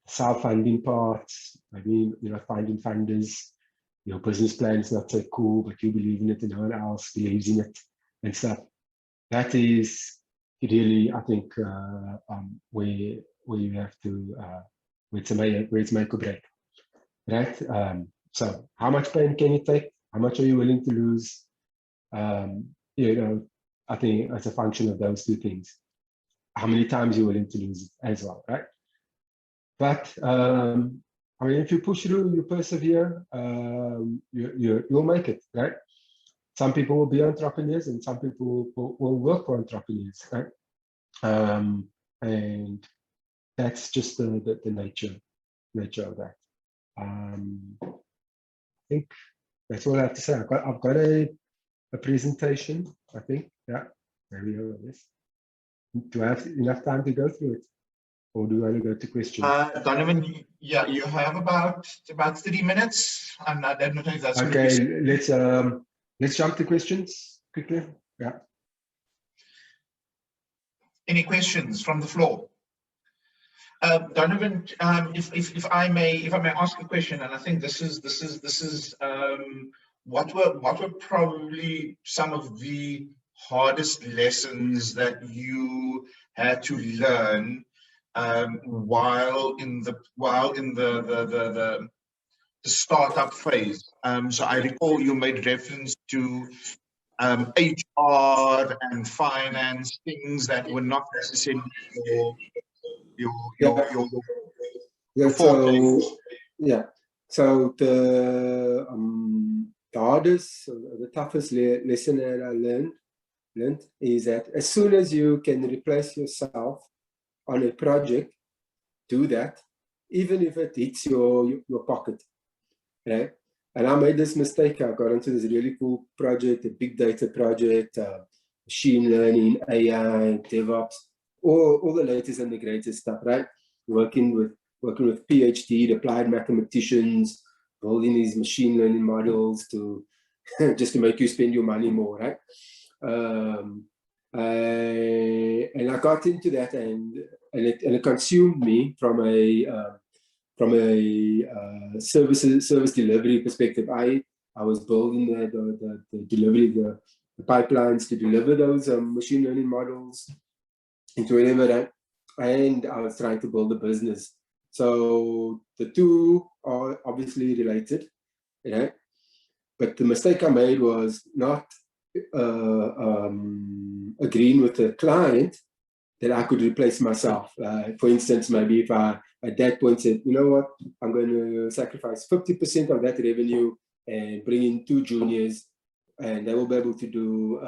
self-funding part, I mean, you know, finding funders, your business plan is not so cool, but you believe in it and no one else believes in it and stuff. That is really, I think, where you have to, where it's make or break, right? So how much pain can you take? How much are you willing to lose? You know, I think it's a function of those two things. How many times you're willing to lose it as well, right? But I mean, if you push through, you persevere, you'll make it, right? Some people will be entrepreneurs and some people will work for entrepreneurs, right? And that's just the nature of that. I think that's all I have to say. I've got a presentation, I think. Yeah, there we go. This. Do I have enough time to go through it? Or do you want to go to questions? Donovan, yeah, you have about 3 minutes, and I don't know if that's okay. Let's jump to questions quickly. Yeah. Any questions from the floor? Donovan, if I may ask a question, and I think this is what were probably some of the hardest lessons that you had to learn while in the startup phase. So I recall you made reference to HR and finance, things that were not necessarily your forte. So yeah. So the hardest, the toughest lesson that I learned is that as soon as you can replace yourself on a project, do that, even if it hits your pocket, right? And I made this mistake. I got into this really cool project, a big data project, machine learning, AI, DevOps, all the latest and the greatest stuff, right? Working with PhD, applied mathematicians, building these machine learning models to just to make you spend your money more, right? And I got into that, and it consumed me from a service delivery perspective. I was building the delivery, the pipelines to deliver those machine learning models into whatever that, and I was trying to build a business. So the two are obviously related, right? But the mistake I made was not agreeing with the client that I could replace myself. For instance, maybe if I at that point said, you know what, I'm going to sacrifice 50% of that revenue and bring in 2 juniors, and they will be able to do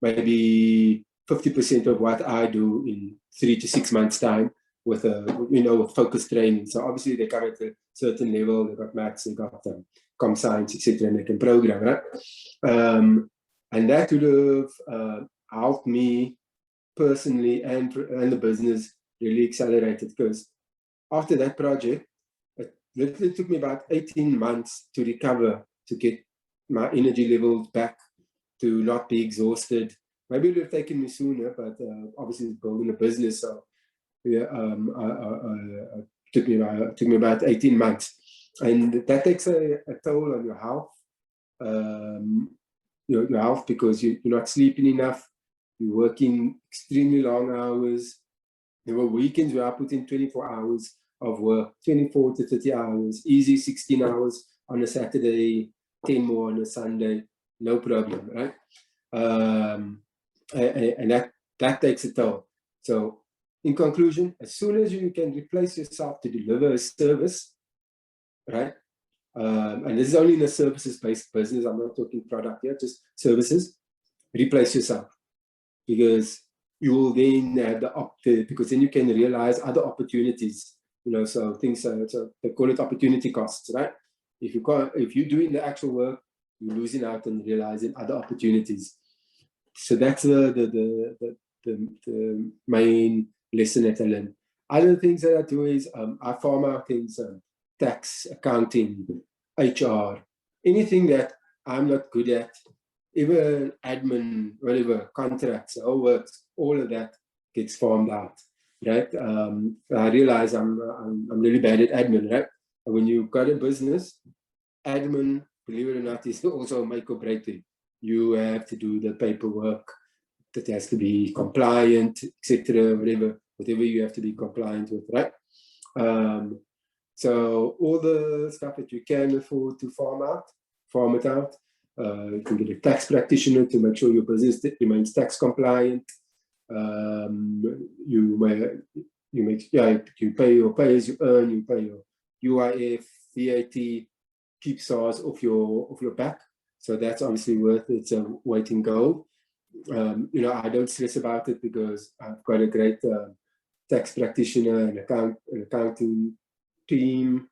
maybe 50% of what I do in 3 to 6 months time with with focused training. So obviously they come at a certain level, they've got maths, they've got com science, etc., and they can program, right? And that would have helped me personally and the business really accelerated, because after that project, it literally took me about 18 months to recover, to get my energy levels back, to not be exhausted. Maybe it would have taken me sooner, but obviously building a business, so yeah, took me about 18 months, and that takes a toll on your health. Your health, because you're not sleeping enough, you're working extremely long hours. There were weekends where I put in 24 hours of work, 24 to 30 hours, easy 16 hours on a Saturday, 10 more on a Sunday, no problem, right? And that takes a toll. So in conclusion, as soon as you can replace yourself to deliver a service, right? And this is only in a services-based business. I'm not talking product here, just services. Replace yourself, because you will then have because then you can realize other opportunities. So things. So they call it opportunity costs, right? If you're doing the actual work, you're losing out on realizing other opportunities. So that's the main lesson that I learned. Other things that I do is I farm out things, tax, accounting, HR, anything that I'm not good at, even admin, whatever, contracts, all works, all of that gets farmed out, right? I realize I'm really bad at admin, right? And when you've got a business, admin, believe it or not, is also a make or break thing. You have to do the paperwork that has to be compliant, etc., whatever you have to be compliant with, right? So all the stuff that you can afford to farm it out. You can get a tax practitioner to make sure your business remains tax compliant. You pay your pay as you earn. You pay your UIF, VAT, keep SARS off your back. So that's obviously worth its weight in gold. You know, I don't stress about it because I've got a great tax practitioner and accounting team.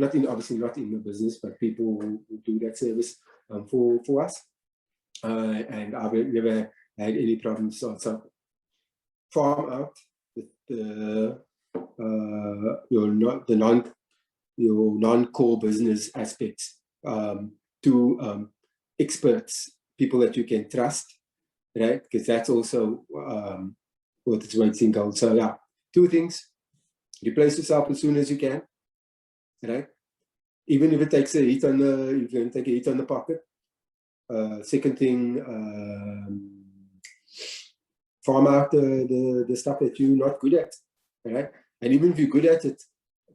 Obviously not in the business, but people who do that service for us. And I've never had any problems. So farm out your non-core business aspects to experts, people that you can trust, right? Because that's also what its weight in gold. So yeah, two things: replace yourself as soon as you can, right? Even if it takes a hit on you can take a hit on the pocket. Second thing, farm out the stuff that you're not good at, right? And even if you're good at it,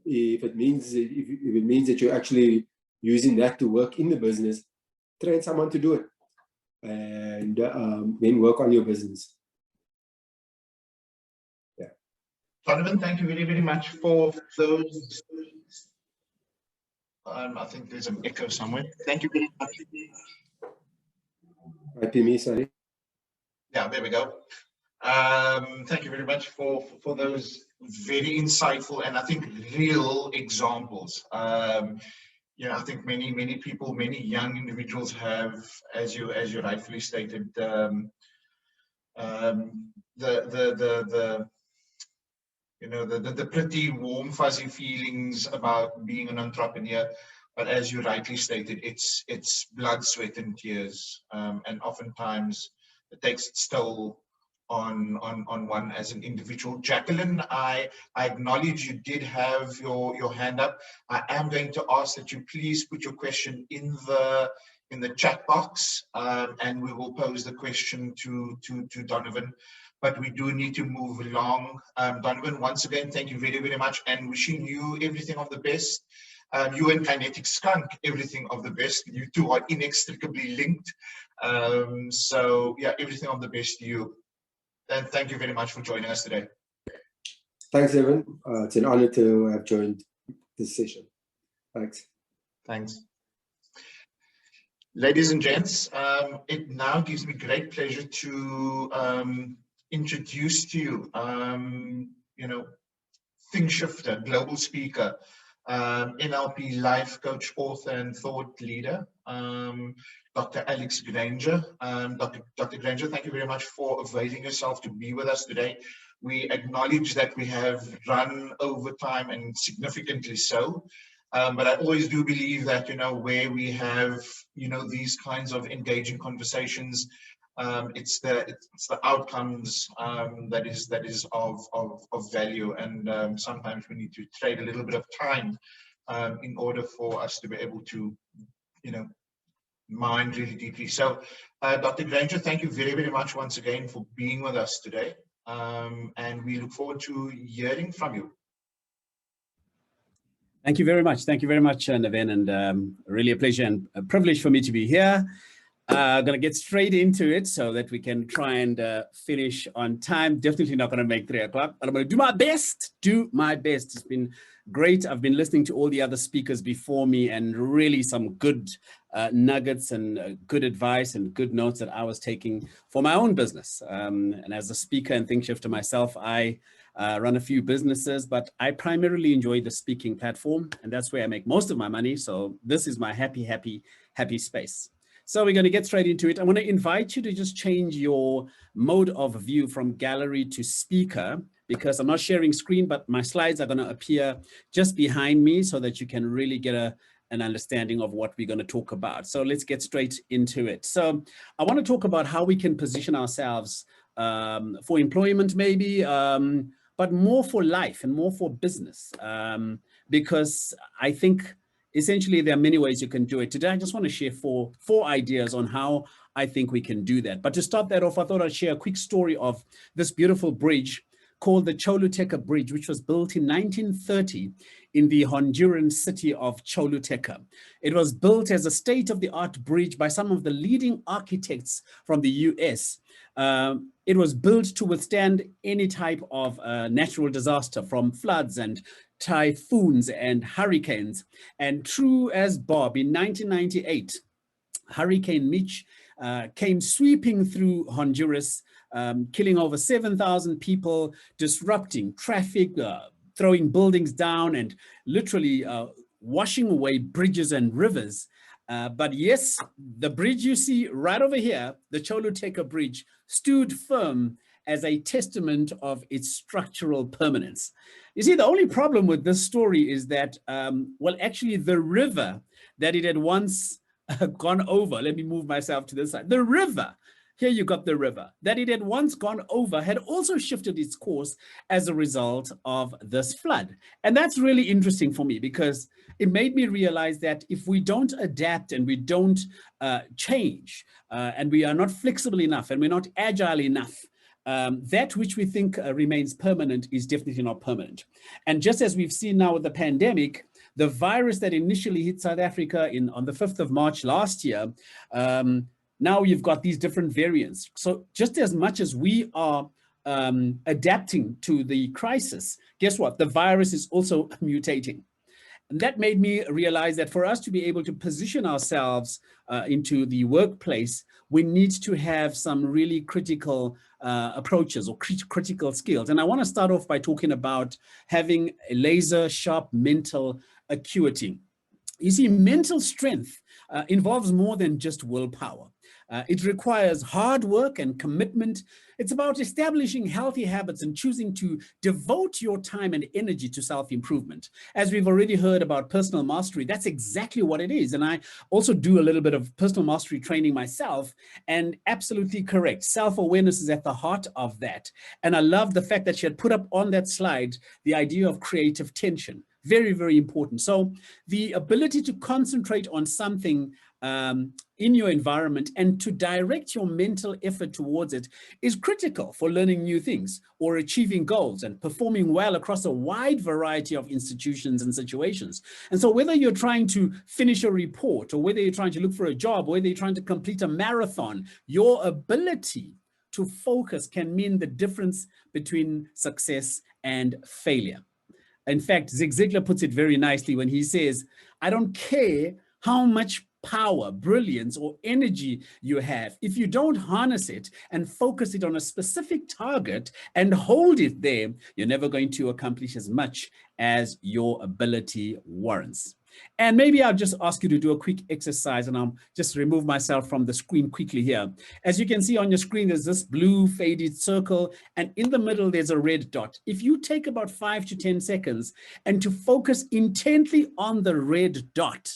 if it means that you're actually using that to work in the business, train someone to do it, and then work on your business. Yeah. Donovan, thank you very, very much for those. I think there's an echo somewhere. Thank you very much. Might be me, sorry. Yeah, there we go. Thank you very much for those very insightful and I think real examples. You know, I think many people, many young individuals have, as you rightfully stated, the pretty warm fuzzy feelings about being an entrepreneur, but as you rightly stated, it's blood, sweat, and tears, and oftentimes it takes its toll on one as an individual. Jacqueline, I acknowledge you did have your hand up. I am going to ask that you please put your question in the chat box, and we will pose the question to Donovan. But we do need to move along. Donovan, once again, thank you very, very much, and wishing you everything of the best. You and Kinetic Skunk, everything of the best. You two are inextricably linked. So yeah, everything of the best to you. And thank you very much for joining us today. Thanks, Evan. It's an honor to have joined this session. Thanks. Thanks. Ladies and gents, it now gives me great pleasure to introduce to you, Think Shifter, global speaker, NLP life coach, author, and thought leader, Dr. Alex Granger. Dr. Granger, thank you very much for availing yourself to be with us today. We acknowledge that we have run over time, and significantly so. But I always do believe that, where we have, these kinds of engaging conversations, it's the outcomes that is of value, and sometimes we need to trade a little bit of time in order for us to be able to, mind really deeply. So, Dr. Granger, thank you very, very much once again for being with us today, and we look forward to hearing from you. Thank you very much. Thank you very much, Naveen, and really a pleasure and a privilege for me to be here. I'm going to get straight into it so that we can try and finish on time. Definitely not going to make 3 o'clock, but I'm going to do my best. It's been great. I've been listening to all the other speakers before me, and really some good nuggets and good advice and good notes that I was taking for my own business. And as a speaker and think shifter myself, I run a few businesses, but I primarily enjoy the speaking platform, and that's where I make most of my money. So this is my happy space. So we're going to get straight into it. I want to invite you to just change your mode of view from gallery to speaker, because I'm not sharing screen, but my slides are going to appear just behind me so that you can really get an understanding of what we're going to talk about. So let's get straight into it. So I want to talk about how we can position ourselves for employment maybe, but more for life and more for business, because I think essentially there are many ways you can do it. Today, I just want to share four ideas on how I think we can do that. But to start that off, I thought I'd share a quick story of this beautiful bridge called the Choluteca Bridge, which was built in 1930 in the Honduran city of Choluteca. It was built as a state-of-the-art bridge by some of the leading architects from the US. It was built to withstand any type of natural disaster, from floods and typhoons and hurricanes. And true as Bob, in 1998, Hurricane Mitch came sweeping through Honduras, killing over 7,000 people, disrupting traffic, throwing buildings down, and literally washing away bridges and rivers. But yes, the bridge you see right over here, the Choluteca Bridge, stood firm as a testament of its structural permanence. You see, the only problem with this story is that, well, actually the river that it had once gone over, let me move myself to this side, the river, here you got the river, that it had once gone over had also shifted its course as a result of this flood. And that's really interesting for me, because it made me realize that if we don't adapt and we don't change, and we are not flexible enough and we're not agile enough, that which we think remains permanent is definitely not permanent. And just as we've seen now with the pandemic, the virus that initially hit South Africa on the 5th of March last year, now you've got these different variants. So just as much as we are adapting to the crisis, guess what? The virus is also mutating. And that made me realize that for us to be able to position ourselves into the workplace, we need to have some really critical approaches or critical skills. And I want to start off by talking about having a laser sharp mental acuity. You see, mental strength involves more than just willpower. It requires hard work and commitment. It's about establishing healthy habits and choosing to devote your time and energy to self-improvement. As we've already heard about personal mastery, that's exactly what it is. And I also do a little bit of personal mastery training myself, and absolutely correct. Self-awareness is at the heart of that. And I love the fact that she had put up on that slide the idea of creative tension. Very, very important. So the ability to concentrate on something in your environment and to direct your mental effort towards it is critical for learning new things or achieving goals and performing well across a wide variety of institutions and situations. And so whether you're trying to finish a report, or whether you're trying to look for a job, or whether you're trying to complete a marathon, your ability to focus can mean the difference between success and failure. In fact, Zig Ziglar puts it very nicely when he says, I don't care how much power, brilliance, or energy you have. If you don't harness it and focus it on a specific target and hold it there, you're never going to accomplish as much as your ability warrants. And maybe I'll just ask you to do a quick exercise, and I'll just remove myself from the screen quickly here. As you can see on your screen, there's this blue faded circle, and in the middle, there's a red dot. If you take about 5 to 10 seconds and to focus intently on the red dot,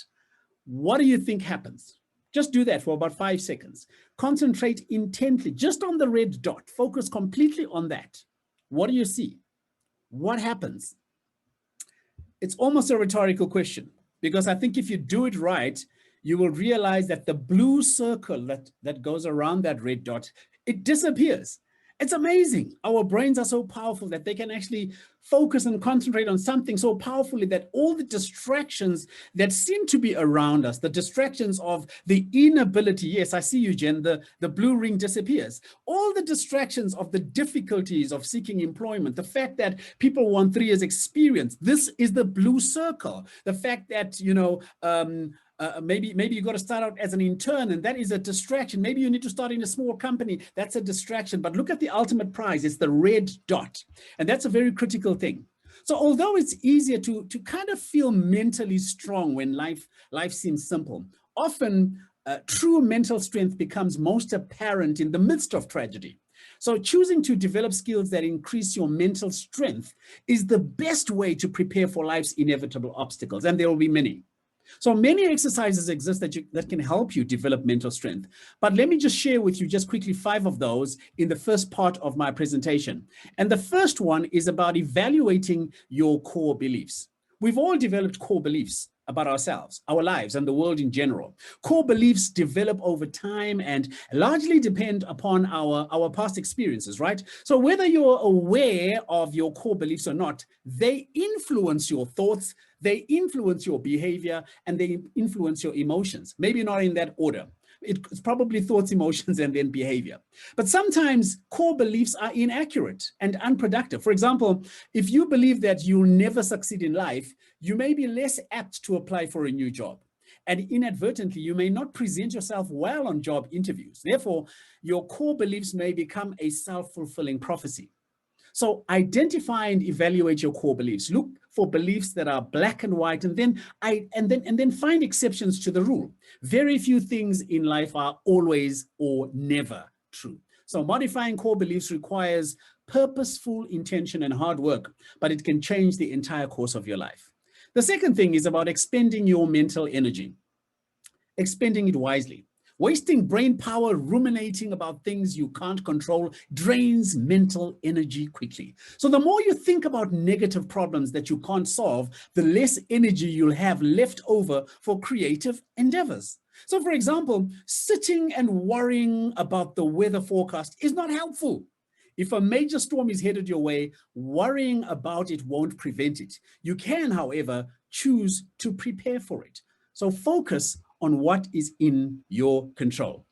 what do you think happens? Just do that for about 5 seconds. Concentrate intently just on the red dot. Focus completely on that. What do you see? What happens? It's almost a rhetorical question, because I think if you do it right, you will realize that the blue circle that goes around that red dot, it disappears. It's amazing. Our brains are so powerful that they can actually focus and concentrate on something so powerfully that all the distractions that seem to be around us, the distractions of the inability, yes, I see you, Jen, the blue ring disappears. All the distractions of the difficulties of seeking employment, the fact that people want 3 years experience, this is the blue circle. The fact that, you know, maybe you got to start out as an intern, and that is a distraction. Maybe you need to start in a small company. That's a distraction. But look at the ultimate prize. It's the red dot. And that's a very critical thing. So although it's easier to kind of feel mentally strong when life seems simple, often true mental strength becomes most apparent in the midst of tragedy. So choosing to develop skills that increase your mental strength is the best way to prepare for life's inevitable obstacles, and there will be many. So many exercises exist that can help you develop mental strength. But let me just share with you just quickly 5 of those in the first part of my presentation. And the first one is about evaluating your core beliefs. We've all developed core beliefs about ourselves, our lives, and the world in general. Core beliefs develop over time and largely depend upon our past experiences, right? So whether you're aware of your core beliefs or not, they influence your thoughts, they influence your behavior, and they influence your emotions. Maybe not in that order. It's probably thoughts, emotions, and then behavior. But sometimes core beliefs are inaccurate and unproductive. For example, if you believe that you'll never succeed in life, you may be less apt to apply for a new job. And inadvertently, you may not present yourself well on job interviews. Therefore, your core beliefs may become a self-fulfilling prophecy. So identify and evaluate your core beliefs. Look for beliefs that are black and white, and then find exceptions to the rule. Very few things in life are always or never true. So modifying core beliefs requires purposeful intention and hard work, but it can change the entire course of your life. The second thing is about expending your mental energy, expending it wisely. Wasting brain power ruminating about things you can't control drains mental energy quickly. So the more you think about negative problems that you can't solve, the less energy you'll have left over for creative endeavors. So for example, sitting and worrying about the weather forecast is not helpful. If a major storm is headed your way, worrying about it won't prevent it. You can, however, choose to prepare for it. So focus on what is in your control.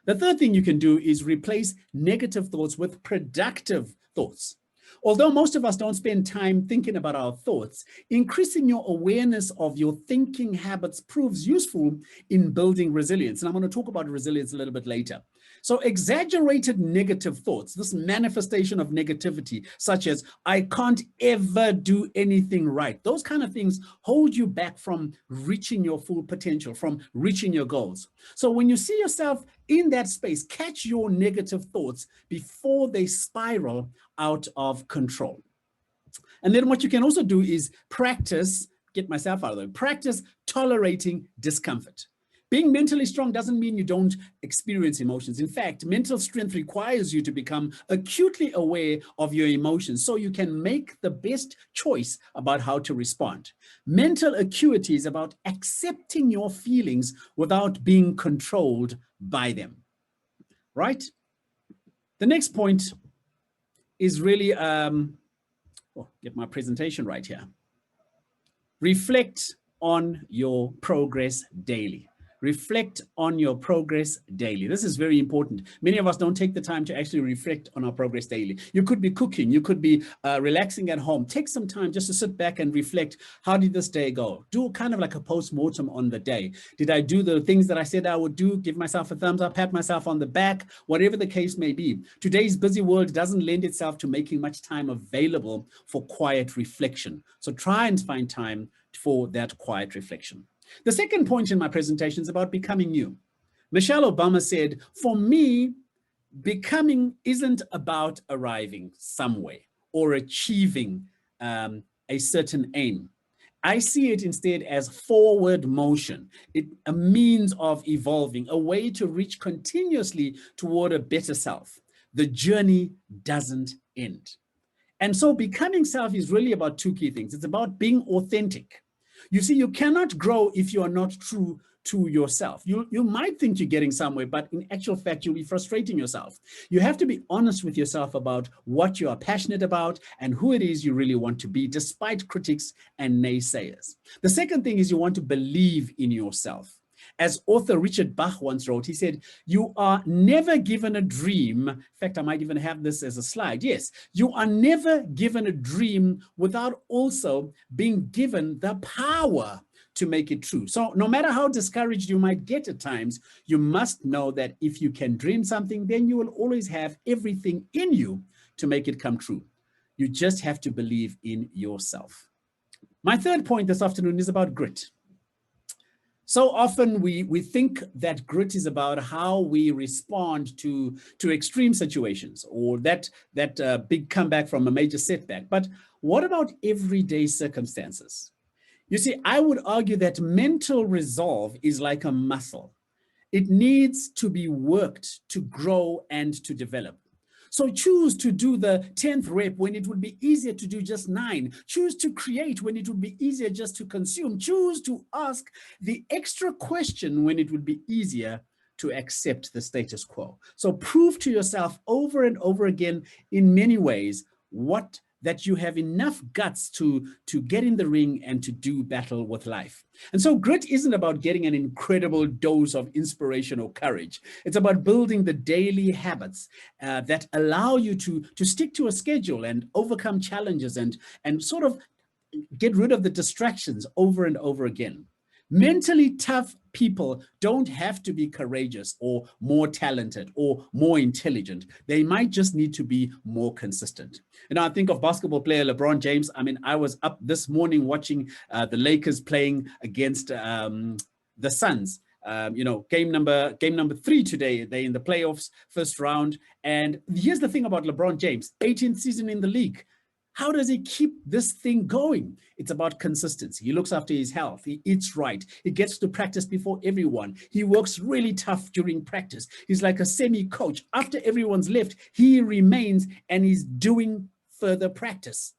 The third thing you can do is replace negative thoughts with productive thoughts. Although most of us don't spend time thinking about our thoughts, increasing your awareness of your thinking habits proves useful in building resilience. And I'm going to talk about resilience a little bit later. So exaggerated negative thoughts, this manifestation of negativity, such as, I can't ever do anything right. Those kind of things hold you back from reaching your full potential, from reaching your goals. So when you see yourself in that space, catch your negative thoughts before they spiral out of control. And then what you can also do is practice, get myself out of there, practice tolerating discomfort. Being mentally strong doesn't mean you don't experience emotions. In fact, mental strength requires you to become acutely aware of your emotions so you can make the best choice about how to respond. Mental acuity is about accepting your feelings without being controlled by them, right? The next point is really, get my presentation right here. Reflect on your progress daily. Reflect on your progress daily. This is very important. Many of us don't take the time to actually reflect on our progress daily. You could be cooking, you could be relaxing at home. Take some time just to sit back and reflect. How did this day go? Do kind of like a post-mortem on the day. Did I do the things that I said I would do? Give myself a thumbs up, pat myself on the back, whatever the case may be. Today's busy world doesn't lend itself to making much time available for quiet reflection. So try and find time for that quiet reflection. The second point in my presentation is about becoming you. Michelle Obama said, for me, becoming isn't about arriving somewhere or achieving a certain aim. I see it instead as forward motion. A means of evolving, a way to reach continuously toward a better self. The journey doesn't end. And so becoming self is really about 2 key things. It's about being authentic. You see, you cannot grow if you are not true to yourself. You might think you're getting somewhere, but in actual fact, you'll be frustrating yourself. You have to be honest with yourself about what you are passionate about and who it is you really want to be, despite critics and naysayers. The second thing is you want to believe in yourself. As author Richard Bach once wrote, he said, you are never given a dream. In fact, I might even have this as a slide. Yes, you are never given a dream without also being given the power to make it true. So no matter how discouraged you might get at times, you must know that if you can dream something, then you will always have everything in you to make it come true. You just have to believe in yourself. My third point this afternoon is about grit. So often we think that grit is about how we respond to extreme situations, or that big comeback from a major setback. But what about everyday circumstances? You see, I would argue that mental resolve is like a muscle. It needs to be worked to grow and to develop. So choose to do the 10th rep when it would be easier to do just 9. Choose to create when it would be easier just to consume. Choose to ask the extra question when it would be easier to accept the status quo. So prove to yourself over and over again in many ways that you have enough guts to get in the ring and to do battle with life. And so grit isn't about getting an incredible dose of inspiration or courage. It's about building the daily habits that allow you to stick to a schedule and overcome challenges and sort of get rid of the distractions over and over again. Mentally tough people don't have to be courageous or more talented or more intelligent. They might just need to be more consistent. And I think of basketball player LeBron James. I mean, I was up this morning watching the Lakers playing against the Suns. Game number 3 today. They're in the playoffs, first round. And here's the thing about LeBron James, 18th season in the league. How does he keep this thing going? It's about consistency. He looks after his health. He eats right. He gets to practice before everyone. He works really tough during practice. He's like a semi-coach. After everyone's left, he remains and he's doing further practice.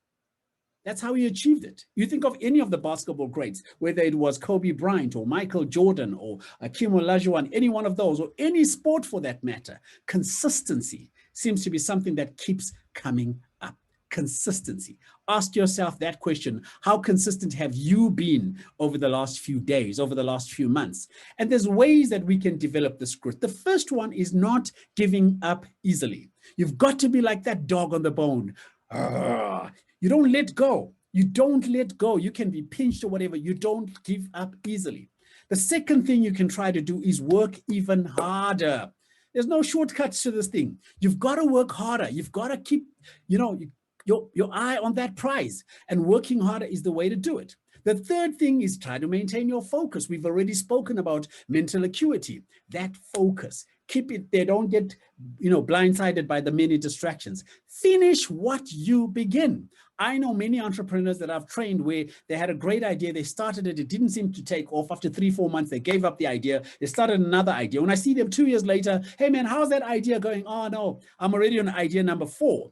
That's how he achieved it. You think of any of the basketball greats, whether it was Kobe Bryant or Michael Jordan or Akeem Olajuwon, any one of those, or any sport for that matter, consistency seems to be something that keeps coming up. Consistency. Ask yourself that question. How consistent have you been over the last few days, over the last few months? And there's ways that we can develop this grit. The first one is not giving up easily. You've got to be like that dog on the bone. You don't let go. You don't let go. You can be pinched or whatever. You don't give up easily. The second thing you can try to do is work even harder. There's no shortcuts to this thing. You've got to work harder. You've got to keep, your eye on that prize, and working harder is the way to do it. The third thing is try to maintain your focus. We've already spoken about mental acuity, that focus. Keep it there. Don't get, blindsided by the many distractions. Finish what you begin. I know many entrepreneurs that I've trained where they had a great idea. They started it. It didn't seem to take off. After 3-4 months, they gave up the idea. They started another idea. When I see them 2 years later, hey man, how's that idea going? Oh no, I'm already on idea number 4.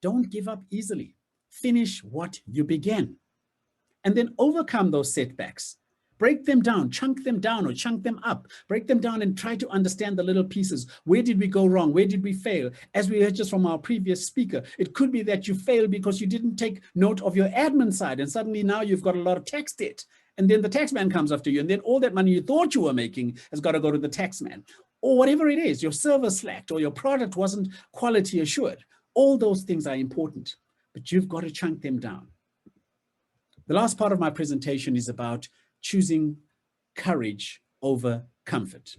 Don't give up easily. Finish what you began. And then overcome those setbacks. Break them down, chunk them down or chunk them up. Break them down and try to understand the little pieces. Where did we go wrong? Where did we fail? As we heard just from our previous speaker, it could be that you failed because you didn't take note of your admin side, and suddenly now you've got a lot of tax debt. And then the tax man comes after you, and then all that money you thought you were making has got to go to the tax man. Or whatever it is, your server slacked or your product wasn't quality assured. All those things are important, but you've got to chunk them down. The last part of my presentation is about choosing courage over comfort.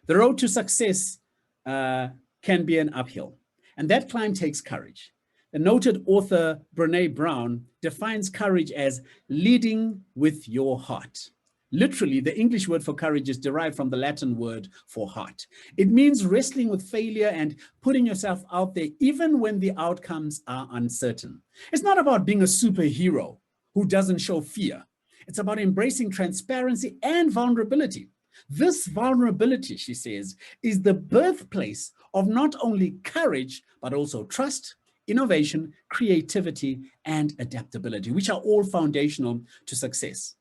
The road to success can be an uphill, and that climb takes courage. The noted author Brené Brown defines courage as leading with your heart. Literally, the English word for courage is derived from the Latin word for heart. It means wrestling with failure and putting yourself out there even when the outcomes are uncertain. It's not about being a superhero who doesn't show fear. It's about embracing transparency and vulnerability. This vulnerability, she says, is the birthplace of not only courage, but also trust, innovation, creativity, and adaptability, which are all foundational to success.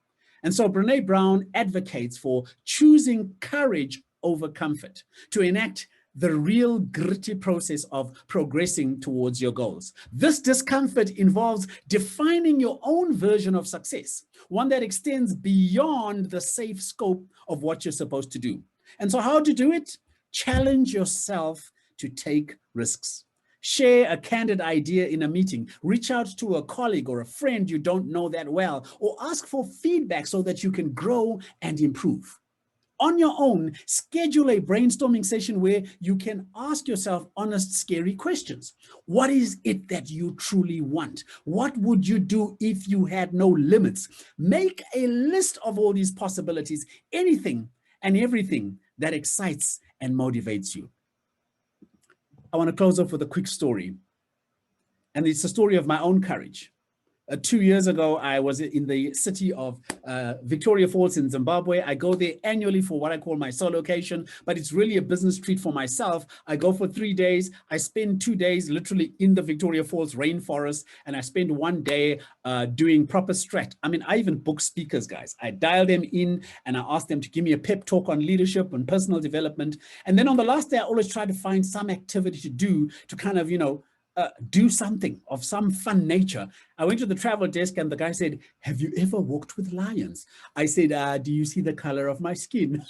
And so Brené Brown advocates for choosing courage over comfort to enact the real gritty process of progressing towards your goals. This discomfort involves defining your own version of success, one that extends beyond the safe scope of what you're supposed to do. And so how to do it? Challenge yourself to take risks. Share a candid idea in a meeting. Reach out to a colleague or a friend you don't know that well, or ask for feedback so that you can grow and improve. On your own, schedule a brainstorming session where you can ask yourself honest, scary questions. What is it that you truly want? What would you do if you had no limits? Make a list of all these possibilities, anything and everything that excites and motivates you. I want to close off with a quick story. And it's a story of my own courage. 2 years ago, I was in the city of Victoria Falls in Zimbabwe. I go there annually for what I call my solocation, but it's really a business treat for myself. I go for 3 days. I spend 2 days literally in the Victoria Falls rainforest, and I spend 1 day doing proper strat. I mean, I even book speakers, guys. I dial them in and I ask them to give me a pep talk on leadership and personal development. And then on the last day, I always try to find some activity to do to kind of, do something of some fun nature. I went to the travel desk and the guy said, "Have you ever walked with lions?" I said, "Do you see the color of my skin?"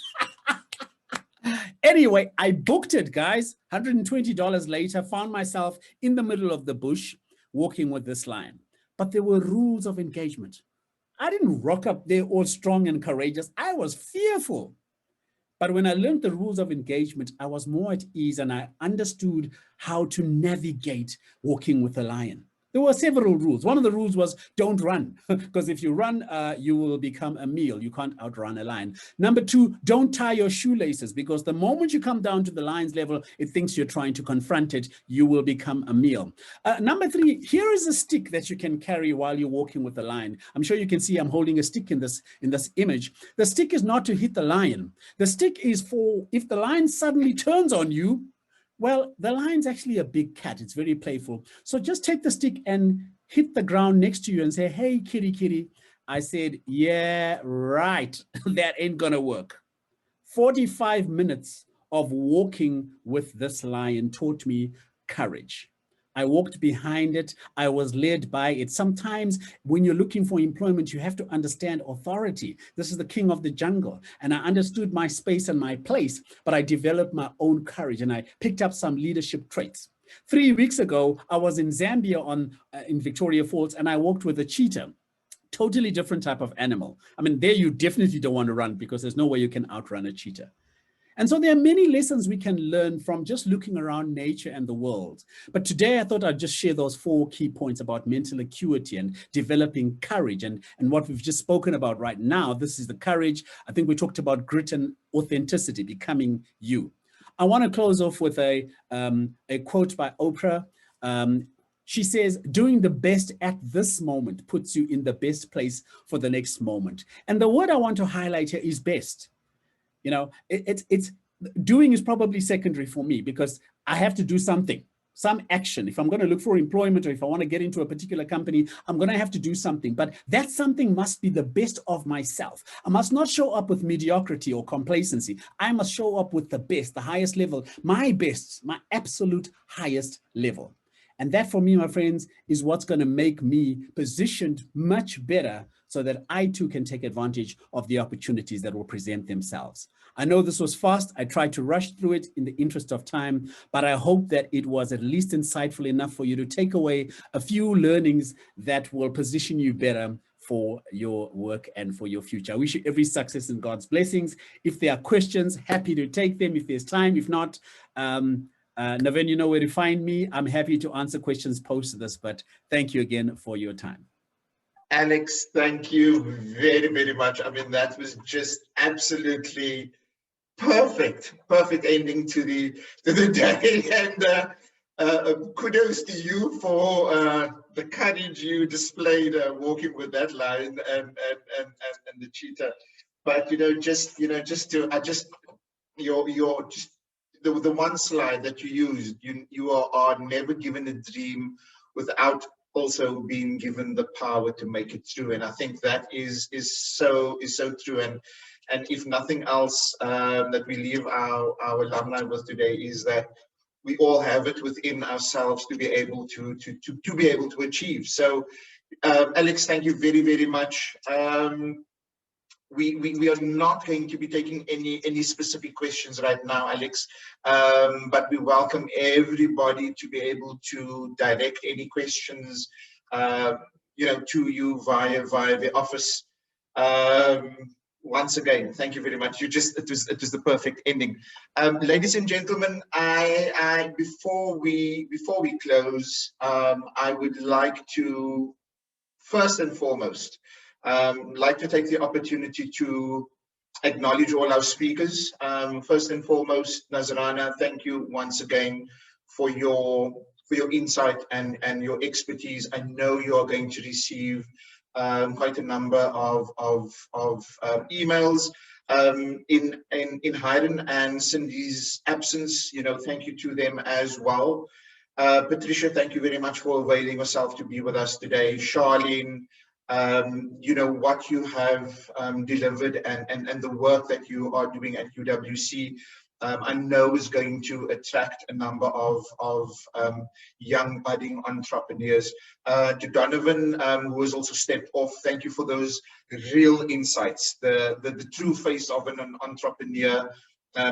Anyway, I booked it, guys. $120 later, found myself in the middle of the bush walking with this lion. But there were rules of engagement. I didn't rock up there all strong and courageous. I was fearful. But when I learned the rules of engagement, I was more at ease and I understood how to navigate walking with a lion. There were several rules. One of the rules was don't run, because if you run, you will become a meal. You can't outrun a lion. Number 2, don't tie your shoelaces, because the moment you come down to the lion's level, it thinks you're trying to confront it. You will become a meal. Number 3, here is a stick that you can carry while you're walking with the lion. I'm sure you can see I'm holding a stick in this image. The stick is not to hit the lion. The stick is for if the lion suddenly turns on you. Well, the lion's actually a big cat. It's very playful. So just take the stick and hit the ground next to you and say, "Hey, kitty, kitty." I said, "Yeah, right." That ain't gonna work. 45 minutes of walking with this lion taught me courage. I walked behind it. I was led by it. Sometimes when you're looking for employment, you have to understand authority. This is the king of the jungle. And I understood my space and my place, but I developed my own courage and I picked up some leadership traits. 3 weeks ago, I was in Zambia in Victoria Falls, and I walked with a cheetah. Totally different type of animal. I mean, there you definitely don't want to run because there's no way you can outrun a cheetah. And so there are many lessons we can learn from just looking around nature and the world. But today I thought I'd just share those 4 key points about mental acuity and developing courage and what we've just spoken about right now. This is the courage. I think we talked about grit and authenticity, becoming you. I want to close off with a quote by Oprah. She says, "Doing the best at this moment puts you in the best place for the next moment." And the word I want to highlight here is best. It's doing is probably secondary for me because I have to do something, some action. If I'm going to look for employment or if I want to get into a particular company, I'm going to have to do something. But that something must be the best of myself. I must not show up with mediocrity or complacency. I must show up with the best, the highest level, my best, my absolute highest level. And that for me, my friends, is what's going to make me positioned much better so that I too can take advantage of the opportunities that will present themselves. I know this was fast. I tried to rush through it in the interest of time, but I hope that it was at least insightful enough for you to take away a few learnings that will position you better for your work and for your future. I wish you every success and God's blessings. If there are questions, happy to take them if there's time. If not, Naveen, you know where to find me. I'm happy to answer questions post this, but thank you again for your time. Alex, thank you very, very much. I mean, that was just absolutely perfect ending to the day. And kudos to you for the courage you displayed walking with that lion and the cheetah. But the one slide that you used, you are never given a dream without also being given the power to make it true. And I think that is so true. And if nothing else that we leave our alumni with today is that we all have it within ourselves to be able to be able to achieve. So Alex, thank you very, very much. We are not going to be taking any specific questions right now, Alex, but we welcome everybody to be able to direct any questions, to you via the office. Once again, thank you very much. It was the perfect ending. Ladies and gentlemen, before we close, I would like to first and foremost like to take the opportunity to acknowledge all our speakers. First and foremost, Nazrana, thank you once again for your insight and your expertise. I know you are going to receive quite a number of emails in Hayden and Cindy's absence. Thank you to them as well. Patricia, thank you very much for availing yourself to be with us today. Charlene, what you have delivered and the work that you are doing at UWC, I know is going to attract a number of young budding entrepreneurs. To Donovan, who has also stepped off, thank you for those real insights, the true face of an entrepreneur.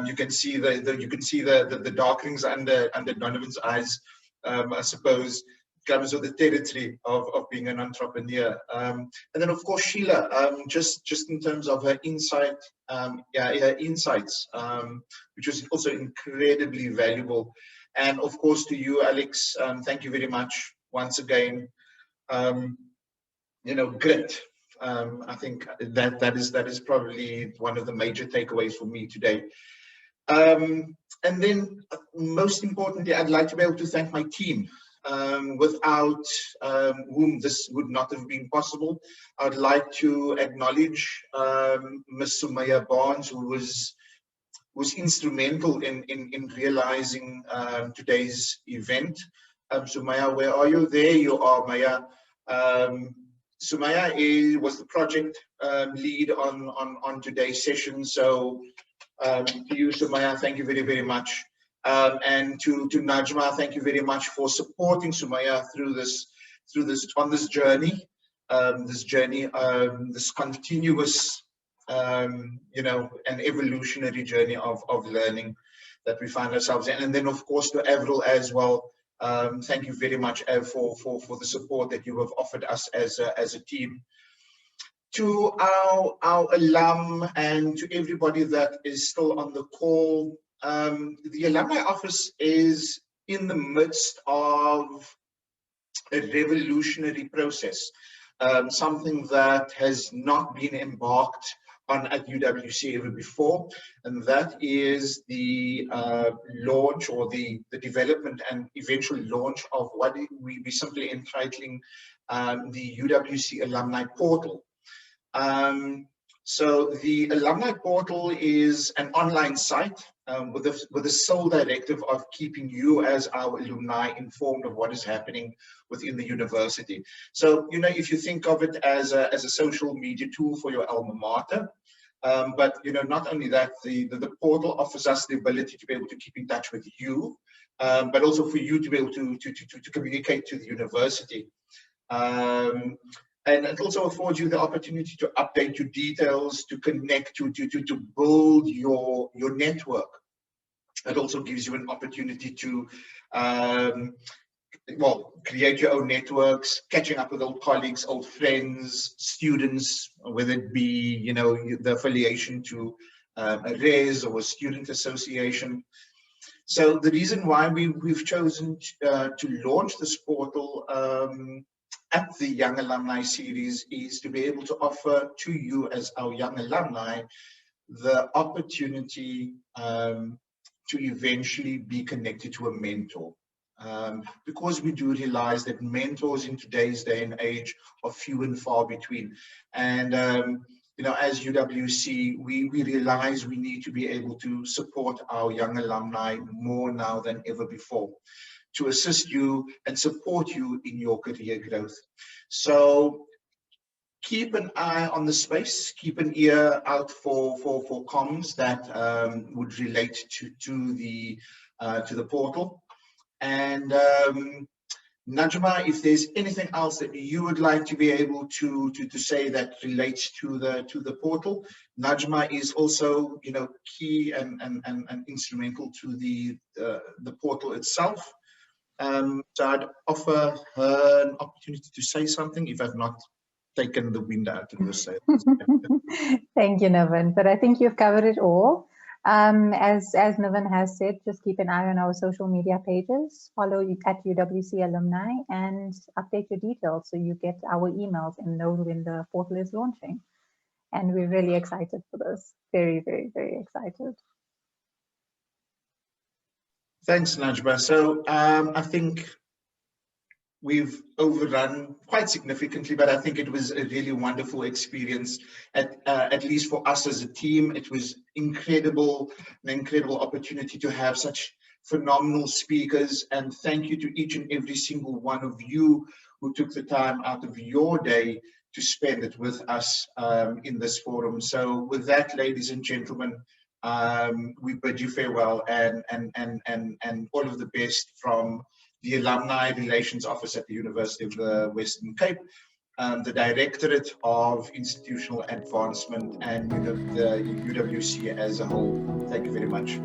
You can see the dark rings under Donovan's eyes. I suppose comes with the territory of being an entrepreneur. And then of course Sheila, just in terms of her insight, her insights, which was also incredibly valuable. And of course to you, Alex, thank you very much once again. Grit. I think that is probably one of the major takeaways for me today. And then most importantly, I'd like to be able to thank my team, without whom this would not have been possible. I'd like to acknowledge Ms. Sumaya Barnes, who was instrumental in realizing today's event. Sumaya, where are you? There you are, Maya. Sumaya was the project lead on today's session. So to you, Sumaya, thank you very, very much. And to Najma, thank you very much for supporting Sumaya through this journey, this continuous, and evolutionary journey of learning that we find ourselves in. And then of course to Avril as well. Thank you very much for the support that you have offered us as a team. To our alum and to everybody that is still on the call, the Alumni Office is in the midst of a revolutionary process, something that has not been embarked on at UWC ever before, and that is the launch or the development and eventual launch of what we be simply entitling the UWC Alumni Portal. So the Alumni Portal is an online site with the sole directive of keeping you as our alumni informed of what is happening within the university. So, if you think of it as a social media tool for your alma mater, but, not only that, the portal offers us the ability to be able to keep in touch with you, but also for you to be able to communicate to the university. And it also affords you the opportunity to update your details, to connect, to build your network. It also gives you an opportunity to, create your own networks, catching up with old colleagues, old friends, students, whether it be, the affiliation to a RES or a student association. So the reason why we've chosen to launch this portal at the Young Alumni Series is to be able to offer to you as our young alumni the opportunity to eventually be connected to a mentor. Because we do realize that mentors in today's day and age are few and far between. And, as UWC, we realize we need to be able to support our young alumni more now than ever before, to assist you and support you in your career growth. So keep an eye on the space, keep an ear out for comms that would relate to the portal. And Najma, if there's anything else that you would like to be able to say that relates to the portal, Najma is also key and instrumental to the portal itself. So I'd offer her an opportunity to say something if I've not taken the wind out of the sails. Thank you, Niven. But I think you've covered it all. As Niven has said, just keep an eye on our social media pages, follow at UWC Alumni, and update your details so you get our emails and know when the portal is launching. And we're really excited for this. Very, very, very excited. Thanks, Najma. So I think we've overrun quite significantly, but I think it was a really wonderful experience. At least for us as a team, it was an incredible opportunity to have such phenomenal speakers. And thank you to each and every single one of you who took the time out of your day to spend it with us in this forum. So with that, ladies and gentlemen, we bid you farewell and all of the best from the Alumni Relations Office at the University of the Western Cape, the Directorate of Institutional Advancement, and the UWC as a whole. Thank you very much.